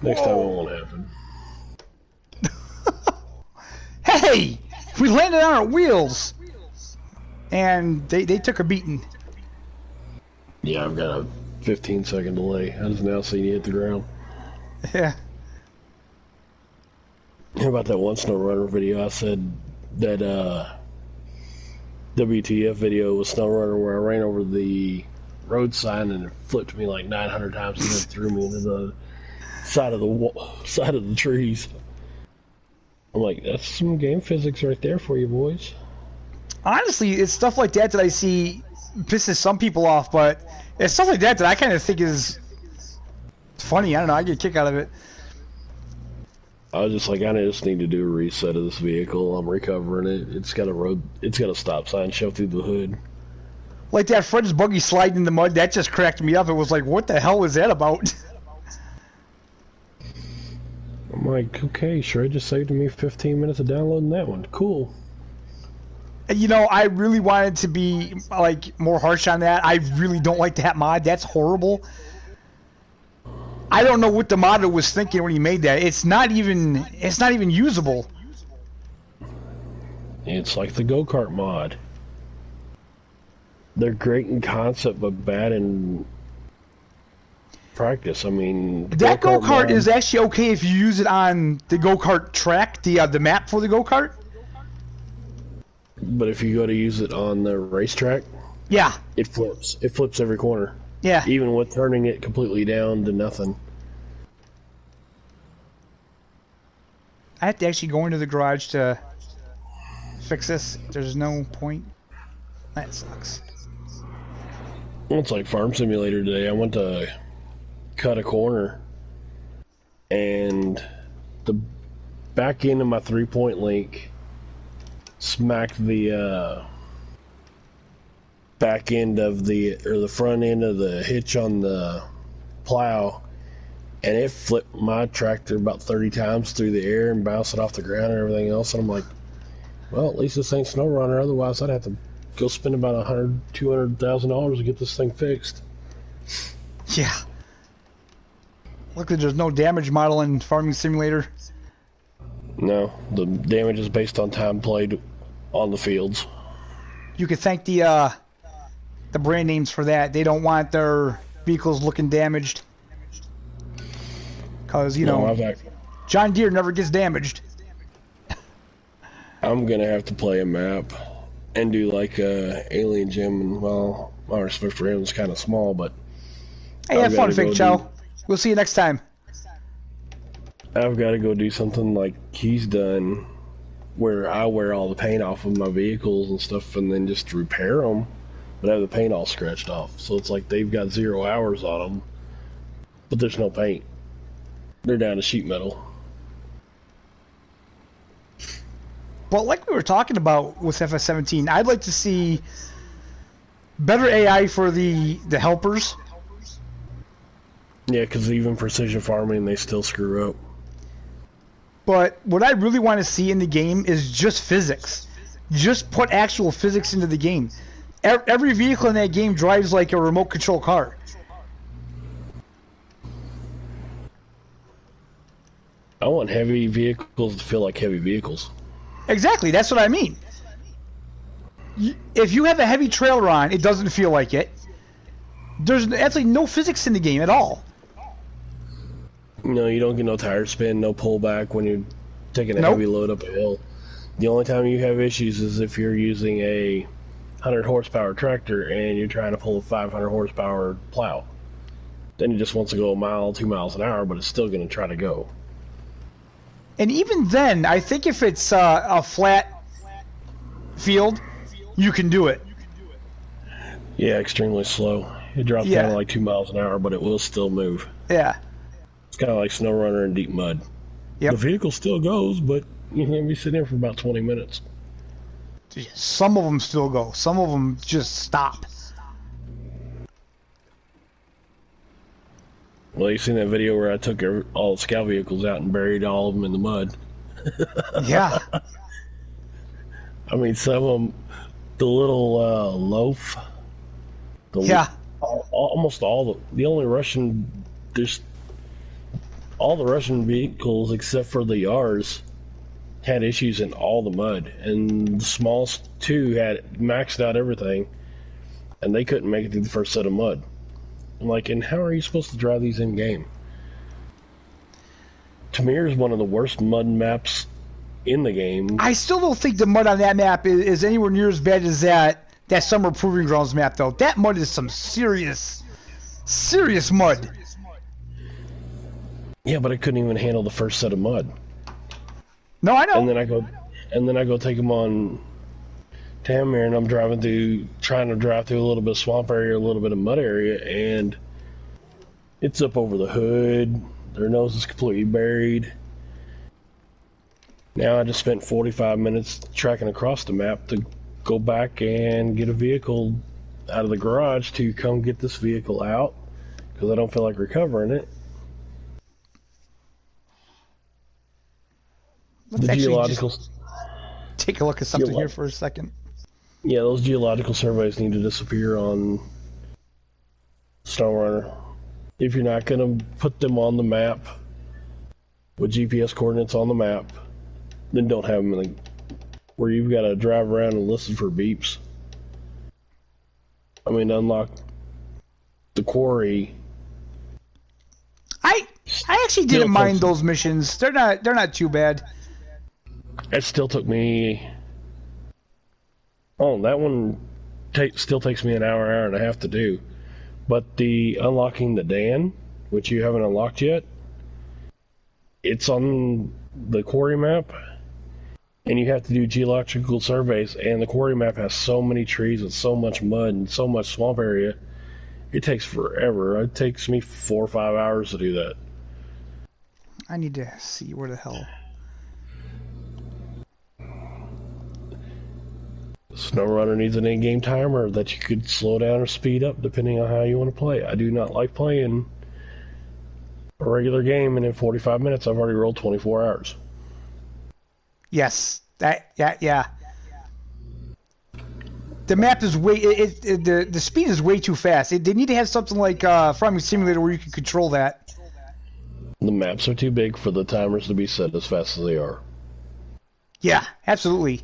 Next time it won't happen. Hey! We landed on our wheels! And they took a beating. Yeah, I've got a 15-second delay. I just now seen you hit the ground. Yeah. About that one Snowrunner video, I said that WTF video was Snowrunner where I ran over the road sign and it flipped me like 900 times and then threw me into the side of the trees. I'm like, that's some game physics right there for you boys. Honestly, it's stuff like that that I see pisses some people off, but it's stuff like that that I kind of think is funny. I don't know. I get a kick out of it. I was just like, I just need to do a reset of this vehicle. I'm recovering it. It's got a stop sign shoved through the hood. Like that Fred's buggy sliding in the mud, that just cracked me up. It was like, what the hell was that about? I'm like, okay, sure, it just saved me 15 minutes of downloading that one. Cool. You know, I really wanted to be like more harsh on that. I really don't like that mod. That's horrible. I don't know what the modder was thinking when he made that. It's not even usable. It's like the go-kart mod. They're great in concept, but bad in practice. I mean, that go-kart is actually okay if you use it on the go-kart track, the map for the go-kart. But if you go to use it on the racetrack, Yeah, it flips. It flips every corner, yeah. even with turning it completely down to nothing. I have to actually go into the garage to fix this. There's no point. That sucks. Well, it's like Farm Simulator today. I went to cut a corner, and the back end of my 3-point link smacked the back end of the front end of the hitch on the plow, and it flipped my tractor about 30 times through the air and bounced it off the ground and everything else. And I'm like, well, at least this ain't Snowrunner. Otherwise, I'd have to go spend about $200,000 to get this thing fixed. Yeah. Luckily, there's no damage model in Farming Simulator. No, the damage is based on time played on the fields. You could thank the brand names for that. They don't want their vehicles looking damaged. Because, you know, John Deere never gets damaged. I'm going to have to play a map and do like Alien Gym. And, well, my respect for him is kind of small, but... Hey, have fun, Fake Chow. We'll see you next time. I've got to go do something like he's done, where I wear all the paint off of my vehicles and stuff and then just repair them, but have the paint all scratched off. So it's like they've got 0 hours on them, but there's no paint. They're down to sheet metal. Well, like we were talking about with FS17, I'd like to see better AI for the helpers. Yeah, because even precision farming, they still screw up. But what I really want to see in the game is just physics. Just put actual physics into the game. Every vehicle in that game drives like a remote control car. I want heavy vehicles to feel like heavy vehicles. Exactly, that's what I mean. If you have a heavy trailer on, it doesn't feel like it. There's actually no physics in the game at all. No, you don't get no tire spin, no pullback when you're taking a Nope. heavy load up a hill. The only time you have issues is if you're using a 100 horsepower tractor and you're trying to pull a 500 horsepower plow. Then it just wants to go a mile, 2 miles an hour, but it's still going to try to go. And even then, I think if it's a flat field, you can do it. Yeah, extremely slow. It drops Yeah. down to like 2 miles an hour, but it will still move. Yeah. It's kind of like Snowrunner in deep mud. Yep. The vehicle still goes, but you can be sitting there for about 20 minutes. Some of them still go. Some of them just stop. Well, you seen that video where I took all the scout vehicles out and buried all of them in the mud. Yeah. I mean, some of them, the little loaf. Yeah. Almost all the only Russian, there's all the Russian vehicles except for the Yars had issues in all the mud, and the smallest two had maxed out everything, and they couldn't make it through the first set of mud. I'm like, and how are you supposed to drive these in game? Tamir is one of the worst mud maps in the game. I still don't think the mud on that map is anywhere near as bad as that Summer Proving Grounds map, though. That mud is some serious mud. Yeah, but I couldn't even handle the first set of mud. No, I know. And then I go take them on Tamir, and I'm trying to drive through a little bit of swamp area, a little bit of mud area, and it's up over the hood. Their nose is completely buried. Now I just spent 45 minutes tracking across the map to go back and get a vehicle out of the garage to come get this vehicle out because I don't feel like recovering it. Let's The actually geological, just take a look at something here for a second. yeah, those geological surveys need to disappear on Snowrunner. If you're not going to put them on the map with GPS coordinates on the map, then don't have them in where you've got to drive around and listen for beeps. I mean, unlock the quarry. I actually didn't mind those missions. They're not too bad. It still took me. Oh, that one still takes me an hour and a half to do. But the unlocking the Dan, which you haven't unlocked yet, it's on the quarry map, and you have to do geological surveys, and the quarry map has so many trees and so much mud and so much swamp area, it takes forever. It takes me 4 or 5 hours to do that. I need to see where the hell. Snowrunner needs an in-game timer that you could slow down or speed up depending on how you want to play. I do not like playing a regular game and in 45 minutes I've already rolled 24 hours. Yes, yeah. The map is the speed is way too fast. They need to have something like Farming Simulator where you can control that. The maps are too big for the timers to be set as fast as they are. Yeah, absolutely.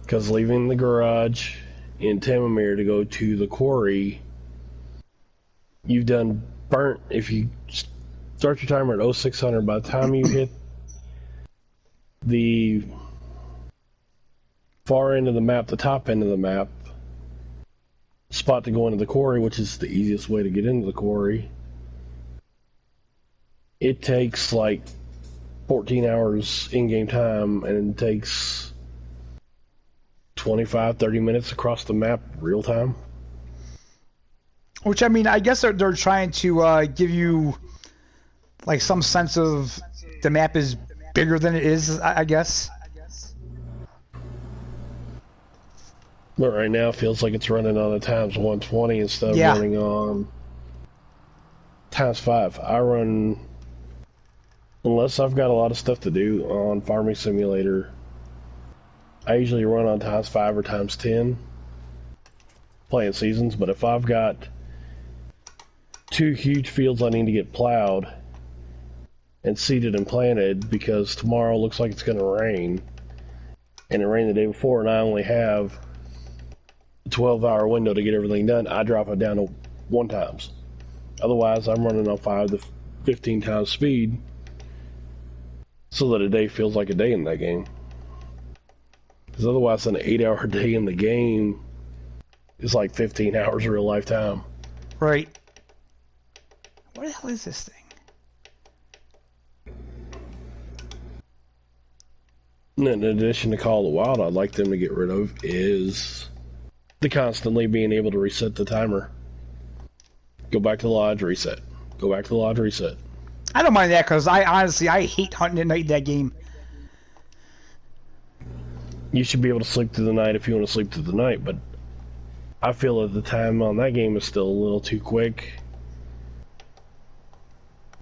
Because leaving the garage in Tamamir to go to the quarry, you've done burnt. If you start your timer at 0600, by the time you hit the far end of the map, the top end of the map, spot to go into the quarry, which is the easiest way to get into the quarry, it takes like 14 hours in-game time, and it takes 25-30 minutes across the map real time. Which, I mean, I guess they're trying to give you like some sense of the map is bigger than it is, I guess. But right now it feels like it's running on a times 120 instead of running on times 5. I run, unless I've got a lot of stuff to do on Farming Simulator, I usually run on times 5 or times 10 playing seasons. But if I've got 2 huge fields I need to get plowed and seeded and planted because tomorrow looks like it's going to rain, and it rained the day before, and I only have a 12-hour window to get everything done, I drop it down to 1 times. Otherwise, I'm running on 5 to 15 times speed so that a day feels like a day in that game. Because otherwise, an 8-hour day in the game is like 15 hours real life time. Right. What the hell is this thing? And in addition to Call of the Wild, I'd like them to get rid of is the constantly being able to reset the timer. Go back to the lodge, reset. Go back to the lodge, reset. I don't mind that because I hate hunting at night in that game. You should be able to sleep through the night if you want to sleep through the night, but I feel that the time on that game is still a little too quick.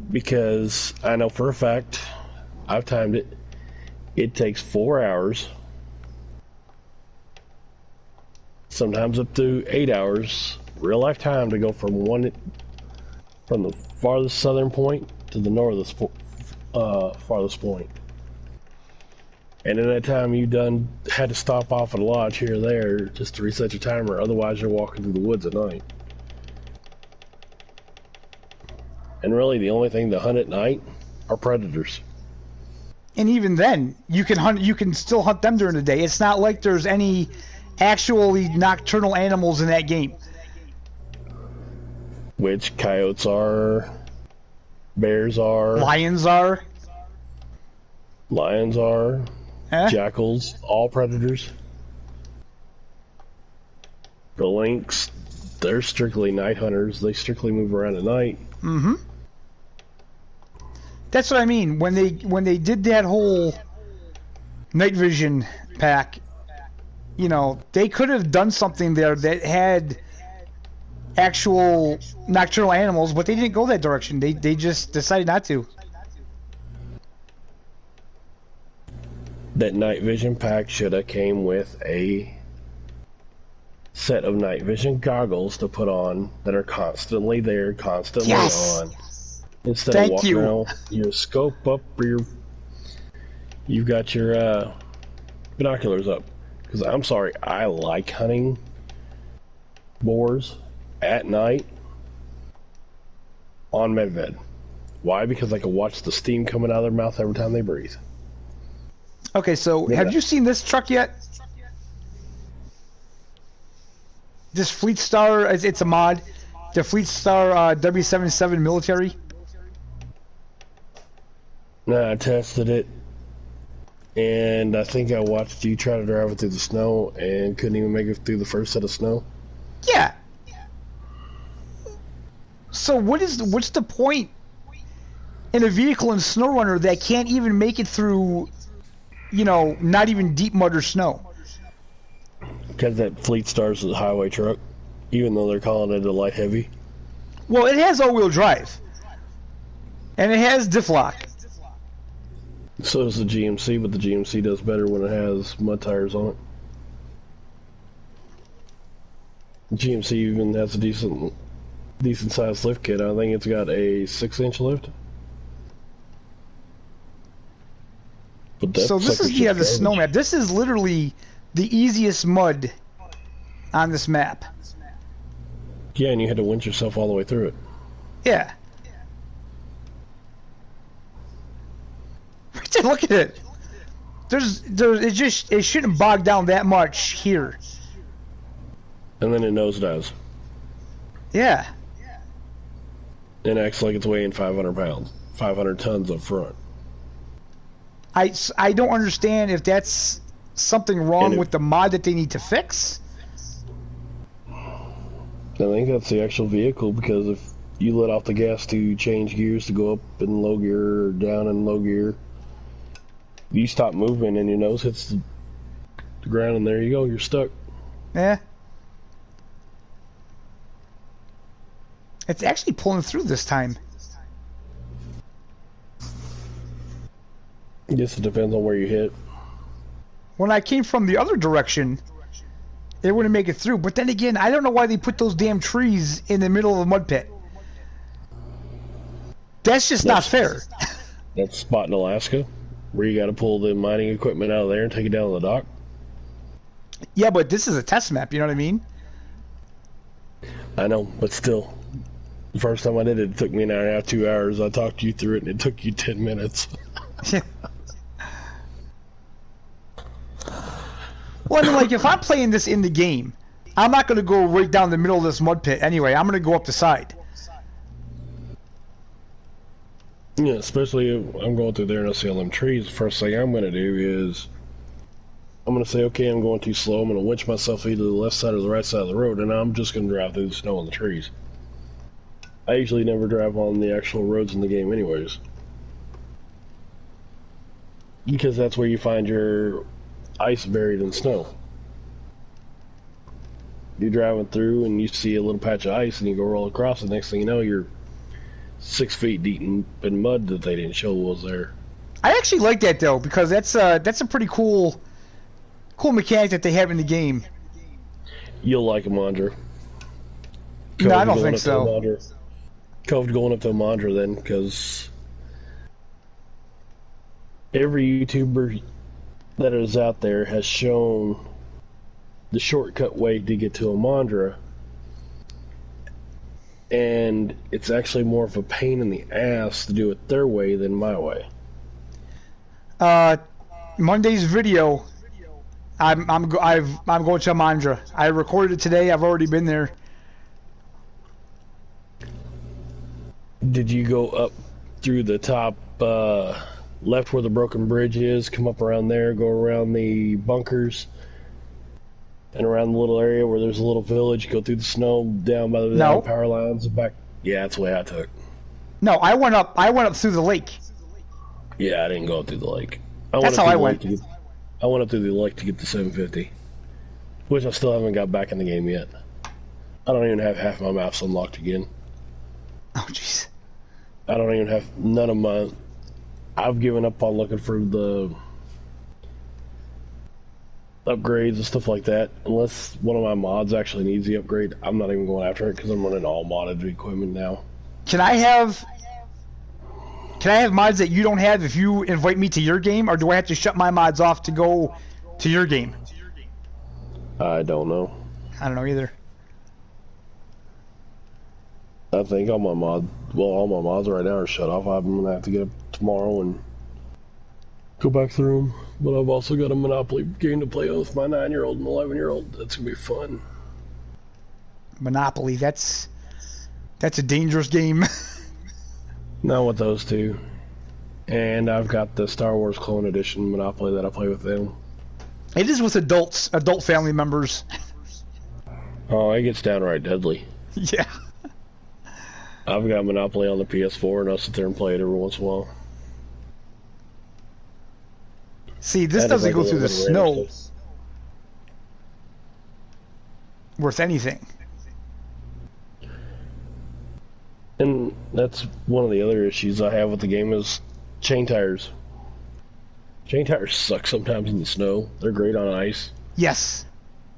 Because I know for a fact, I've timed it, it takes 4 hours, sometimes up to 8 hours, real life time to go from the farthest southern point to the northest farthest point. And in that time, you had to stop off at a lodge here or there just to reset your timer. Otherwise, you're walking through the woods at night. And really, the only thing to hunt at night are predators. And even then, you can still hunt them during the day. It's not like there's any actually nocturnal animals in that game. Which coyotes are, bears are, Lions are, jackals, all predators. The lynx, they're strictly night hunters. They strictly move around at night. Mm-hmm. That's what I mean. When they did that whole night vision pack, you know, they could have done something there that had actual nocturnal animals, but they didn't go that direction. They just decided not to. That night vision pack should have came with a set of night vision goggles to put on that are constantly there, constantly on. Instead of walking around your scope up or you've got your binoculars up. Because I'm sorry, I like hunting boars at night on medved. Why? Because I can watch the steam coming out of their mouth every time they breathe. Okay, so But, have you seen this truck yet? This Fleet Star, it's a mod. The Fleet Star W77 military. nah, I tested it, and I think I watched you try to drive it through the snow and couldn't even make it through the first set of snow. Yeah. So what's the point in a vehicle in Snowrunner that can't even make it through, not even deep mud or snow? Because that Fleet Star's a highway truck, even though they're calling it a light heavy. Well, it has all-wheel drive, and it has diff lock. So does the GMC, but the GMC does better when it has mud tires on it. The GMC even has a decent sized lift kit. I think it's got a 6-inch lift. But So this is the snow map. This is literally the easiest mud on this map. Yeah, and you had to winch yourself all the way through it. Yeah. Look at it. It shouldn't bog down that much here. And then it nosedives. Yeah. And acts like it's weighing 500 pounds, 500 tons up front. I don't understand if that's something wrong with the mod that they need to fix. I think that's the actual vehicle, because if you let off the gas to change gears to go up in low gear or down in low gear, you stop moving and your nose hits the ground, and there you go, you're stuck. Yeah. It's actually pulling through this time. I guess it depends on where you hit. When I came from the other direction, it wouldn't make it through. But then again, I don't know why they put those damn trees in the middle of the mud pit. That's just not fair. That spot in Alaska where you got to pull the mining equipment out of there and take it down to the dock. Yeah, but this is a test map, you know what I mean? I know, but still. The first time I did it, it took me an hour and a half, 2 hours. I talked you through it, and it took you 10 minutes. Well, I mean, like, if I'm playing this in the game, I'm not going to go right down the middle of this mud pit anyway. I'm going to go up the side. Yeah, especially if I'm going through there and I see all them trees. The first thing I'm going to do is I'm going to say, okay, I'm going too slow. I'm going to winch myself either to the left side or the right side of the road, and I'm just going to drive through the snow and the trees. I usually never drive on the actual roads in the game anyways. Because that's where you find your ice buried in snow. You're driving through and you see a little patch of ice and you go roll across, and next thing you know, you're 6 feet deep in mud that they didn't show was there. I actually like that though, because that's a pretty cool mechanic that they have in the game. You'll like Amandra. No, I don't think so. Cove going up to Amandra then, because every YouTuber that is out there has shown the shortcut way to get to Amandra, and it's actually more of a pain in the ass to do it their way than my way. Monday's video, I'm going to Amandra. I recorded it today. I've already been there. Did you go up through the top left where the broken bridge is, come up around there, go around the bunkers, and around the little area where there's a little village, go through the snow, down by the power lines, and back? Yeah, that's the way I took. No, I went up through the lake. Yeah, I didn't go up through the lake. That's how I went. I went up through the lake to get the 750, which I still haven't got back in the game yet. I don't even have half my maps unlocked again. Oh, jeez. I don't even have none of my... I've given up on looking for the upgrades and stuff like that. Unless one of my mods actually needs the upgrade, I'm not even going after it because I'm running all modded equipment now. Can I have mods that you don't have if you invite me to your game, or do I have to shut my mods off to go to your game? I don't know. I don't know either. I think all my mods right now are shut off. I'm gonna have to get up tomorrow and go back through them. But I've also got a Monopoly game to play with my 9-year-old and 11-year-old. That's gonna be fun. Monopoly. That's a dangerous game. Not with those two. And I've got the Star Wars Clone Edition Monopoly that I play with them. It is with adult family members. Oh, it gets downright deadly. Yeah. I've got Monopoly on the PS4, and I'll sit there and play it every once in a while. See, this doesn't go through the snow stuff. worth anything. And that's one of the other issues I have with the game is chain tires. Chain tires suck sometimes in the snow. They're great on ice. Yes.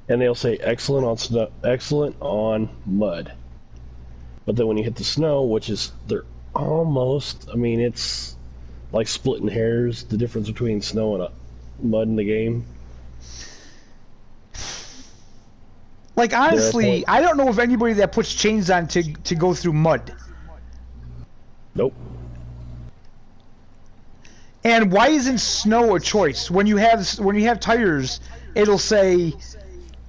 And they'll say excellent on snow, excellent on mud. But then when you hit the snow, which is they're almost, I mean, it's like splitting hairs, the difference between snow and mud in the game. Like, honestly, I don't know of anybody that puts chains on to go through mud. Nope. And why isn't snow a choice? When you have tires, it'll say,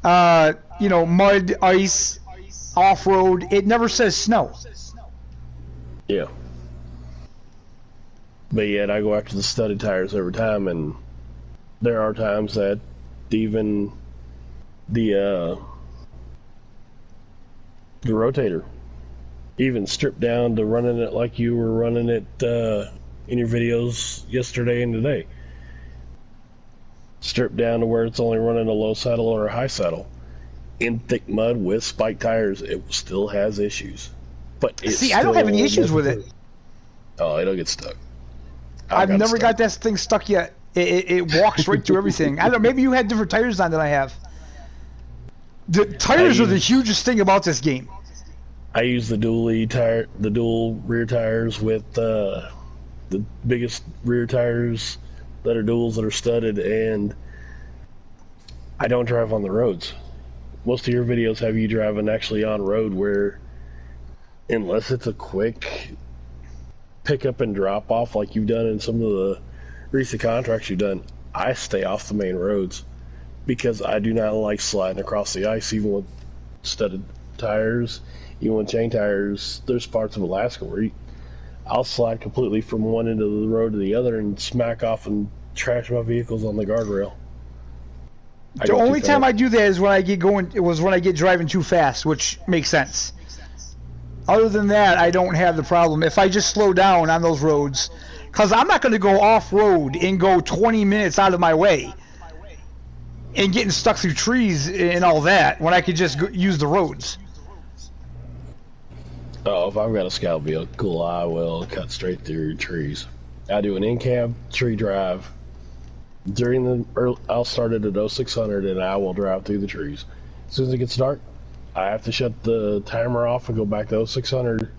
mud, ice, off-road. It never says snow. Yeah. But yet I go after the studded tires every time, and there are times that even the rotator, even stripped down to running it like you were running it in your videos yesterday and today. Stripped down to where it's only running a low saddle or a high saddle. In thick mud with spiked tires, it still has issues. But I don't have any issues with it. Oh, it'll get stuck. I've never got that thing stuck yet. It walks right through everything. I don't know, maybe you had different tires on than I have. The tires are the hugest thing about this game. I use the dual rear tires with the biggest rear tires that are duals that are studded, and I don't drive on the roads. Most of your videos have you driving actually on road where, unless it's a quick pick up and drop off like you've done in some of the recent contracts you've done, I stay off the main roads because I do not like sliding across the ice even with studded tires. Even with chain tires, there's parts of Alaska where I'll slide completely from one end of the road to the other and smack off and trash my vehicles on the guardrail. The only time I do that is when I get driving too fast, which makes sense. Other than that, I don't have the problem. If I just slow down on those roads, because I'm not going to go off-road and go 20 minutes out of my way and getting stuck through trees and all that when I could just use the roads. Oh, if I've got a scout vehicle, I will cut straight through trees. I do an in-cab tree drive. I'll start it at 0600 and I will drive through the trees. As soon as it gets dark, I have to shut the timer off and go back to 0600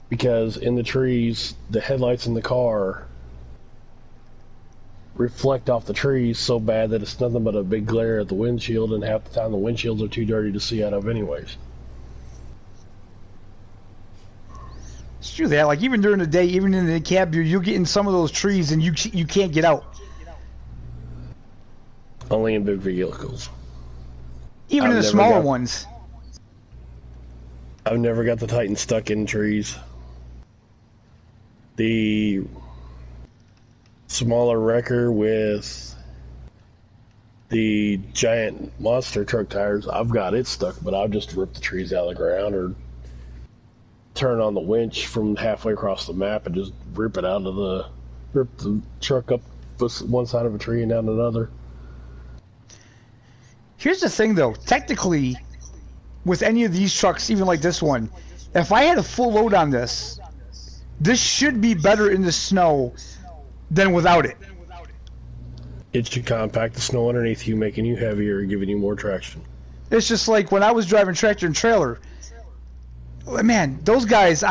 because in the trees, the headlights in the car reflect off the trees so bad that it's nothing but a big glare at the windshield, and half the time the windshields are too dirty to see out of anyways. It's true that, like, even during the day, even in the cab, you'll get in some of those trees and you can't get out. Only in big vehicles. Even in the smaller ones. I've never got the Titan stuck in trees. The smaller wrecker with the giant monster truck tires, I've got it stuck, but I'll just rip the trees out of the ground or turn on the winch from halfway across the map and just rip the truck up one side of a tree and down another. Here's the thing, though. Technically, with any of these trucks, even like this one, if I had a full load on this should be better in the snow than without it. It should compact the snow underneath you, making you heavier and giving you more traction. It's just like when I was driving tractor and trailer. Man, those guys,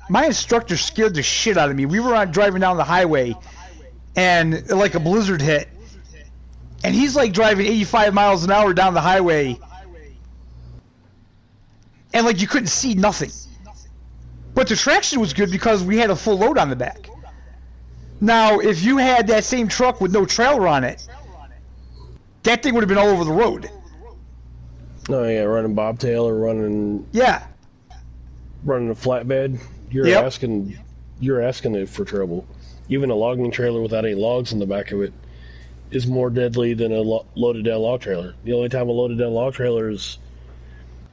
my instructor scared the shit out of me. We were driving down the highway, and like a blizzard hit. And he's like driving 85 miles an hour down the highway, and like you couldn't see nothing. But the traction was good because we had a full load on the back. Now, if you had that same truck with no trailer on it, that thing would have been all over the road. Oh yeah, running bobtail or running Yeah. running a flatbed. You're Yep. asking it for trouble. Even a logging trailer without any logs in the back of it is more deadly than a loaded down log trailer. The only time a loaded down log trailer is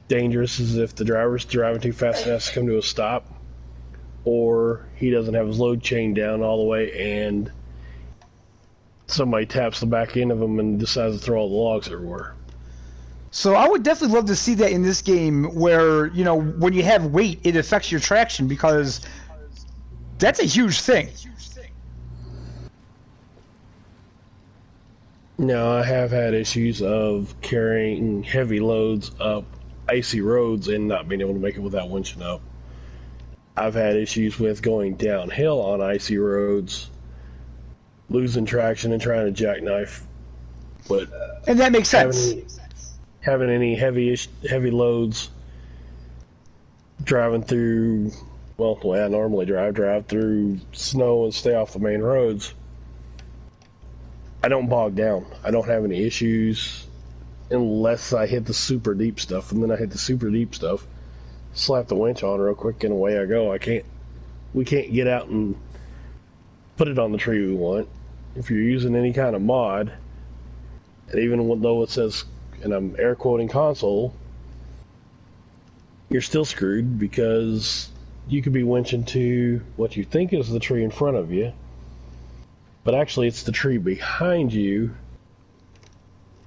dangerous is if the driver's driving too fast and has to come to a stop, or he doesn't have his load chain down all the way and somebody taps the back end of him and decides to throw all the logs everywhere. So I would definitely love to see that in this game where, you know, when you have weight, it affects your traction because that's a huge thing. Now, I have had issues of carrying heavy loads up icy roads and not being able to make it without winching up. I've had issues with going downhill on icy roads, losing traction and trying to jackknife. But And that makes sense. having any heavy loads driving through, well, the way I normally drive through snow and stay off the main roads, I don't bog down. I don't have any issues unless I hit the super deep stuff, and then I hit the super deep stuff, slap the winch on real quick, and away I go. We can't get out and put it on the tree we want. If you're using any kind of mod, and even though it says, and I'm air quoting console, you're still screwed because you could be winching to what you think is the tree in front of you, but actually it's the tree behind you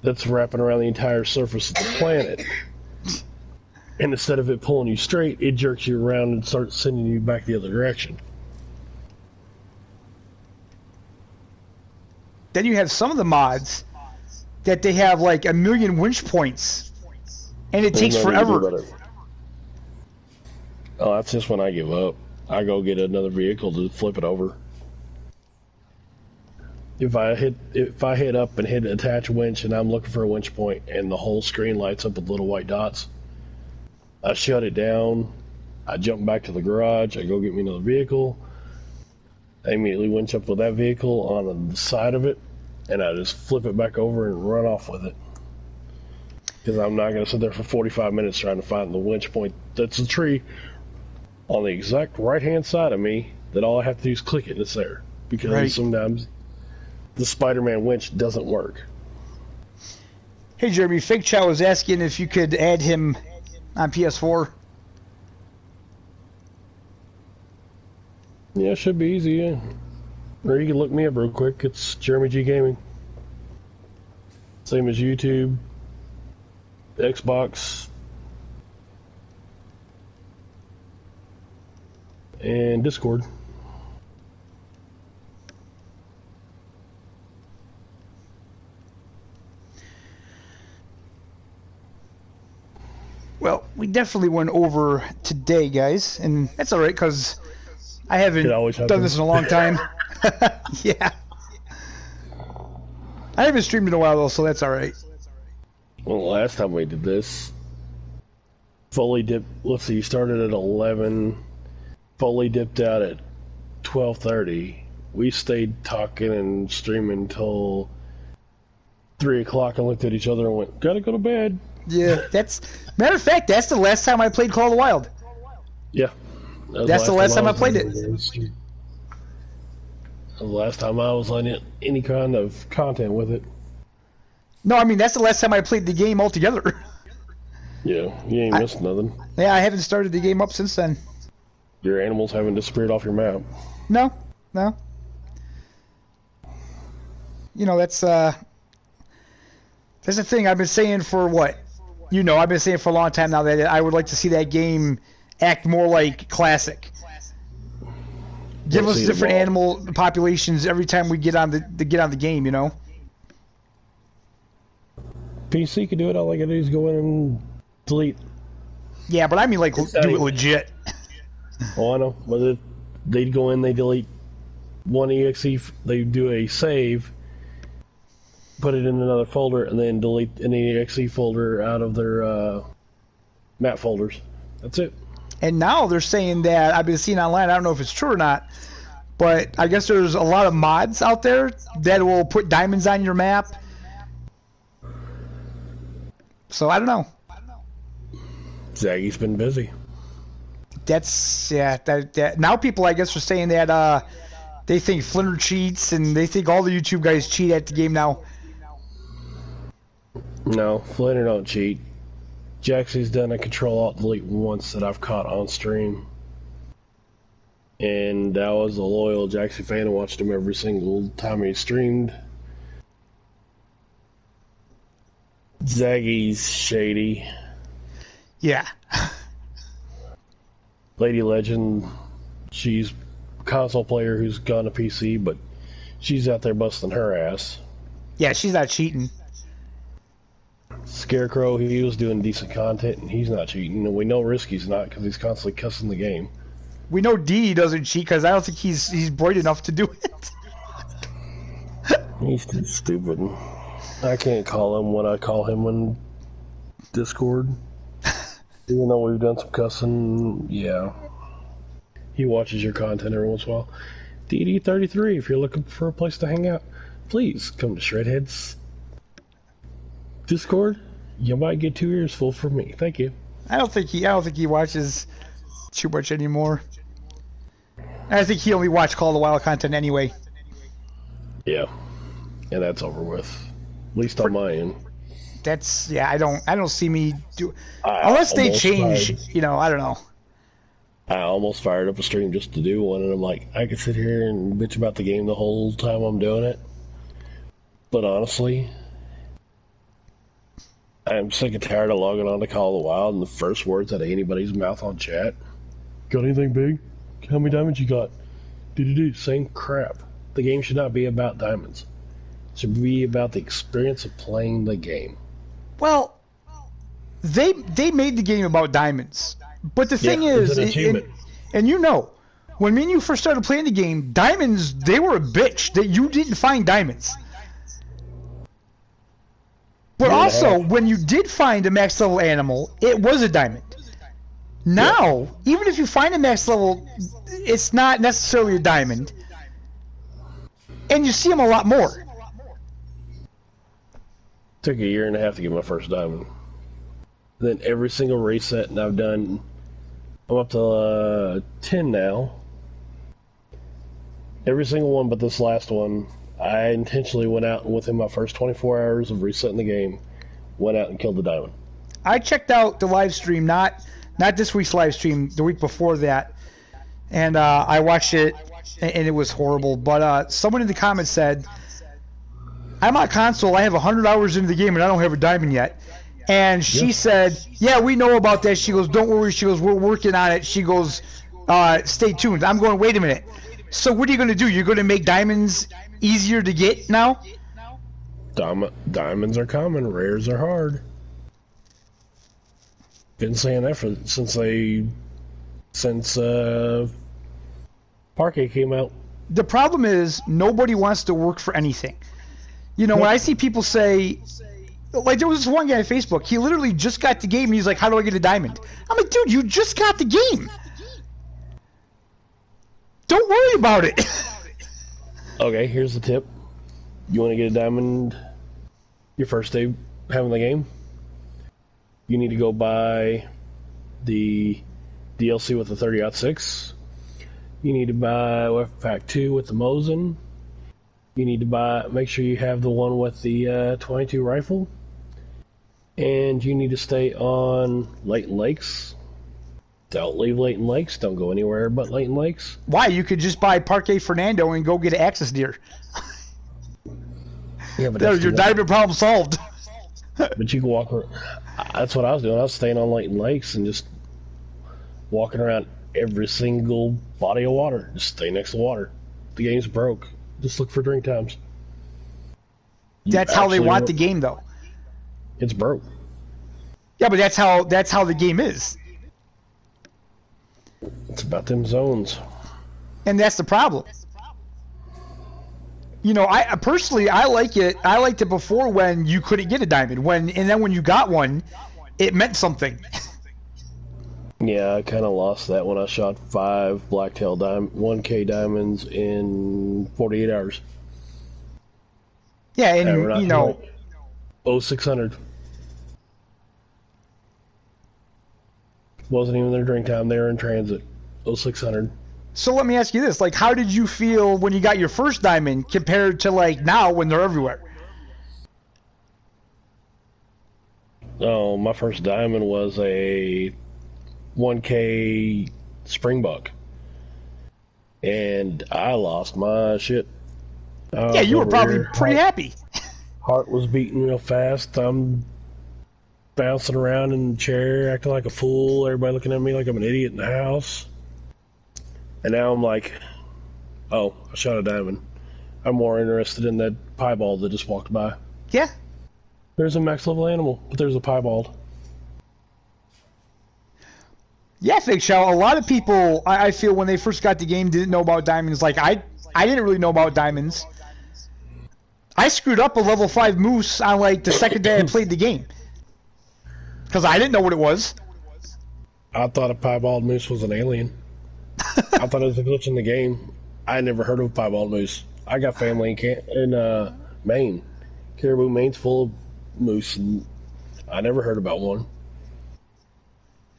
that's wrapping around the entire surface of the planet. And instead of it pulling you straight, it jerks you around and starts sending you back the other direction. Then you have some of the mods that they have like 1,000,000 winch points, and it takes forever. Oh, that's just when I give up. I go get another vehicle to flip it over. If I hit up and hit attach winch and I'm looking for a winch point and the whole screen lights up with little white dots, I shut it down. I jump back to the garage. I go get me another vehicle. I immediately winch up with that vehicle on the side of it, and I just flip it back over and run off with it. Because I'm not going to sit there for 45 minutes trying to find the winch point that's a tree on the exact right-hand side of me that all I have to do is click it and it's there. Because sometimes the Spider-Man winch doesn't work. Hey Jeremy, Fake Chow was asking if you could add him on PS4. Yeah, it should be easy, yeah. Or you can look me up real quick. It's Jeremy G Gaming. Same as YouTube, Xbox, and Discord. Well, we definitely went over today, guys, and that's all right because I haven't done this in a long time. Yeah. I haven't streamed in a while, though, so that's all right. Well, last time we did this, fully dipped. Let's see, you started at 11, fully dipped out at 12:30. We stayed talking and streaming until 3 o'clock and looked at each other and went, "Gotta go to bed." Yeah, that's matter of fact. That's the last time I played Call of the Wild. Yeah, that's the last time I played it. The last time I was on any kind of content with it. No, I mean that's the last time I played the game altogether. Yeah, you ain't missed nothing. Yeah, I haven't started the game up since then. Your animals haven't disappeared off your map. No. You know, that's the thing I've been saying for what? You know, I've been saying for a long time now that I would like to see that game act more like classic. Give us different animal populations every time we get on the game, you know. PC can do it. All I gotta do is go in and delete. Yeah, but I mean like do it legit. Oh, I know. But they'd go in, they delete one exe, they do a save, put it in another folder, and then delete an exe folder out of their map folders. That's it. And now they're saying that I've been seeing online. I don't know if it's true or not, but I guess there's a lot of mods out there that will put diamonds on your map. So I don't know. Zaggy's been busy. That's that now people I guess are saying that they think Flinter cheats and they think all the YouTube guys cheat at the game now. No, Flinter don't cheat. Jaxie's done a Control-Alt-Delete once that I've caught on stream. And that was a loyal Jaxie fan who watched him every single time he streamed. Zaggy's shady. Yeah. Lady Legend, she's a console player who's gone to PC, but she's out there busting her ass. Yeah, she's not cheating. Scarecrow, he was doing decent content, and he's not cheating. And we know Risky's not, because he's constantly cussing the game. We know D doesn't cheat because I don't think he's bright enough to do it. He's too stupid. I can't call him what I call him on Discord. Even though we've done some cussing, yeah. He watches your content every once in a while. DD33, if you're looking for a place to hang out, please come to Shredhead's Discord. You might get 2 ears full from me. Thank you. I don't think he watches too much anymore. I think he only watched Call of the Wild content anyway. Yeah. And that's over with. At least on my end. That's I don't see me do unless they change, you know, I don't know. I almost fired up a stream just to do one, and I'm like, I could sit here and bitch about the game the whole time I'm doing it. But honestly, I'm sick and tired of logging on to Call of the Wild and the first words out of anybody's mouth on chat. Got anything big? How many diamonds you got? Same crap. The game should not be about diamonds. It should be about the experience of playing the game. Well, they made the game about diamonds. But the thing is, and you know, when me and you first started playing the game, diamonds, they were a bitch. That you didn't find diamonds. But also, when you did find a max level animal, it was a diamond. Now, even if you find a max level, it's not necessarily a diamond. And you see them a lot more. Took a year and a half to get my first diamond. Then every single race set, and I've done, I'm up to 10 now. Every single one but this last one, I intentionally went out and within my first 24 hours of resetting the game, went out and killed the diamond. I checked out the live stream, not this week's live stream, the week before that, and I watched it, and it was horrible. But someone in the comments said, I'm on console, I have 100 hours into the game, and I don't have a diamond yet. And she said, yeah, we know about that. She goes, don't worry. She goes, we're working on it. She goes, stay tuned. I'm going, wait a minute. So what are you going to do? You're going to make diamonds easier to get now? Diamonds are common. Rares are hard. Been saying that since Parquet came out. The problem is nobody wants to work for anything. You know, when I see people say, like there was this one guy on Facebook, he literally just got the game and he's like, how do I get a diamond? I'm like, dude, you just got the game. Don't worry about it. Okay, here's the tip. You want to get a diamond your first day having the game? You need to go buy the DLC with the 30-06. You need to buy Weapon Pack 2 with the Mosin. You need to make sure you have the one with the 22 rifle. And you need to stay on Leighton Lakes. Don't leave Leighton Lakes. Don't go anywhere but Leighton Lakes. Why? You could just buy Parquet Fernando and go get an Axis deer. Yeah, but your diamond problem solved. But you can walk around. That's what I was doing. I was staying on Leighton Lakes and just walking around every single body of water. Just stay next to water. The game's broke. Just look for drink times. That's how they want the game, though. It's broke. Yeah, but that's how the game is. It's about them zones. And that's the problem. You know, I personally like it. I liked it before when you couldn't get a diamond. And then when you got one, it meant something. Yeah, I kind of lost that when I shot 1K diamonds in 48 hours. Yeah, and Average you out to know, like 0600. Wasn't even their drink time. They were in transit. 0600. so let me ask you this: like, how did you feel when you got your first diamond compared to like now when they're everywhere? Oh, my first diamond was a 1K Springbuck, and I lost my shit. I Yeah, was you were over probably here. pretty happy. Heart was beating real fast. I'm bouncing around in the chair, acting like a fool. Everybody looking at me like I'm an idiot in the house. And now I'm like, oh, I shot a diamond. I'm more interested in that piebald that just walked by. Yeah, There's a max level animal, but there's a piebald. yeah, Fig Shell. A lot of people, I feel, when they first got the game, didn't know about diamonds. Like I didn't really know about diamonds. I screwed up a level 5 moose on like the second day I played the game because I didn't know what it was. I thought a piebald moose was an alien. I thought it was a glitch in the game. I never heard of a piebald moose. I got family in Maine. Caribou, Maine's full of moose, and I never heard about one.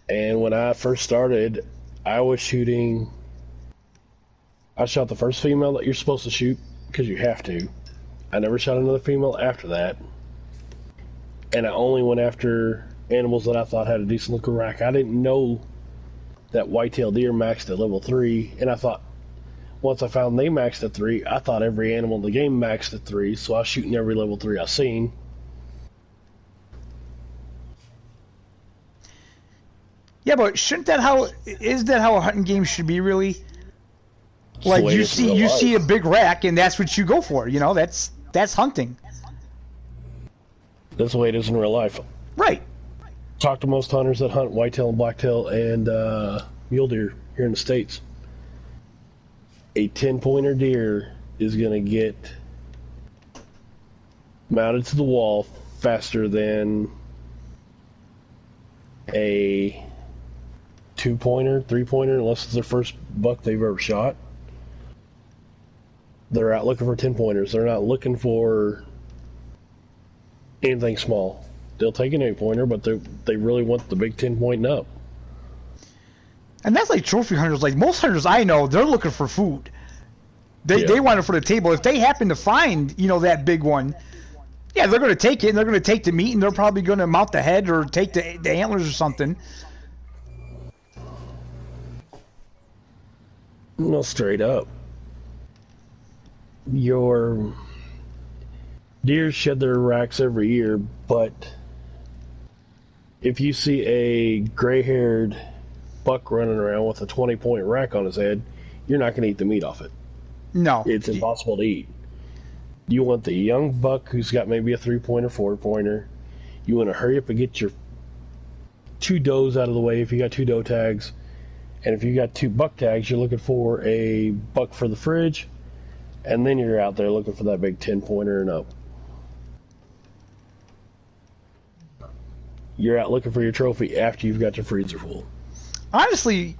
And when I first started, I was shooting. I shot the first female that you're supposed to shoot because you have to. I never shot another female after that, and I only went after animals that I thought had a decent looking rack. I didn't know that whitetail deer maxed at level 3, and I thought once I found they maxed at 3, I thought every animal in the game maxed at 3, so I was shooting every level 3 I seen. Yeah, but shouldn't that how is that how a hunting game should be really? It's the Like way it is in real you see a life. big rack and that's what you go for. You know, that's hunting. That's the way it is in real life. Right. Talk to most hunters that hunt whitetail and blacktail and mule deer here in the States. A 10-pointer deer is going to get mounted to the wall faster than a 2-pointer, 3-pointer, unless it's their first buck they've ever shot. They're out looking for 10-pointers. They're not looking for anything small. They'll take an 8-pointer, but they really want the big 10-point and up. And that's like trophy hunters. Like most hunters I know, they're looking for food. They want it for the table. If they happen to find, you know, that big one, yeah, they're going to take it and they're going to take the meat and they're probably going to mount the head or take the antlers or something. No, straight up. Your deer shed their racks every year, but if you see a gray-haired buck running around with a 20-point rack on his head, you're not going to eat the meat off it. No. It's impossible to eat. You want the young buck who's got maybe a 3-pointer, 4-pointer. You want to hurry up and get your 2 does out of the way if you got 2 doe tags. And if you got 2 buck tags, you're looking for a buck for the fridge. And then you're out there looking for that big 10-pointer and up. You're out looking for your trophy after you've got your freezer full. Honestly,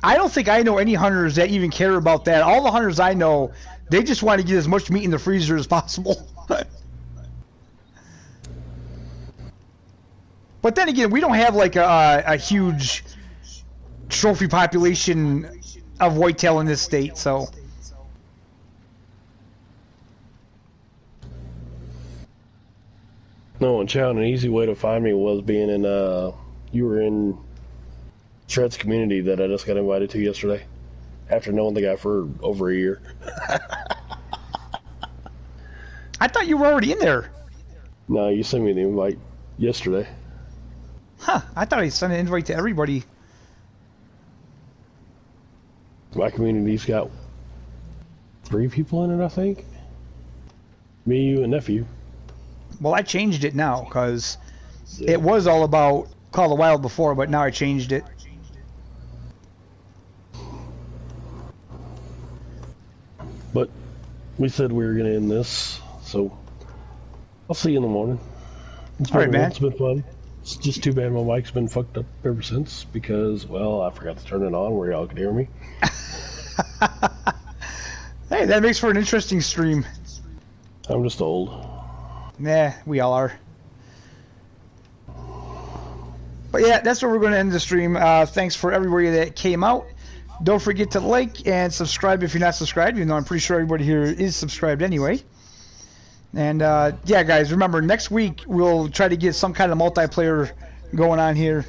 I don't think I know any hunters that even care about that. All the hunters I know, they just want to get as much meat in the freezer as possible. But then again, we don't have like a huge trophy population of whitetail in this state, so. No, and Chow, an easy way to find me was being in, you were in Shred's community that I just got invited to yesterday after knowing the guy for over a year. I thought you were already in there. No, you sent me the invite yesterday. Huh, I thought I sent an invite to everybody. My community's got 3 people in it, I think. Me, you, and nephew. Well, I changed it now, because it was all about Call of the Wild before, but now I changed it. But we said we were going to end this, so I'll see you in the morning. All right, man. It's been fun. It's just too bad my mic's been fucked up ever since because, well, I forgot to turn it on where y'all could hear me. Hey, that makes for an interesting stream. I'm just old. Nah, we all are. But yeah, that's where we're going to end the stream. Thanks for everybody that came out. Don't forget to like and subscribe if you're not subscribed, even though I'm pretty sure everybody here is subscribed anyway. And yeah, guys, remember, next week we'll try to get some kind of multiplayer going on here.